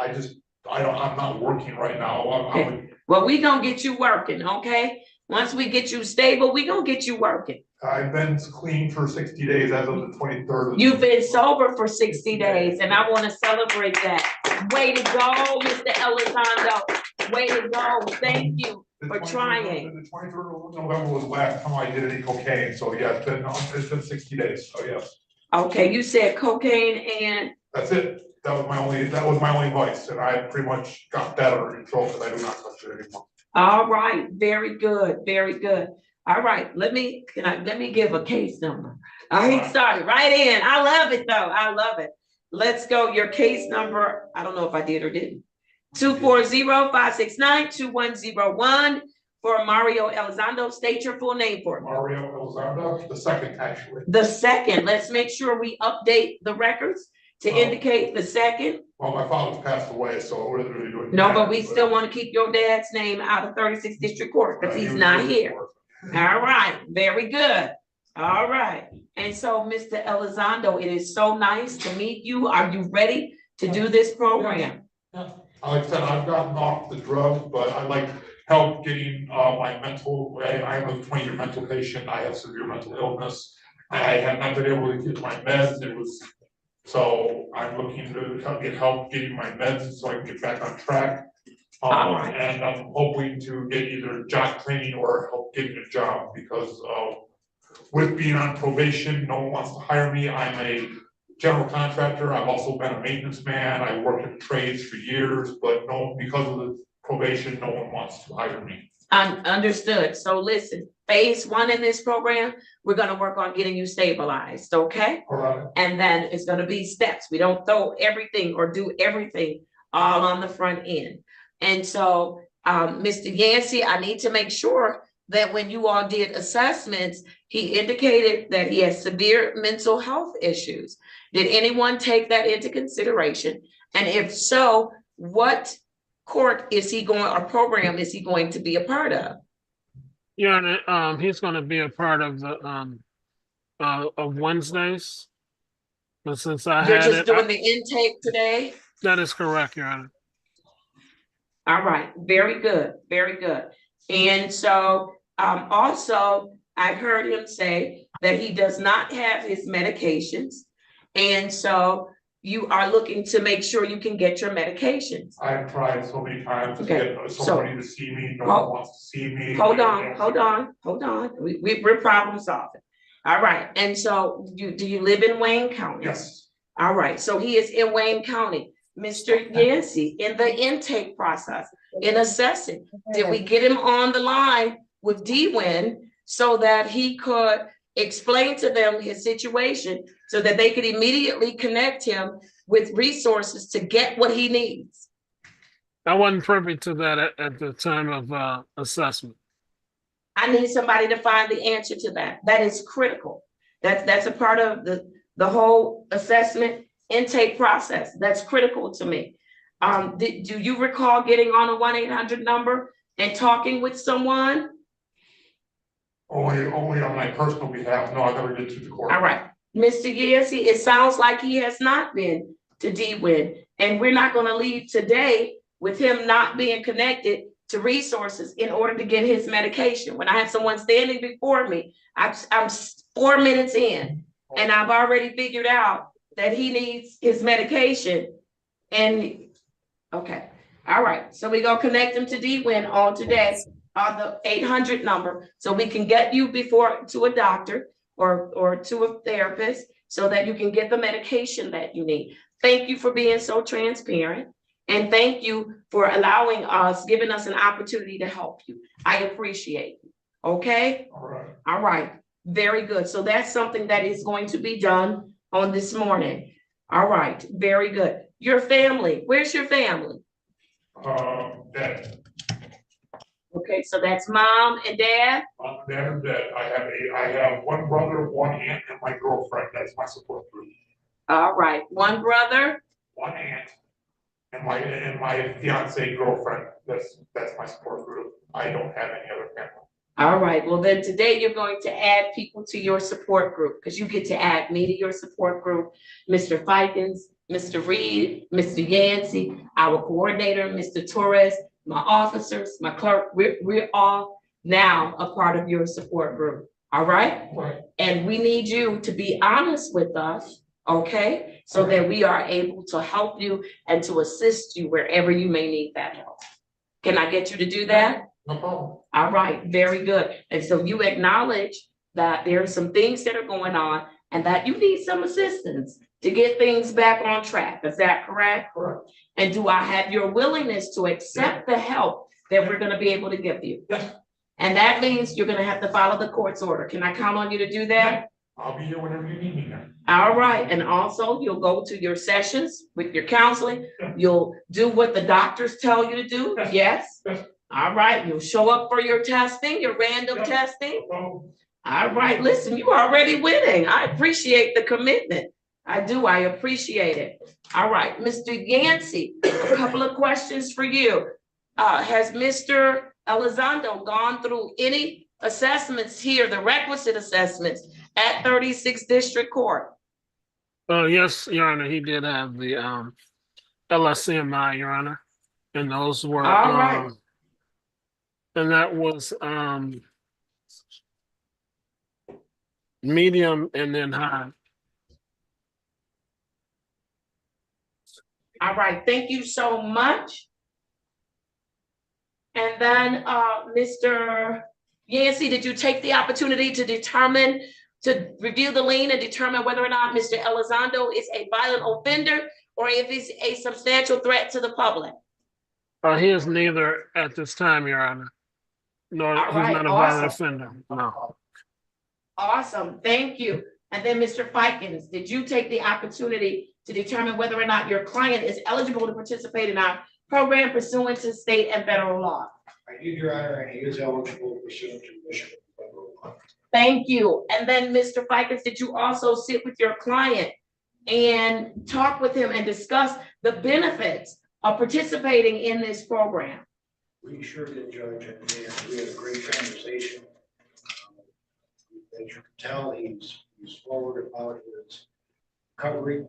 I'm not working right now. Okay. Well, we gonna get you working, okay? Once we get you stable, we gonna get you working. I've been clean for 60 days as of the 23rd. You've been sober for 60 days, and I want to celebrate that. Way to go, Mr. Elizondo. Way to go. Thank you for trying. The 23rd of November was the last time I did any cocaine. So yeah, it's been 60 days. So yes. Okay, you said cocaine and. That's it. That was my only vice, and I pretty much got that under control because I do not touch it anymore. All right, very good, very good. All right, let me give a case number. He started right in. I love it though. I love it. Let's go. Your case number, I don't know if I did or didn't. 240-569-2101 for Mario Elizondo. State your full name for me. Mario Elizondo, the second actually. The second. Let's make sure we update the records to indicate the second. Well, my father's passed away, so we're really doing. No, but we still want to keep your dad's name out of 36th District Court because he's not here. All right, very good. All right. And so, Mr. Elizondo, it is so nice to meet you. Are you ready to do this program? Yeah. Like I said, I've gotten off the drugs, but I like help getting my mental. I am a 20-year mental patient. I have severe mental illness. I have not been able to get my meds. So I'm looking to get help getting my meds so I can get back on track. And I'm hoping to get either job training or help getting a job because with being on probation, no one wants to hire me. I'm a general contractor. I've also been a maintenance man. I worked in trades for years, but because of the probation, no one wants to hire me. Understood. So listen, phase one in this program, we're going to work on getting you stabilized, okay? All right. And then it's going to be steps. We don't throw everything or do everything all on the front end. And so Mr. Yancey, I need to make sure that when you all did assessments, he indicated that he has severe mental health issues. Did anyone take that into consideration? And if so, what court is he going, or program is he going to be a part of? Your Honor, he's going to be a part of the of Wednesdays. But since You're just doing the intake today? That is correct, Your Honor. All right, very good, very good. And so also, I heard him say that he does not have his medications. And so you are looking to make sure you can get your medications. I've tried so many times to Okay, get somebody to see me, no hold- one wants to see me. Hold on. We're problem solving. All right, and so do you live in Wayne County? Yes. All right, so he is in Wayne County. Mr. Yancey, in the intake process, in assessing, did we get him on the line with DWIN so that he could explain to them his situation so that they could immediately connect him with resources to get what he needs? I wasn't privy to that at the time of assessment. I need somebody to find the answer to that. That is critical. That's a part of the whole assessment intake process. That's critical to me. Do you recall getting on a 1-800 number and talking with someone? Only on my personal behalf. No, I never did to the court. All right, Mr. Yancey, it sounds like he has not been to DWIN, and we're not going to leave today with him not being connected to resources in order to get his medication. When I have someone standing before me, I'm 4 minutes in, and I've already figured out that he needs his medication. And okay, all right, so we're gonna connect him to DWIN on today on the 800 number, so we can get you before to a doctor or to a therapist so that you can get the medication that you need. Thank you for being so transparent, and thank you for allowing us, giving us an opportunity to help you. I appreciate you. Okay? All right, very good. So that's something that is going to be done on this morning. All right, very good. Your family, where's your family? Dad. Okay, so that's mom and dad? Dad and dad. I have one brother, one aunt, and my girlfriend. That's my support group. All right, one brother? One aunt, and my fiance girlfriend. That's my support group. I don't have any other family. All right, well then today you're going to add people to your support group because you get to add me to your support group, Mr. Fikens, Mr. Reed, Mr. Yancey, our coordinator, Mr. Torres, my officers, my clerk, we're all now a part of your support group, all right? Right. And we need you to be honest with us, okay? So that we are able to help you and to assist you wherever you may need that help. Can I get you to do that? No problem. All right, very good. And so you acknowledge that there are some things that are going on and that you need some assistance to get things back on track. Is that correct? Correct. And do I have your willingness to accept the help that we're going to be able to give you? Yes. And that means you're going to have to follow the court's order. Can I count on you to do that? I'll be here whenever you need me now. All right, and also you'll go to your sessions with your counseling. You'll do what the doctors tell you to do, yes? All right, you'll show up for your testing, your random testing. All right, listen, you are already winning. I appreciate the commitment. I do, I appreciate it. All right, Mr. Yancey, a couple of questions for you. Has Mr. Elizondo gone through any assessments here, the requisite assessments at 36th District Court? Yes, Your Honor, he did have the LSCMI, Your Honor, and those were all right. And that was medium and then high. All right, thank you so much. And then Mr. Yancey, did you take the opportunity to review the lien and determine whether or not Mr. Elizondo is a violent offender or if he's a substantial threat to the public? He is neither at this time, Your Honor. No, he's not a violent offender. No. Awesome, thank you. And then Mr. Fikens, did you take the opportunity to determine whether or not your client is eligible to participate in our program pursuant to state and federal law? I did, Your Honor, and he is eligible pursuant to Michigan federal law. Thank you. And then, Mr. Fikens, did you also sit with your client and talk with him and discuss the benefits of participating in this program? We sure did, Judge, and we had a great conversation. As you can tell, he's forward about his recovery.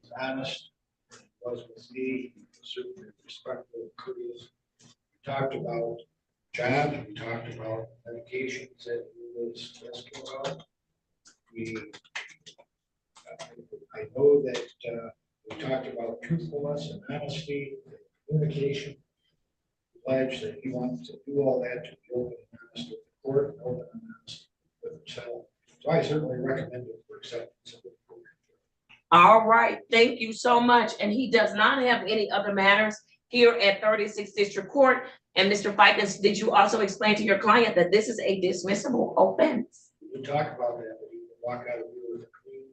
He's honest. He was with me. He was certainly respectful and courteous. We talked about jobs. We talked about medications that he was asking about. I know that we talked about truthfulness and honesty, and communication. Pledge that he wants to do all that to be open and honest with the court and open and honest with himself. So I certainly recommend it for acceptance of the program. All right, thank you so much. And he does not have any other matters here at 36th District Court. And Mr. Fikens, did you also explain to your client that this is a dismissible offense? We talked about that, but he can walk out of here with a clean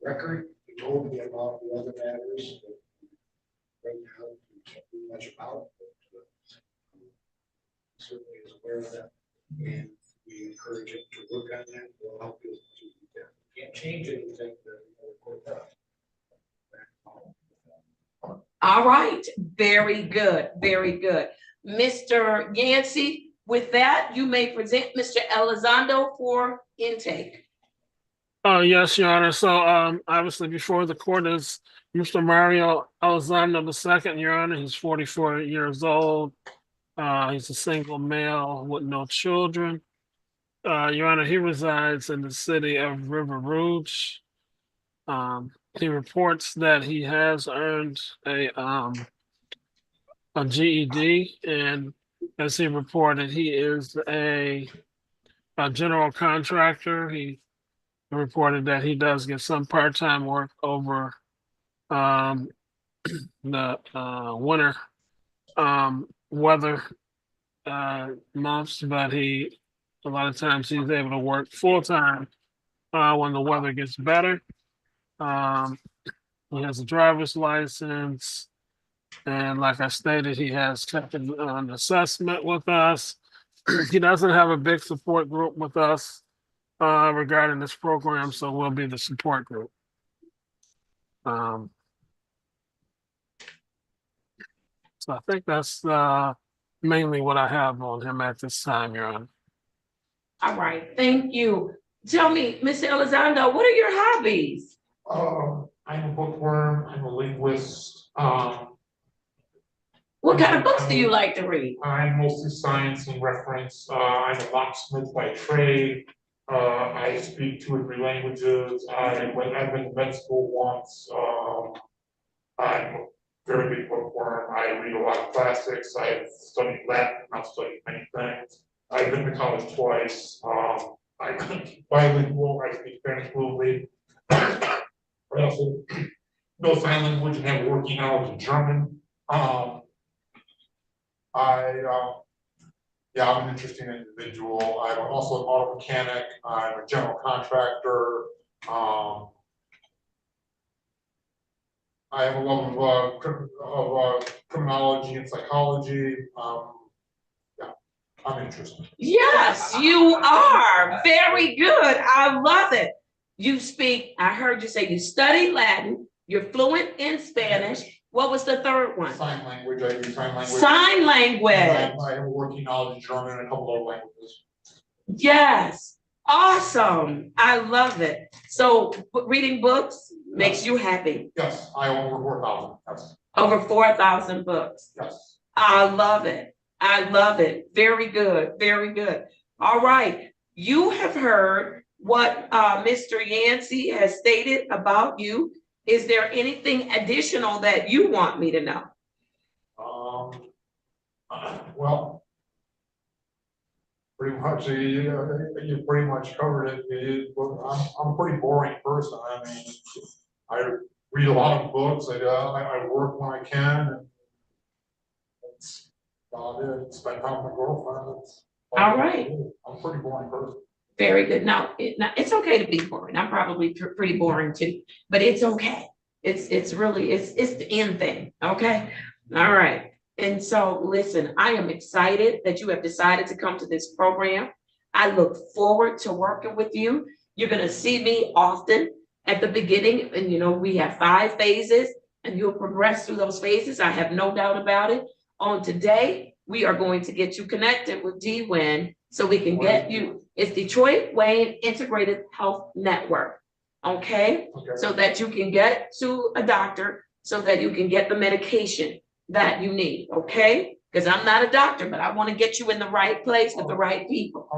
record. He told me about the other matters that right now we can't do much about. Certainly is aware of that, and we encourage him to work on that. We'll help you to do that. Can't change anything that the court does. All right, very good, very good. Mr. Yancey, with that, you may present Mr. Elizondo for intake. Yes, Your Honor. So obviously before the court is Mr. Mario Elizondo II, Your Honor. He's 44 years old. He's a single male with no children. Your Honor, he resides in the city of River Rouge. He reports that he has earned a GED, and as he reported, he is a general contractor. He reported that he does get some part-time work over the winter weather months, but a lot of times he's able to work full-time when the weather gets better. He has a driver's license, and like I stated, he has taken an assessment with us. He doesn't have a big support group with us regarding this program, so we'll be the support group. So I think that's mainly what I have on him at this time, Your Honor. All right, thank you. Tell me, Mr. Elizondo, what are your hobbies? I'm a bookworm, I'm a linguist. What kind of books do you like to read? I'm mostly science and reference. I'm a locksmith by trade. I speak 2 or 3 languages. I've been to med school once. I'm a very big bookworm. I read a lot of classics. I've studied Latin. I've studied many things. I've been to college twice. I'm bilingual. I speak Spanish fluently. I also know sign language and have a working knowledge of German. I'm an interesting individual. I'm also an auto mechanic. I'm a general contractor. I have a love of criminology and psychology. I'm interested. Yes, you are. Very good. I love it. You speak, I heard you say you study Latin, you're fluent in Spanish. What was the third one? Sign language. I do sign language. Sign language. I have a working knowledge of German and a couple other languages. Yes. Awesome. I love it. So reading books makes you happy. Yes, I own over 4,000. Yes. Over 4,000 books. Yes. I love it. I love it. Very good. Very good. All right. You have heard what Mr. Yancey has stated about you. Is there anything additional that you want me to know? Well, pretty much, you pretty much covered it. I'm a pretty boring person. I mean, I read a lot of books. I work when I can. And that's about it. Spend time with my girlfriend. All right. I'm a pretty boring person. Very good. Now, it's okay to be boring. I'm probably pretty boring too, but it's okay. It's really the end thing. Okay. All right. And so, listen, I am excited that you have decided to come to this program. I look forward to working with you. You're gonna see me often at the beginning, and we have 5 phases, and you'll progress through those phases. I have no doubt about it. On today, we are going to get you connected with DWIN so we can get you. It's Detroit Wayne Integrated Health Network. Okay? So that you can get to a doctor, so that you can get the medication that you need, okay? Because I'm not a doctor, but I want to get you in the right place with the right people.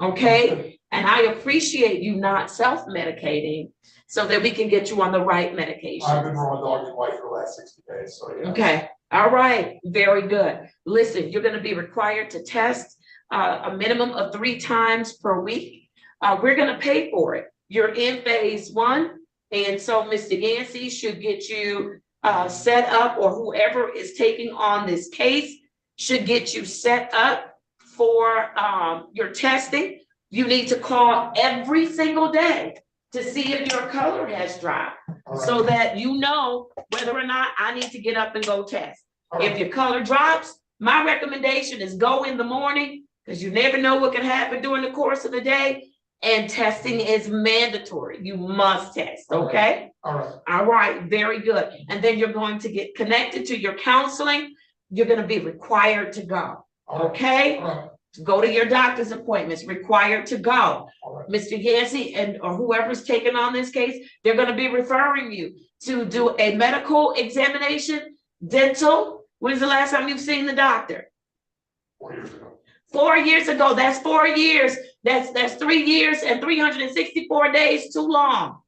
Okay? And I appreciate you not self-medicating so that we can get you on the right medication. I've been raw dogging life for the last 60 days, so yeah. Okay, all right, very good. Listen, you're gonna be required to test a minimum of 3 times per week. We're gonna pay for it. You're in phase 1, and so Mr. Yancey should get you set up, or whoever is taking on this case should get you set up for your testing. You need to call every single day to see if your color has dropped, so that you know whether or not I need to get up and go test. If your color drops, my recommendation is go in the morning, because you never know what can happen during the course of the day, and testing is mandatory. You must test, okay? All right, very good. And then you're going to get connected to your counseling. You're gonna be required to go, okay? Go to your doctor's appointments, required to go. Mr. Yancey or whoever's taking on this case, they're gonna be referring you to do a medical examination, dental. When's the last time you've seen the doctor? 4 years ago. 4 years ago, that's 4 years. That's 3 years and 364 days too long.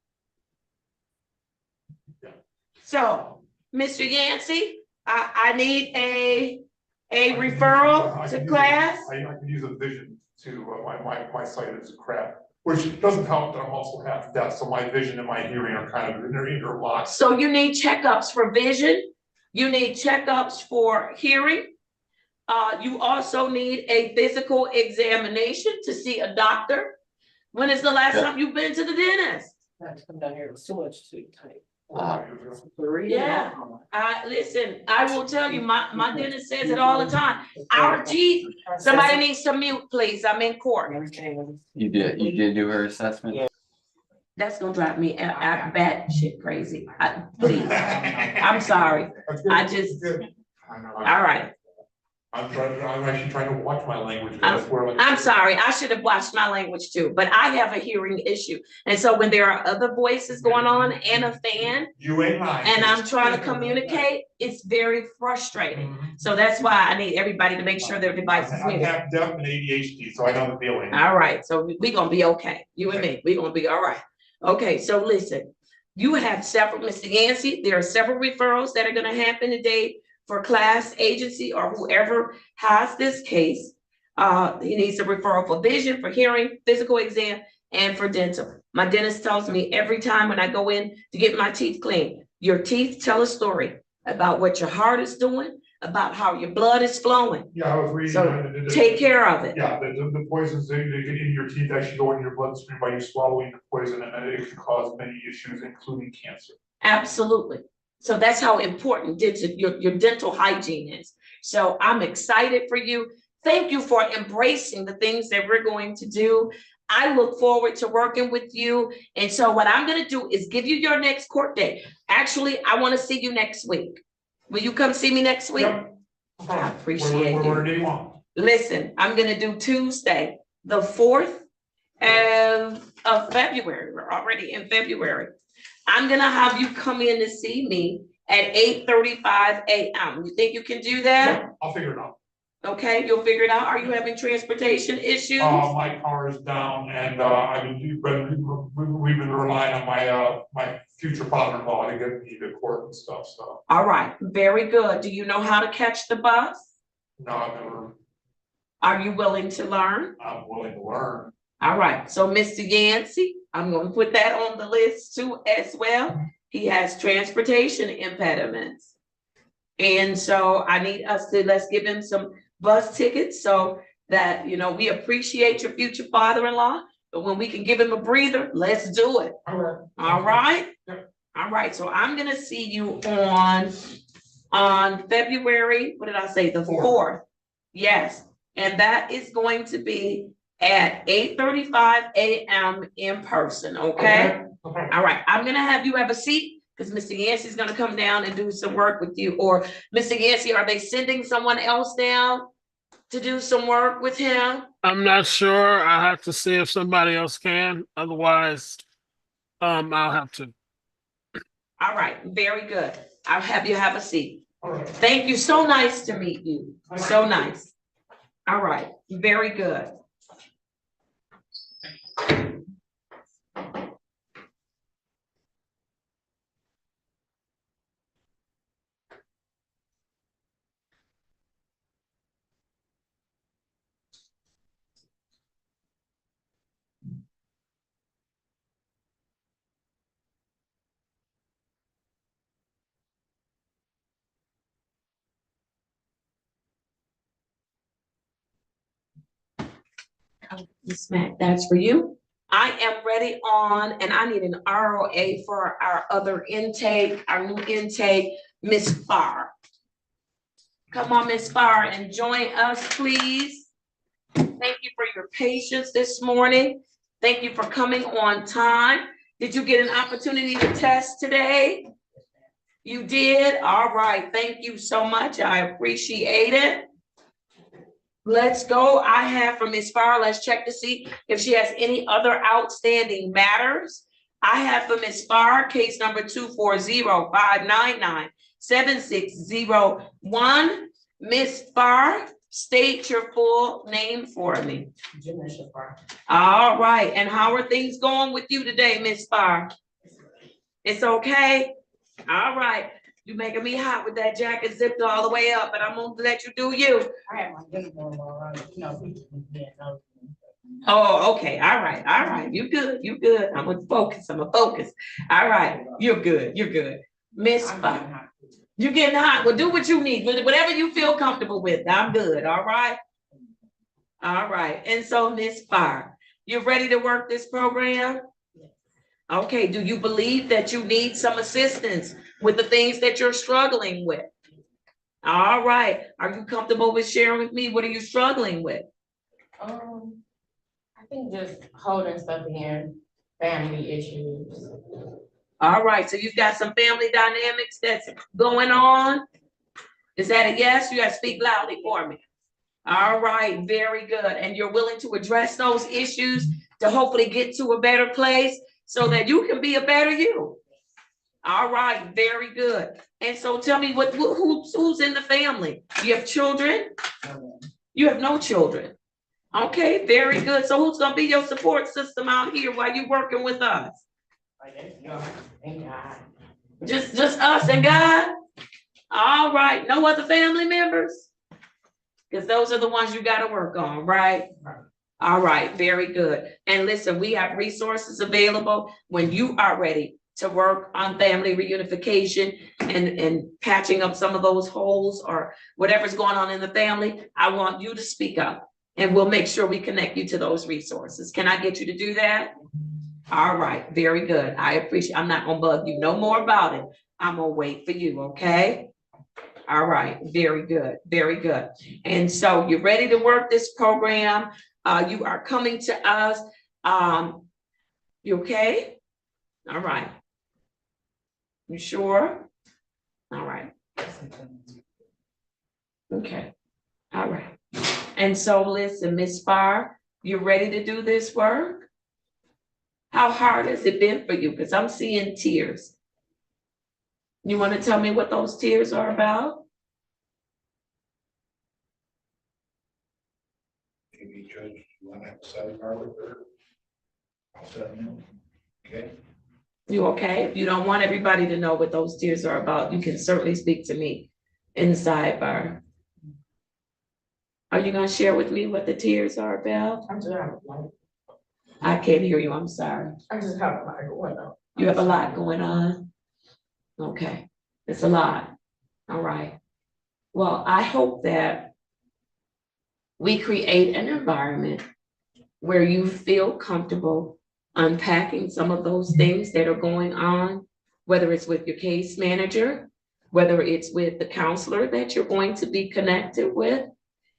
So, Mr. Yancey, I need a referral to class. I can use a vision to, my sight is crap, which doesn't help that I'm also half deaf, so my vision and my hearing are kind of interlocked. So you need checkups for vision. You need checkups for hearing. You also need a physical examination to see a doctor. When is the last time you've been to the dentist? I had to come down here, it was too much to type. Yeah, listen, I will tell you, my dentist says it all the time. Our teeth, somebody needs to mute, please. I'm in court. You did do her assessment? That's gonna drive me bat shit crazy. Please, I'm sorry. All right. I'm actually trying to watch my language. I'm sorry, I should have watched my language too, but I have a hearing issue. And so when there are other voices going on and a fan, you ain't lying, and I'm trying to communicate, it's very frustrating. So that's why I need everybody to make sure their device is muted. I have deaf and ADHD, so I know the feeling. All right, so we're gonna be okay. You and me, we're gonna be all right. Okay, so listen, you have several, Mr. Yancey, there are several referrals that are gonna happen today for class, agency, or whoever has this case. He needs a referral for vision, for hearing, physical exam, and for dental. My dentist tells me every time when I go in to get my teeth cleaned, your teeth tell a story about what your heart is doing, about how your blood is flowing. Yeah, I was reading. So take care of it. Yeah, the poisons they get in your teeth actually go in your bloodstream by you swallowing the poison, and it can cause many issues, including cancer. Absolutely. So that's how important your dental hygiene is. So I'm excited for you. Thank you for embracing the things that we're going to do. I look forward to working with you. And so what I'm going to do is give you your next court date. Actually, I want to see you next week. Will you come see me next week? Yep. I appreciate you. Listen, I'm going to do Tuesday, the 4th of February. We're already in February. I'm gonna have you come in to see me at 8:35 a.m. You think you can do that? Yeah, I'll figure it out. Okay, you'll figure it out. Are you having transportation issues? My car is down, and we've been relying on my future father-in-law to get me to court and stuff. So. All right, very good. Do you know how to catch the bus? No, I've never. Are you willing to learn? I'm willing to learn. All right, so Mr. Yancey, I'm going to put that on the list too as well. He has transportation impediments. And so I need us to, let's give him some bus tickets so that, we appreciate your future father-in-law, but when we can give him a breather, let's do it. All right. All right. Yeah. All right, so I'm going to see you on on February, what did I say, the 4th? Yes, and that is going to be at 8:35 a.m. in person, okay? Okay. All right, I'm gonna have you have a seat, because Mr. Yancey's gonna come down and do some work with you, or Mr. Yancey, are they sending someone else down to do some work with him? I'm not sure. I have to see if somebody else can. Otherwise, I'll have to. All right, very good. I'll have you have a seat. Thank you. So nice to meet you. So nice. All right, very good. Miss Mac, that's for you. I am ready on, and I need an ROA for our other intake, our new intake, Miss Farr. Come on, Miss Farr, and join us, please. Thank you for your patience this morning. Thank you for coming on time. Did you get an opportunity to test today? You did? All right. Thank you so much. I appreciate it. Let's go. I have from Ms. Farr, let's check to see if she has any other outstanding matters. I have for Ms. Farr, case number 240-599-7601. Ms. Farr, state your full name for me. All right. And how are things going with you today, Ms. Farr? It's okay? All right. You making me hot with that jacket zipped all the way up, but I'm gonna let you do you. I have my uniform on, Oh, okay. All right. All right. You good. You good. I'm gonna focus. I'm gonna focus. All right. You're good. You're good. Miss Farr. You're getting hot. Well, do what you need. Whatever you feel comfortable with. I'm good. All right. All right. And so, Miss Farr, you ready to work this program? Okay. Do you believe that you need some assistance with the things that you're struggling with? All right. Are you comfortable with sharing with me? What are you struggling with? I think just holding stuff in, family issues. All right. So you've got some family dynamics that's going on. Is that a yes? You got to speak loudly for me. All right. Very good. And you're willing to address those issues to hopefully get to a better place so that you can be a better you. All right, very good. And so tell me who's in the family? You have children? You have no children. Okay, very good. So who's gonna be your support system out here while you're working with us? Just us and God? All right, no other family members? Because those are the ones you gotta work on, right? All right, very good. And listen, we have resources available when you are ready to work on family reunification and patching up some of those holes or whatever's going on in the family. I want you to speak up and we'll make sure we connect you to those resources. Can I get you to do that? All right, very good. I appreciate, I'm not gonna bug you no more about it. I'm gonna wait for you, okay? All right, very good, very good. And so you're ready to work this program. You are coming to us. You okay? All right. You sure? All right. Okay. All right. And so listen, Ms. Farr, you ready to do this work? How hard has it been for you? Because I'm seeing tears. You want to tell me what those tears are about? Maybe Judge, you want to have a sidebar with her? I'll set them in. Okay. You okay? If you don't want everybody to know what those tears are about, you can certainly speak to me in the sidebar. Are you gonna share with me what the tears are about? I'm just having like, I can't hear you, I'm sorry. I just have a lot going on. You have a lot going on? Okay, it's a lot. All right. Well, I hope that we create an environment where you feel comfortable unpacking some of those things that are going on, whether it's with your case manager, whether it's with the counselor that you're going to be connected with,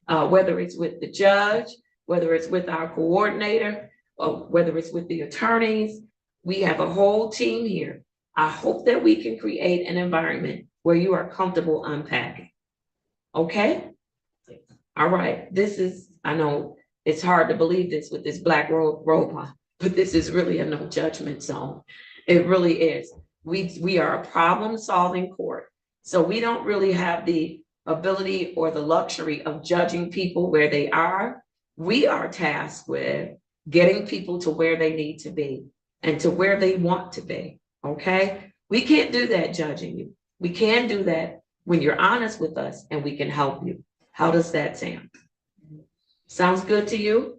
whether it's with the judge, whether it's with our coordinator, or whether it's with the attorneys. We have a whole team here. I hope that we can create an environment where you are comfortable unpacking. Okay? All right. This is, I know it's hard to believe this with this black robot, but this is really a no judgment zone. It really is. We are a problem-solving court. So we don't really have the ability or the luxury of judging people where they are. We are tasked with getting people to where they need to be and to where they want to be, okay? We can't do that judging you. We can do that when you're honest with us and we can help you. How does that sound? Sounds good to you?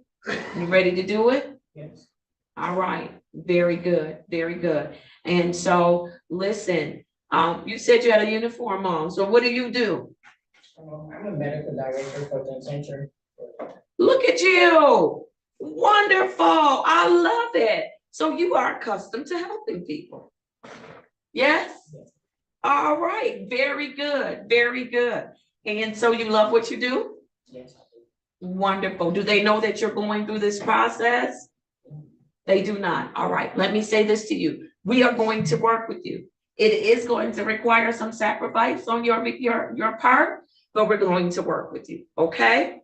You ready to do it? Yes. All right, very good, very good. And so, listen, you said you had a uniform on, so what do you do? I'm a medical director for the center. Look at you, wonderful, I love it. So you are accustomed to helping people? Yes? Yes. All right, very good, very good. And so you love what you do? Yes, I do. Wonderful. Do they know that you're going through this process? They do not. All right, let me say this to you. We are going to work with you. It is going to require some sacrifice on your part, but we're going to work with you, okay?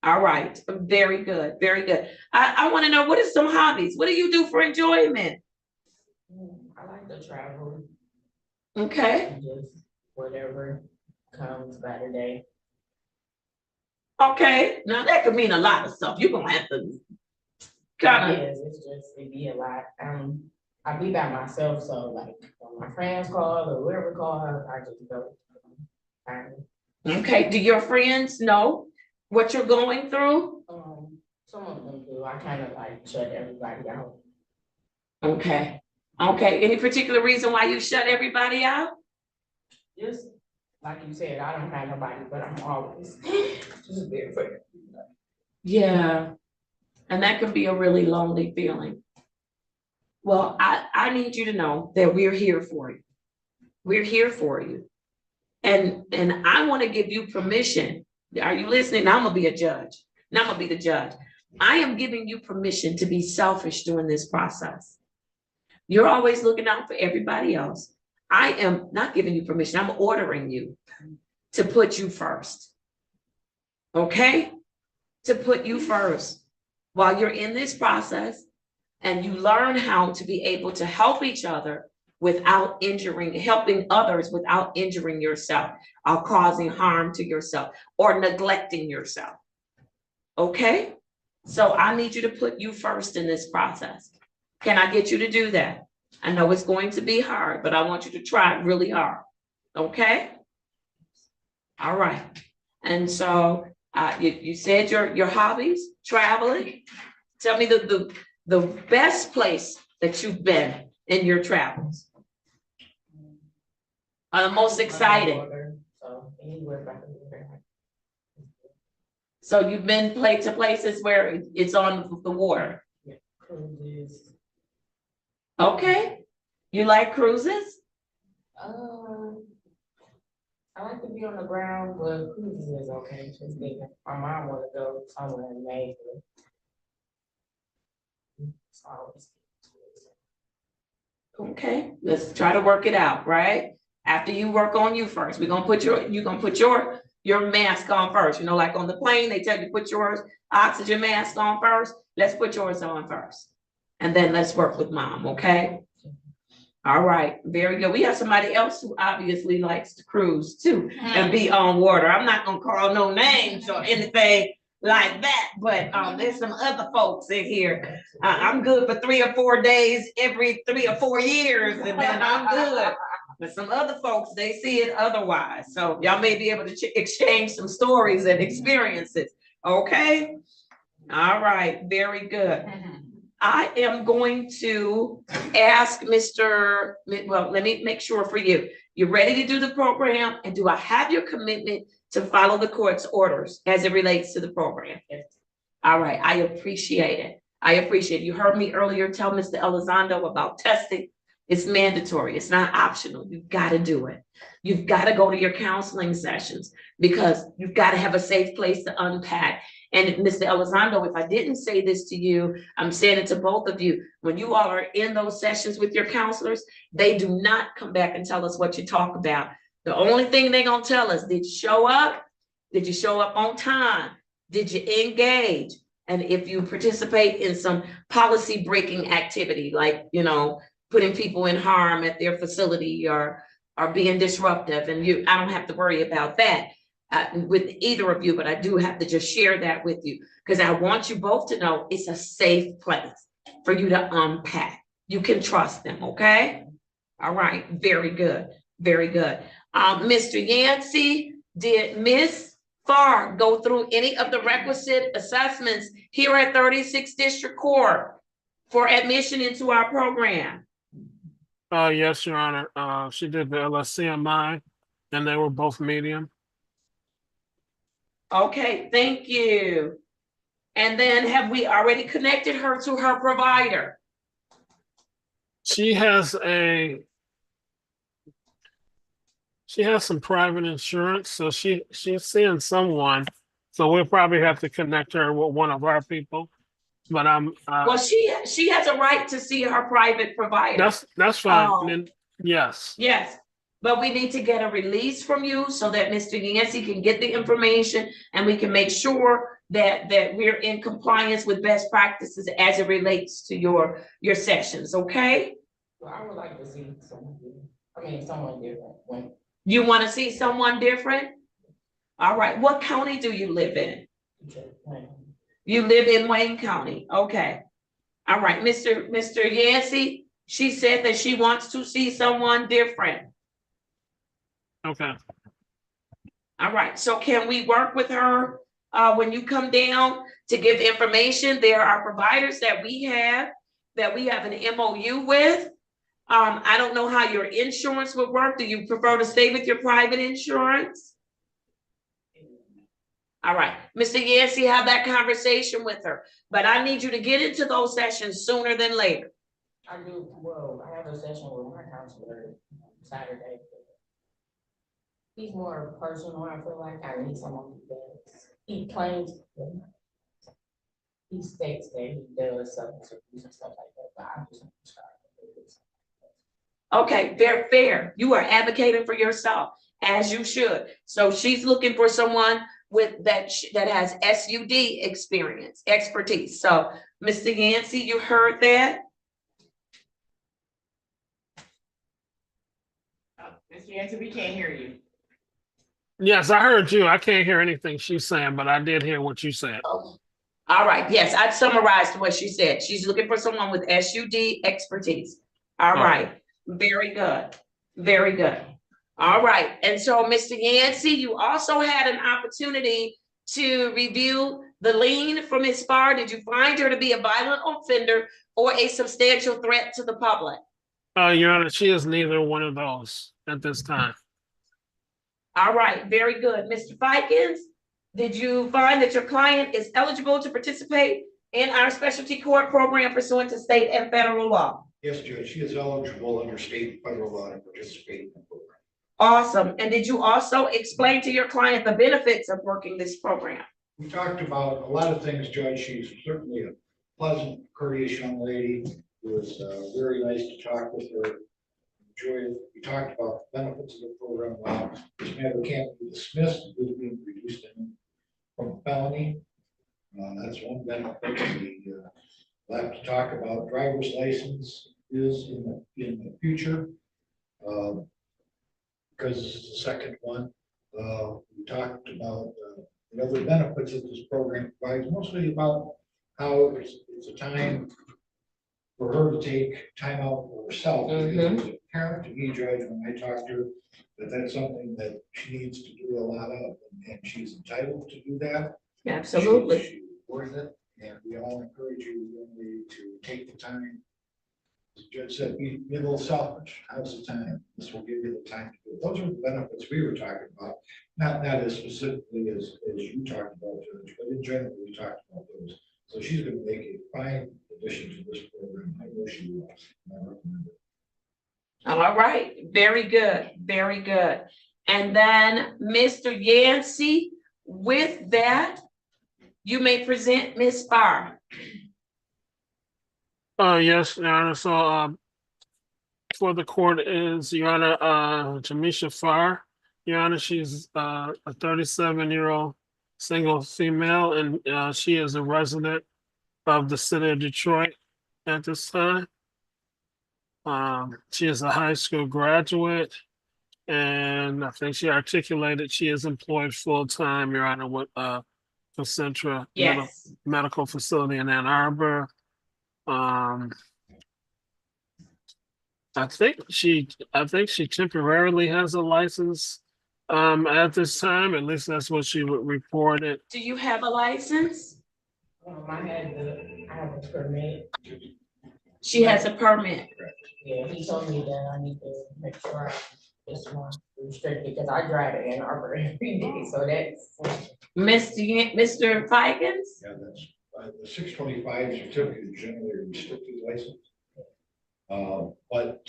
All right, very good, very good. I want to know, what are some hobbies? What do you do for enjoyment? I like to travel. Okay. Just whatever comes by the day. Okay, now that could mean a lot of stuff. You're gonna have to kind of. Yes, it's just, it be a lot. I be by myself, so like when my friends call or whoever call, I just go. Okay, do your friends know what you're going through? Some of them do. I kind of like shut everybody out. Okay, okay. Any particular reason why you shut everybody out? Just like you said, I don't have nobody, but I'm always just there for you. Yeah, and that can be a really lonely feeling. Well, I need you to know that we're here for you. We're here for you. And I want to give you permission. Are you listening? I'm gonna be a judge. Now I'm gonna be the judge. I am giving you permission to be selfish during this process. You're always looking out for everybody else. I am not giving you permission. I'm ordering you to put you first. Okay? To put you first while you're in this process, and you learn how to be able to help each other without helping others without injuring yourself or causing harm to yourself or neglecting yourself. Okay? So I need you to put you first in this process. Can I get you to do that? I know it's going to be hard, but I want you to try really hard. Okay? All right. And so you said your hobbies, traveling. Tell me the best place that you've been in your travels. The most exciting. So anywhere by the water. So you've been to places where it's on the water. Yeah, cruises. Okay. You like cruises? I like to be on the ground, but cruises is okay. Just me. My mom want to go somewhere amazing. Okay, let's try to work it out, right? After you work on you first, you're gonna put your mask on first. You know, like on the plane, they tell you put your oxygen mask on first. Let's put yours on first. And then let's work with mom, okay? All right, very good. We have somebody else who obviously likes to cruise too and be on water. I'm not gonna call no names or anything like that, but there's some other folks in here. I'm good for 3 or 4 days every 3 or 4 years, and then I'm good. But some other folks, they see it otherwise. So y'all may be able to exchange some stories and experiences. Okay. All right. Very good. I am going to ask well, let me make sure for you. You're ready to do the program, and do I have your commitment to follow the court's orders as it relates to the program? Yes. All right. I appreciate it. I appreciate it. You heard me earlier tell Mr. Elizondo about testing It's mandatory. It's not optional. You've got to do it. You've got to go to your counseling sessions because you've got to have a safe place to unpack. And Mr. Elizondo, if I didn't say this to you, I'm saying it to both of you. When you all are in those sessions with your counselors, they do not come back and tell us what you talk about. The only thing they're going to tell us, did you show up? Did you show up on time? Did you engage? And if you participate in some policy breaking activity, like, you know, putting people in harm at their facility or being disruptive, and I don't have to worry about that with either of you, but I do have to just share that with you because I want you both to know it's a safe place for you to unpack. You can trust them, okay? All right, very good, very good. Mr. Yancey, did Miss Farr go through any of the requisite assessments here at 36th District Court for admission into our program? Yes, Your Honor. She did the LSCMI, and they were both medium. Okay, thank you. And then have we already connected her to her provider? She has some private insurance, so she's seeing someone. So we'll probably have to connect her with one of our people. But well, she has a right to see her private provider. That's fine. Then, yes. Yes, but we need to get a release from you so that Mr. Yancey can get the information and we can make sure that we're in compliance with best practices as it relates to your sessions. Okay. Well, I would like to see someone different. You want to see someone different? All right. What county do you live in? You live in Wayne County. Okay. All right. Mr. Yancey, she said that she wants to see someone different. Okay. All right. So can we work with her when you come down to give information? There are providers that we have an MOU with. I don't know how your insurance would work. Do you prefer to stay with your private insurance? All right, Mr. Yancey, have that conversation with her, but I need you to get into those sessions sooner than later. I do. Well, I have a session with my counselor Saturday. He's more personal. I feel like I need someone who does. He claims, he states that he does substance abuse and stuff like that, but I just want to try. Okay, very fair. You are advocating for yourself, as you should. So she's looking for someone with that has SUD expertise. So, Mr. Yancey, you heard that? Mr. Yancey, we can't hear you. Yes, I heard you. I can't hear anything she's saying, but I did hear what you said. Oh. All right. Yes, I summarized what she said. She's looking for someone with SUD expertise. All right. Very good. Very good. All right. And so, Mr. Yancey, you also had an opportunity to review the lien from Ms. Farr. Did you find her to be a violent offender or a substantial threat to the public? Your Honor, she is neither one of those at this time. All right. Very good. Mr. Fikens, did you find that your client is eligible to participate in our specialty court program pursuant to state and federal law? Yes, Judge, she is eligible under state and federal law to participate in the program. Awesome. And did you also explain to your client the benefits of working this program? We talked about a lot of things, Judge. She's certainly a pleasant, courteous young lady. It was very nice to talk with her. Enjoyed. We talked about the benefits of the program. Wow, this matter can't be dismissed. It is being reduced from felony. That's one benefit. We'll have to talk about driver's license is in the future. Because it's the second one. We talked about the other benefits that this program provides, mostly about how it's a time for her to take time out for herself. Because it's apparent to me, Judge, when I talked to her, that that's something that she needs to do a lot of, and she's entitled to do that. Absolutely. She's worth it, and we all encourage you really to take the time. As the judge said, be a little selfish. How's the time? This will give you the time to do it. Those are the benefits we were talking about, not as specifically as you talked about, Judge, but in general, we talked about those. So she's going to make a fine addition to this program. I know she will. And I recommend it. All right, very good, very good. And then Mr. Yancey, with that, you may present Ms. Farr. Yes, Your Honor. So for the court is Your Honor, Jamisha Farr. Your Honor, she's a 37-year-old single female, and she is a resident of the city of Detroit at this time. She is a high school graduate, and I think she articulated she is employed full-time, Your Honor, with Concentra Yes. Medical Facility in Ann Arbor. I think she temporarily has a license at this time. At least that's what she reported. Do you have a license? I have a permit. She has a permit. Yeah, he told me that I need to make sure it's more restricted because I drive to Ann Arbor every day, so that's. Mr. Fikens? Yeah, that's, the 625 certificate is generally a restricted license. But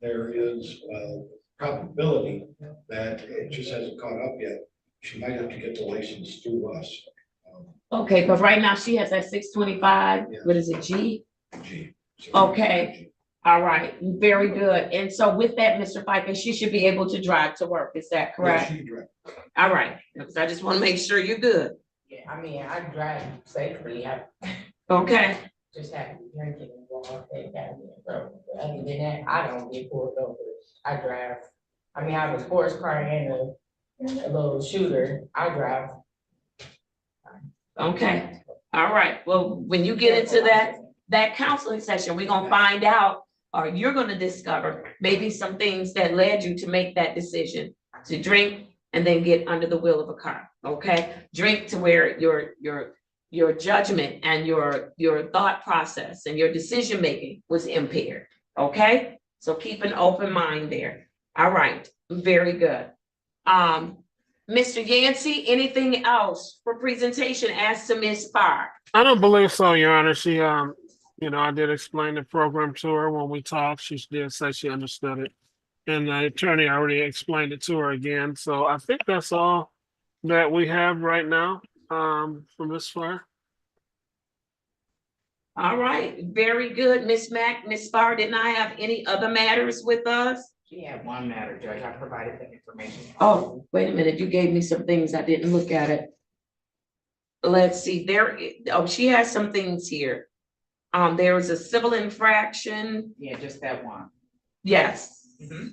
there is a probability that it just hasn't caught up yet. She might have to get the license through us. Okay, but right now she has that 625, what is it, G? G. Okay, all right, very good. And so with that, Mr. Fikens, she should be able to drive to work, is that correct? Yeah, she drives. All right, because I just want to make sure you're good. Yeah, I mean, I drive safely. Okay. Just have to be drinking and go off that kind of thing. So other than that, I don't get pulled over. I drive. I mean, I have a sports car and a little shooter. I drive. Okay, all right. Well, when you get into that counseling session, we're gonna find out, or you're gonna discover maybe some things that led you to make that decision to drink and then get under the wheel of a car. Okay, drink to where your judgment and your thought process and your decision making was impaired. Okay, so keep an open mind there. All right, very good. Mr. Yancey, anything else for presentation as to Ms. Farr? I don't believe so, Your Honor. She, I did explain the program to her when we talked. She did say she understood it. And the attorney already explained it to her again. So I think that's all that we have right now from Ms. Farr. All right, very good, Ms. Mack. Ms. Farr did not have any other matters with us? She had one matter, Judge. I provided the information. Oh, wait a minute, you gave me some things, I didn't look at it. Let's see, she has some things here. There was a civil infraction. Yeah, just that one. Yes,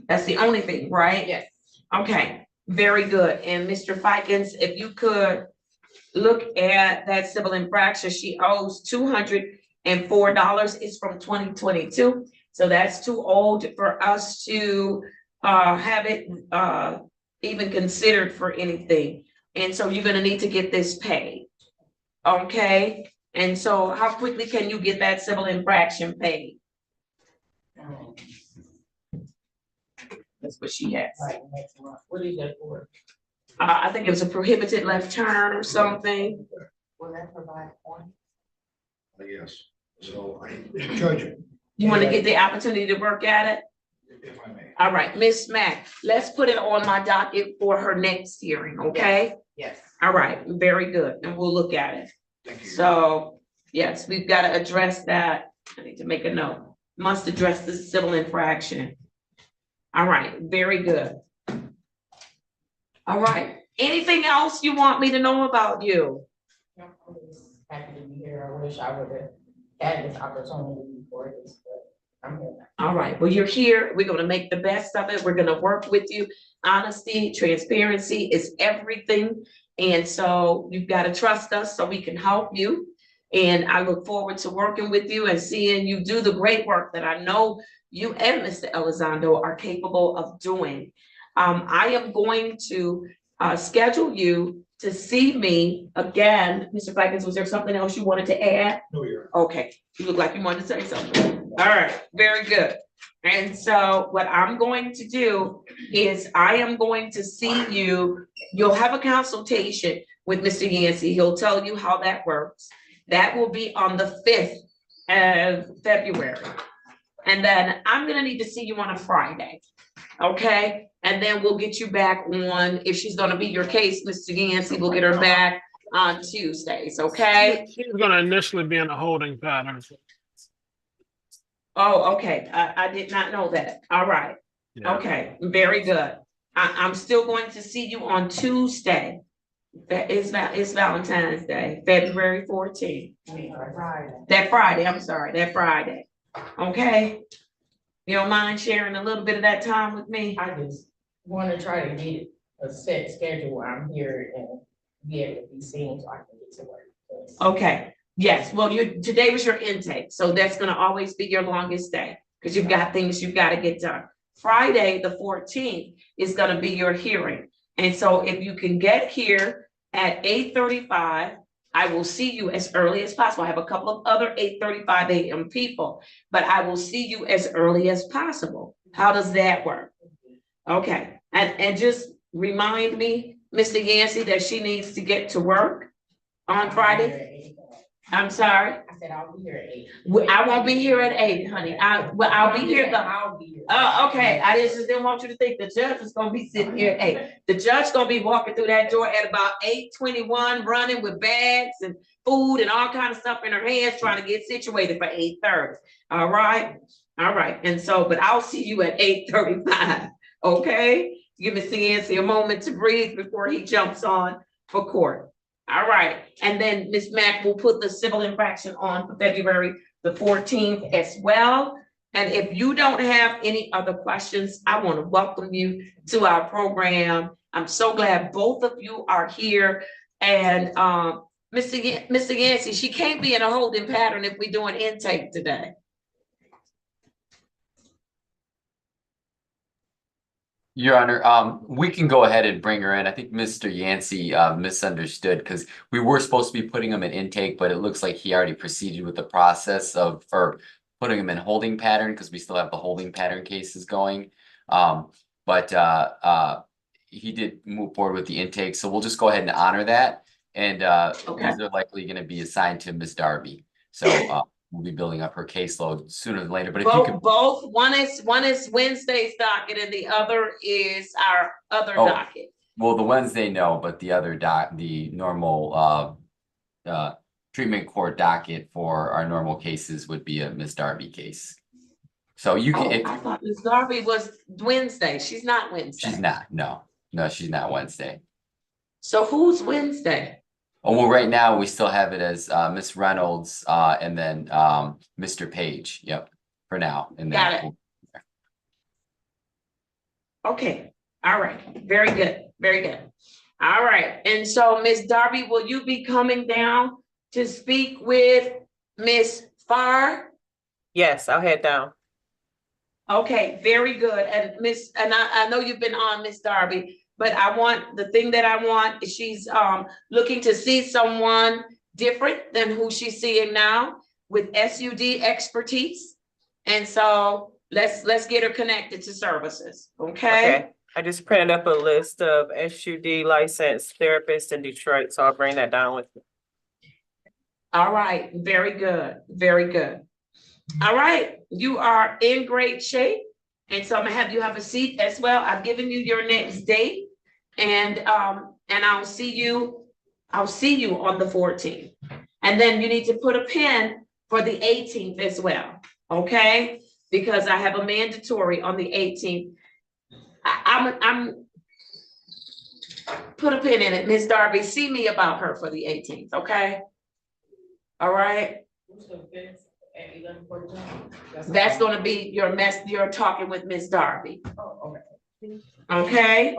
that's the only thing, right? Yes. Okay, very good. And Mr. Fikens, if you could look at that civil infraction, she owes $204. It's from 2022. So that's too old for us to have it even considered for anything. And so you're gonna need to get this paid. Okay, and so how quickly can you get that civil infraction paid? That's what she has. Right, next month. What is that for? I think it was a prohibited left turn or something. Will that provide one? Yes, so Judge. You want to get the opportunity to work at it? If I may. All right, Ms. Mack, let's put it on my docket for her next hearing, okay? Yes. All right, very good, and we'll look at it. Thank you. So, yes, we've got to address that. I need to make a note. Must address the civil infraction. All right, very good. All right, anything else you want me to know about you? I'm just happy to be here. I wish I would have had this opportunity before this, but I'm here. All right, well, you're here. We're going to make the best of it. We're going to work with you. Honesty, transparency is everything. And so you've got to trust us so we can help you. And I look forward to working with you and seeing you do the great work that I know you and Mr. Elizondo are capable of doing. I am going to schedule you to see me again. Mr. Fikens, was there something else you wanted to add? No, you're. Okay, you look like you wanted to say something. All right, very good. And so what I'm going to do is I am going to see you. You'll have a consultation with Mr. Yancey. He'll tell you how that works. That will be on the 5th of February. And then I'm gonna need to see you on a Friday, okay? And then we'll get you back on, if she's gonna be your case, Mr. Yancey, we'll get her back on Tuesdays, okay? She's gonna initially be in a holding pattern. Oh, okay, I did not know that, all right. Yeah. Okay, very good. I'm still going to see you on Tuesday. It's Valentine's Day, February 14th. That Friday, I'm sorry, that Friday. Okay? You don't mind sharing a little bit of that time with me? I just wanna try to get a set schedule where I'm here and be able to be seen so I can get to work. Okay, yes, well, today was your intake, so that's gonna always be your longest day, because you've got things you've gotta get done. Friday, the 14th, is gonna be your hearing. And so if you can get here at 8:35, I will see you as early as possible. I have a couple of other 8:35 a.m. people, but I will see you as early as possible. How does that work? Okay, and just remind me, Mr. Yancey, that she needs to get to work on Friday. I'm sorry? I said I'll be here at 8. I won't be here at 8, honey. I'll be here. I'll be here. Oh, okay. I just didn't want you to think the judge is gonna be sitting here at 8. The judge gonna be walking through that door at about 8:21, running with bags and food and all kind of stuff in her hands, trying to get situated for 8:30. All right? All right. And so, but I'll see you at 8:35. Okay? Give Mr. Yancey a moment to breathe before he jumps on for court. All right, and then Ms. Mack will put the civil infraction on for February the 14th as well. And if you don't have any other questions, I want to welcome you to our program. I'm so glad both of you are here. And Mr. Yancey, she can't be in a holding pattern if we're doing intake today. Your Honor, we can go ahead and bring her in. I think Mr. Yancey misunderstood because we were supposed to be putting him in intake, but it looks like he already proceeded with the process of putting him in holding pattern because we still have the holding pattern cases going. But he did move forward with the intake, so we'll just go ahead and honor that. And these are likely going to be assigned to Ms. Darby. So we'll be building up her caseload sooner than later. But if you could one is Wednesday's docket and the other is our other docket. Well, the Wednesday, no, but the other the normal treatment court docket for our normal cases would be a Ms. Darby case. So you can. I thought Ms. Darby was Wednesday. She's not Wednesday. She's not. No, she's not Wednesday. So who's Wednesday? Oh, well, right now we still have it as Miss Reynolds and then Mr. Page. Yep, for now. And then got it. Okay. All right. Very good. Very good. All right. And so, Miss Darby, will you be coming down to speak with Miss Farr? Yes, I'll head down. Okay. Very good. And I know you've been on, Miss Darby. But the thing that I want is she's looking to see someone different than who she's seeing now with SUD expertise. And so let's get her connected to services, okay? I just printed up a list of SUD licensed therapists in Detroit, so I'll bring that down with me. All right, very good, very good. All right, you are in great shape. And so I'm gonna have you have a seat as well. I've given you your next date, and I'll see you on the 14th. And then you need to put a pin for the 18th as well, okay? Because I have a mandatory on the 18th. I'm put a pin in it, Ms. Darby. See me about her for the 18th, okay? All right. That's going to be you're talking with Ms. Darby. Oh, okay.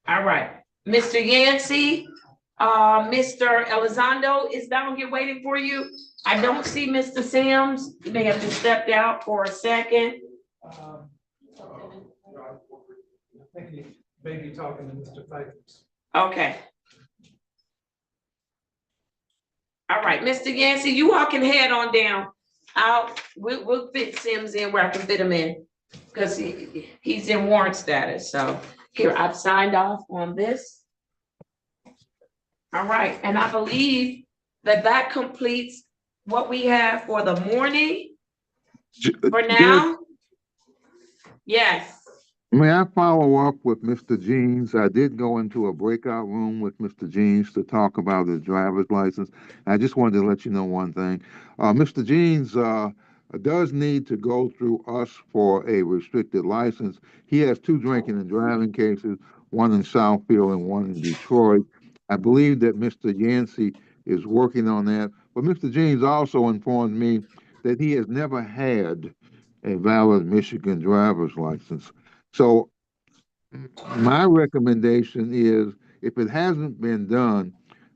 All right. Mr. Yancey, Mr. Elizondo is down here waiting for you. I don't see Mr. Sims. He may have just stepped out for a second. I think he may be talking to Mr. Favors. Okay. All right, Mr. Yancey, you all can head on down. We'll fit Sims in where I can fit him in because he's in warrant status. So here, I've signed off on this. All right, and I believe that completes what we have for the morning. For now? Yes. May I follow up with Mr. Jeans? I did go into a breakout room with Mr. Jeans to talk about his driver's license. I just wanted to let you know one thing. Mr. Jeans does need to go through us for a restricted license. He has 2 drinking and driving cases, one in Southfield and one in Detroit. I believe that Mr. Yancey is working on that. But Mr. Jeans also informed me that he has never had a valid Michigan driver's license. So my recommendation is, if it hasn't been done,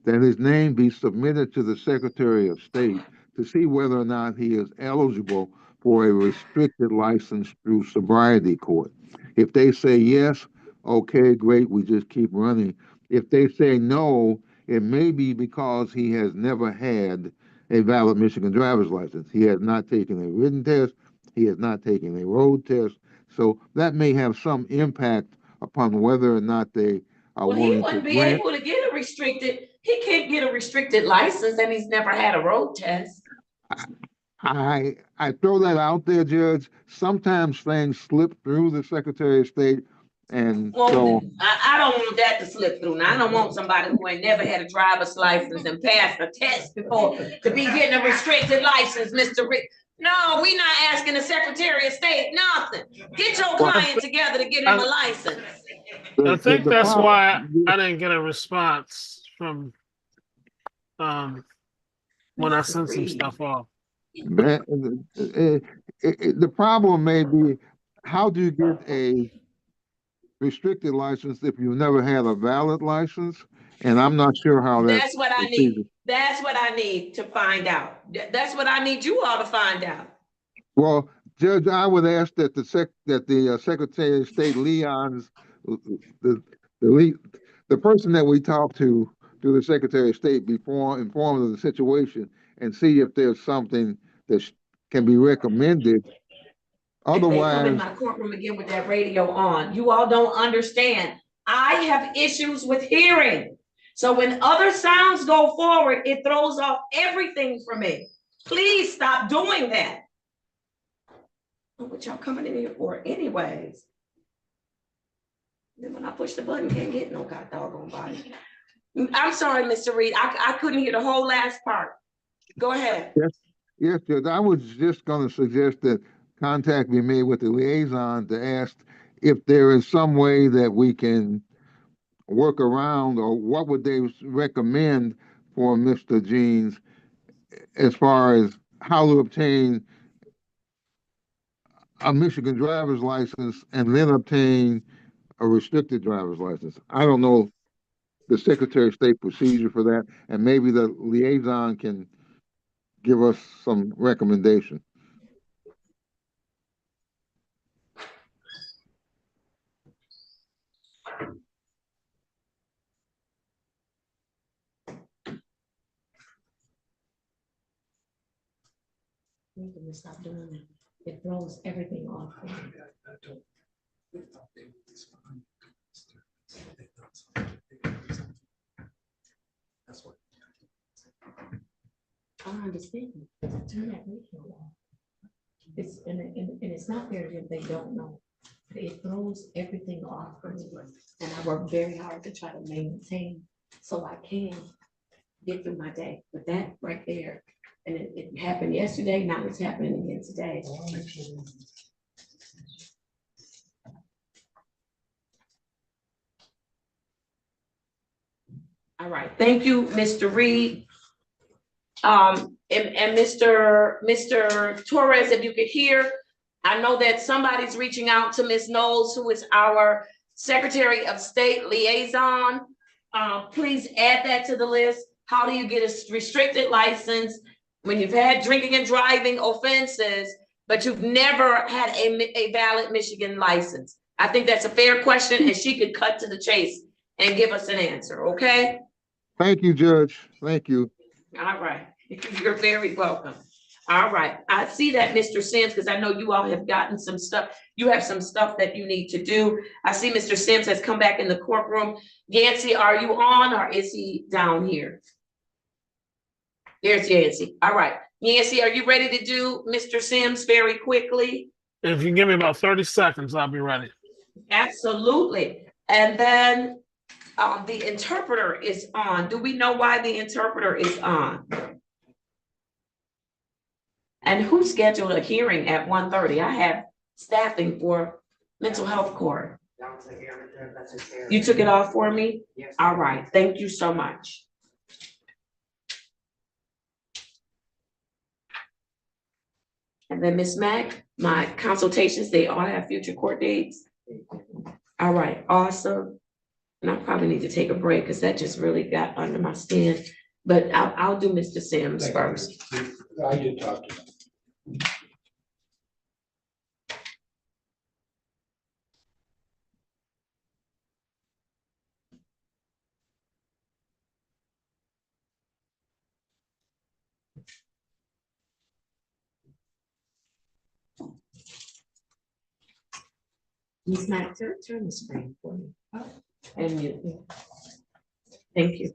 that his name be submitted to the Secretary of State to see whether or not he is eligible for a restricted license through sobriety court. If they say yes, okay, great, we just keep running. If they say no, it may be because he has never had a valid Michigan driver's license. He has not taken a written test. He has not taken a road test. So that may have some impact upon whether or not they are Well, he willing to wouldn't be grant. able to get a restricted, he can't get a restricted license and he's never had a road test. I throw that out there, Judge. Sometimes things slip through the Secretary of State, and Well, so I don't want that to slip through. Now, I don't want somebody who ain't never had a driver's license and passed a test before to be getting a restricted license, Mr. Rick. No, we not asking the Secretary of State nothing. Get your client together to get him a license. I think that's why I didn't get a response from when I sent some stuff off. the problem may be, how do you get a restricted license if you've never had a valid license? And I'm not sure how That's what I need. That's what I need to find out. That's what I need you all to find out. Well, Judge, I would ask that the Secretary of State Leon's the person that we talk to the Secretary of State be informed of the situation and see if there's something that can be recommended. Otherwise, they come in Otherwise, my courtroom again with that radio on. You all don't understand. I have issues with hearing. So when other sounds go forward, it throws off everything for me. Please stop doing that. What y'all coming in here for anyways? Then when I push the button, can't get no god doggone body. I'm sorry, Mr. Reed. I couldn't hear the whole last part. Go ahead. Yes, Judge. I was just going to suggest that contact be made with the liaison to ask if there is some way that we can work around, or what would they recommend for Mr. Jeans as far as how to obtain a Michigan driver's license and then obtain a restricted driver's license. I don't know the Secretary of State procedure for that, and maybe the liaison can give us some recommendation. We need to stop doing that. It throws everything off. That's what. I understand. Turn that radio off. It's and it's not fair if they don't know. It throws everything off for me. And I work very hard to try to maintain so I can get through my day. But that right there, and it happened yesterday, now it's happening again today. All right, thank you, Mr. Reed. And Mr. Torres, if you could hear, I know that somebody's reaching out to Ms. Knowles, who is our Secretary of State liaison. Please add that to the list. How do you get a restricted license when you've had drinking and driving offenses, but you've never had a valid Michigan license? I think that's a fair question, and she could cut to the chase and give us an answer, okay? Thank you, Judge. Thank you. All right. You're very welcome. All right. I see that, Mr. Sims, because I know you all have gotten some stuff. You have some stuff that you need to do. I see Mr. Sims has come back in the courtroom. Yancey, are you on, or is he down here? There's Yancy. All right. Yancy, are you ready to do Mr. Sims very quickly? If you give me about 30 seconds, I'll be ready. Absolutely. And then the interpreter is on. Do we know why the interpreter is on? And who scheduled a hearing at 1:30? I have staffing for mental health court. You took it off for me? Yes. All right. Thank you so much. And then Ms. Mack, my consultations, they all have future court dates. All right, awesome. And I probably need to take a break because that just really got under my skin. But I'll do Mr. Sims first. I did talk to him. Ms. Mack, turn the screen for me. And mute me. Thank you.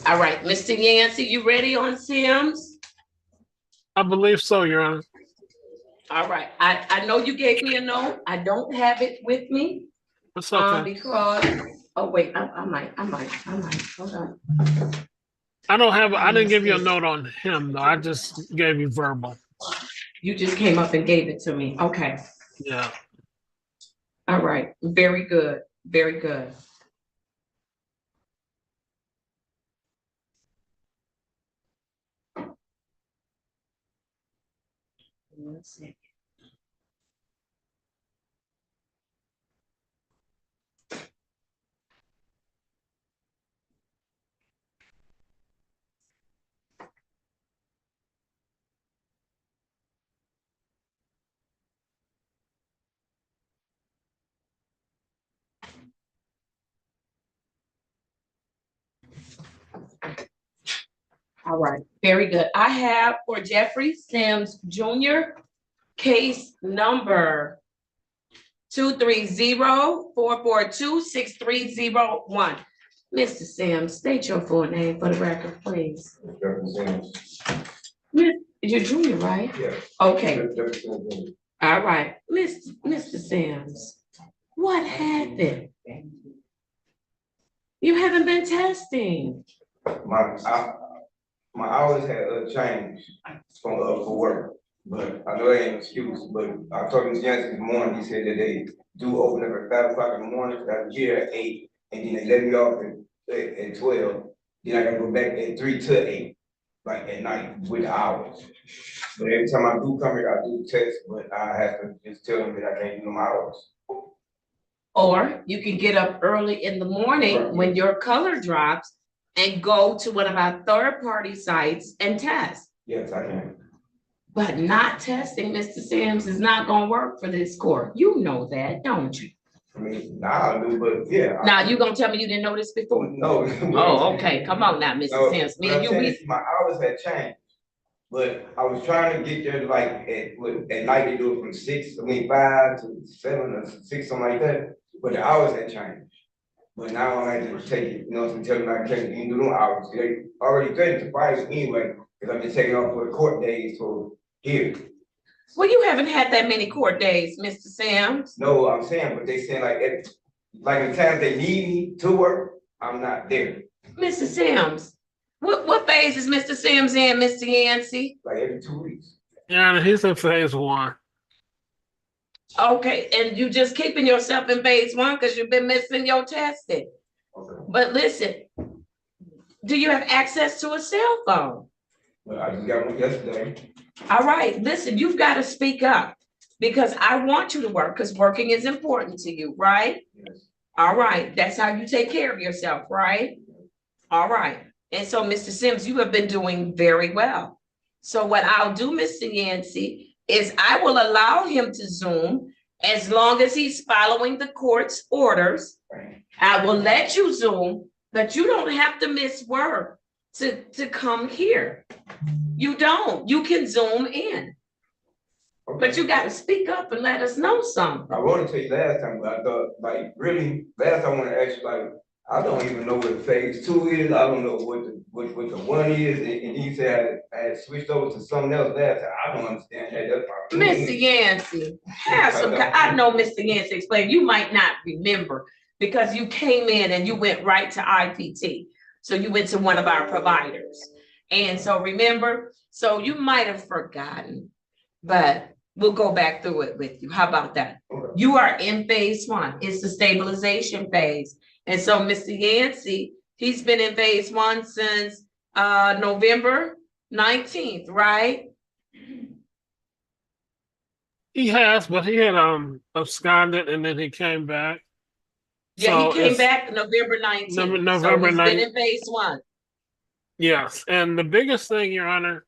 All right, Mr. Yancey, you ready on Sims? I believe so, Your Honor. All right, I know you gave me a note. I don't have it with me. That's okay. Because, oh wait, I might, hold on. I didn't give you a note on him though. I just gave you verbal. You just came up and gave it to me. Okay. Yeah. All right, very good, very good. 1 second. All right, very good. I have for Jeffrey Sims Jr., case number 230-442-6301. Mr. Sims, state your full name for the record, please. You're junior, right? Yeah. Okay. All right, Mr. Sims, what happened? You haven't been testing. My hours had changed from for work, but I know that ain't an excuse, but I talked to Jansen this morning, he said that they do open up at 5 o'clock in the morning, so I was here at 8, and then they let me off at 12, then I gotta go back at 3 to 8, like at night with the hours. But every time I do come here, I do test, but I have to just tell them that I can't do no hours. Or you can get up early in the morning when your color drops and go to one of our third-party sites and test. Yes, I can. But not testing, Mr. Sims, is not gonna work for this court. You know that, don't you? I mean, now I do, but yeah. Now, you gonna tell me you didn't know this before? No. Oh, okay, come on now, Mr. Sims. Me and you, My hours had changed, but I was trying to get there like at night, they do it from 5 to 7 or 6, something like that, but the hours had changed. But now I had to take it, you know, to tell them I can't even do no hours. They already threatened to fire me anyway, because I've been taking off for the court days for here. Well, you haven't had that many court days, Mr. Sims. No, I'm saying, but they saying like in times they need me to work, I'm not there. Mr. Sims, what phase is Mr. Sims in, Mr. Yancey? Like every 2 weeks. Yeah, he's in phase 1. Okay, and you just keeping yourself in phase 1 because you've been missing your testing. Okay. But listen, do you have access to a cell phone? Well, I just got one yesterday. All right, listen, you've got to speak up because I want you to work because working is important to you, right? Yes. All right, that's how you take care of yourself, right? All right, and so Mr. Sims, you have been doing very well. So what I'll do, Mr. Yancey, is I will allow him to Zoom as long as he's following the court's orders. I will let you Zoom, but you don't have to miss work to come here. You don't. You can Zoom in. Okay. But you got to speak up and let us know something. I wanted to tell you last time, but I thought, like, really, last time I want to ask you, like, I don't even know what phase 2 is. I don't know what the 1 is. And you said I had switched over to something else last time. I don't understand that. That's my Mr. Yancey, I know Mr. Yancey explained, you might not remember because you came in and you went right to IPT. So you went to one of our providers. And so remember, so you might have forgotten, but we'll go back through it with you. How about that? You are in phase 1. It's the stabilization phase. And so Mr. Yancey, he's been in phase 1 since November 19th, right? He has, but he had absconded and then he came back. Yeah, so he came back November 19th. November 19th. So he's been in phase 1. Yes, and the biggest thing, Your Honor,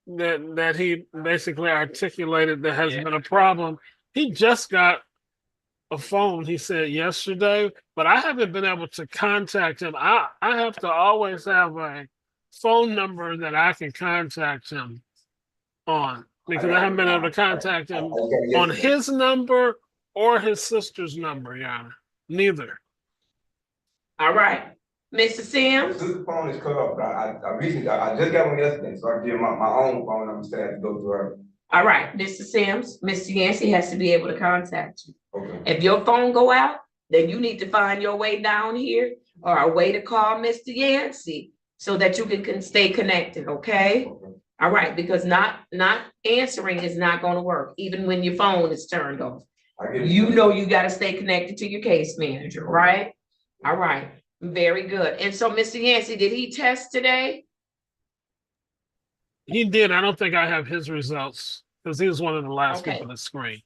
that he basically articulated that has been a problem, he just got a phone, he said yesterday, but I haven't been able to contact him. I have to always have a phone number that I can contact him on because I haven't been able to contact him on his number or his sister's number, Your Honor. Neither. All right. Mr. Sims? The phone is cut off, but I just got one yesterday, so I give my own phone number, so I have to go through her. All right, Mr. Sims, Mr. Yancey has to be able to contact you. Okay. If your phone go out, then you need to find your way down here or a way to call Mr. Yancey so that you can stay connected, okay? All right, because not answering is not gonna work, even when your phone is turned off. You know you gotta stay connected to your case manager, right? All right, very good. And so Mr. Yancey, did he test today? He did. I don't think I have his results. because he was one of the last Okay. people to screen.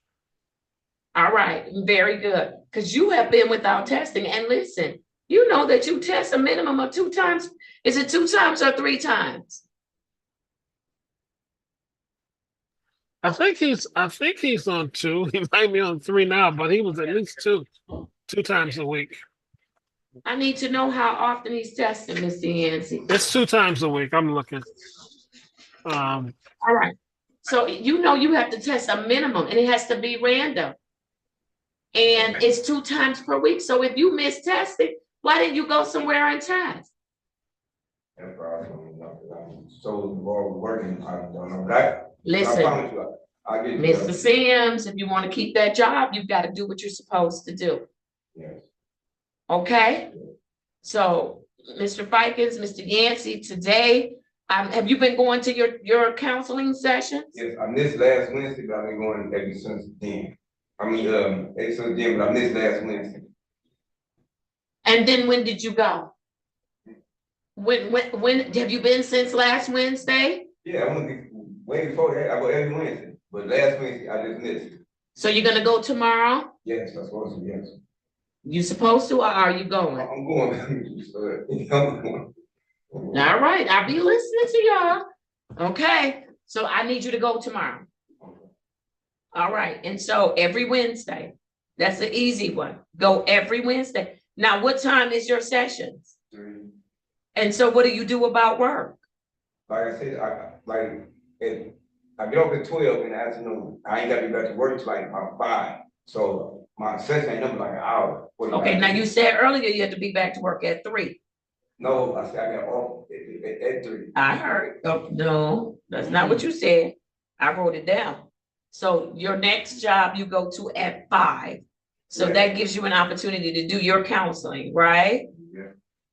All right, very good. Because you have been without testing. And listen, you know that you test a minimum of 2 times. Is it 2 times or 3 times? I think he's on 2. He might be on 3 now, but he was at least 2 times a week. I need to know how often he's testing, Mr. Yancey. It's 2 times a week. I'm looking. All right. So you know you have to test a minimum and it has to be random. And it's 2 times per week. So if you miss testing, why didn't you go somewhere and test? So involved working, I don't know that. Listen, I promise you, I get Mr. Sims, if you want to keep that job, you've got to do what you're supposed to do. Yes. Okay? So, Mr. Fikens, Mr. Yancey, today, have you been going to your counseling sessions? Yes, I missed last Wednesday, but I've been going ever since then. I mean, ever since then, but I missed last Wednesday. And then when did you go? When have you been since last Wednesday? Yeah, I went way before that. I go every Wednesday, but last Wednesday I just missed. So you're gonna go tomorrow? Yes, I'm supposed to. Yes. You supposed to, or are you going? I'm going. I'm going. All right, I'll be listening to y'all. Okay, so I need you to go tomorrow. All right, and so every Wednesday, that's the easy one. Go every Wednesday. Now, what time is your sessions? 3. And so what do you do about work? Like I said, I get off at 12 in the afternoon. I ain't got to be back to work till like about 5. So my session ain't nothing like an hour. Okay, now you said earlier you had to be back to work at 3. No, I said I got off at 3. I heard. Oh, no, that's not what you said. I wrote it down. So your next job you go to at 5. So that gives you an opportunity to do your counseling, right? Yeah.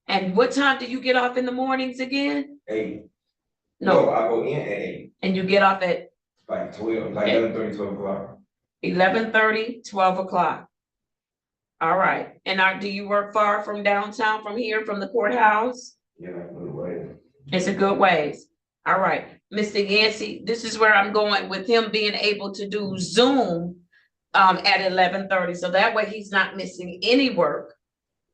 And what time do you get off in the mornings again? 8. No, I go in at 8. And you get off at? Like 12, like 11:30, 12 o'clock. 11:30, 12 o'clock. All right. And do you work far from downtown from here, from the courthouse? Yeah, good way. It's a good ways. All right. Mr. Yancey, this is where I'm going with him being able to do Zoom at 11:30. So that way he's not missing any work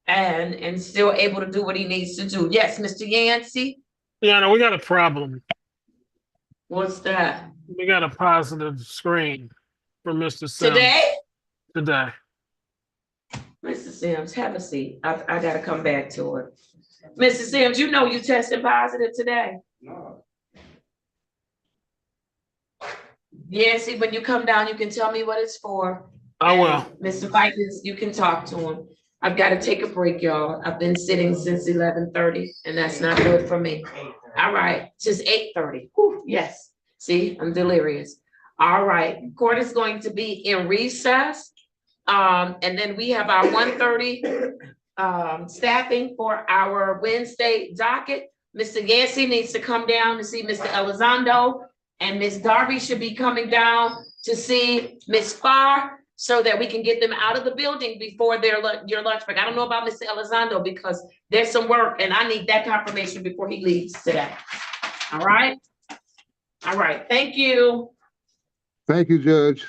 and still able to do what he needs to do. Yes, Mr. Yancey? Yeah, no, we got a problem. What's that? We got a positive screen for Mr. Sims. Today. Mr. Sims, have a seat. I gotta come back to it. Mr. Sims, you know you tested positive today. No. Yancey, when you come down, you can tell me what it's for. I will. Mr. Fikens, you can talk to him. I've got to take a break, y'all. I've been sitting since 11:30, and that's not good for me. All right, just 8:30. Yes, see, I'm delirious. All right, court is going to be in recess. And then we have our 1:30 staffing for our Wednesday docket. Mr. Yancey needs to come down to see Mr. Elizondo, and Ms. Darby should be coming down to see Ms. Farr, so that we can get them out of the building before your lunch break. I don't know about Mr. Elizondo because there's some work and I need that confirmation before he leaves today. All right? All right, thank you. Thank you, Judge.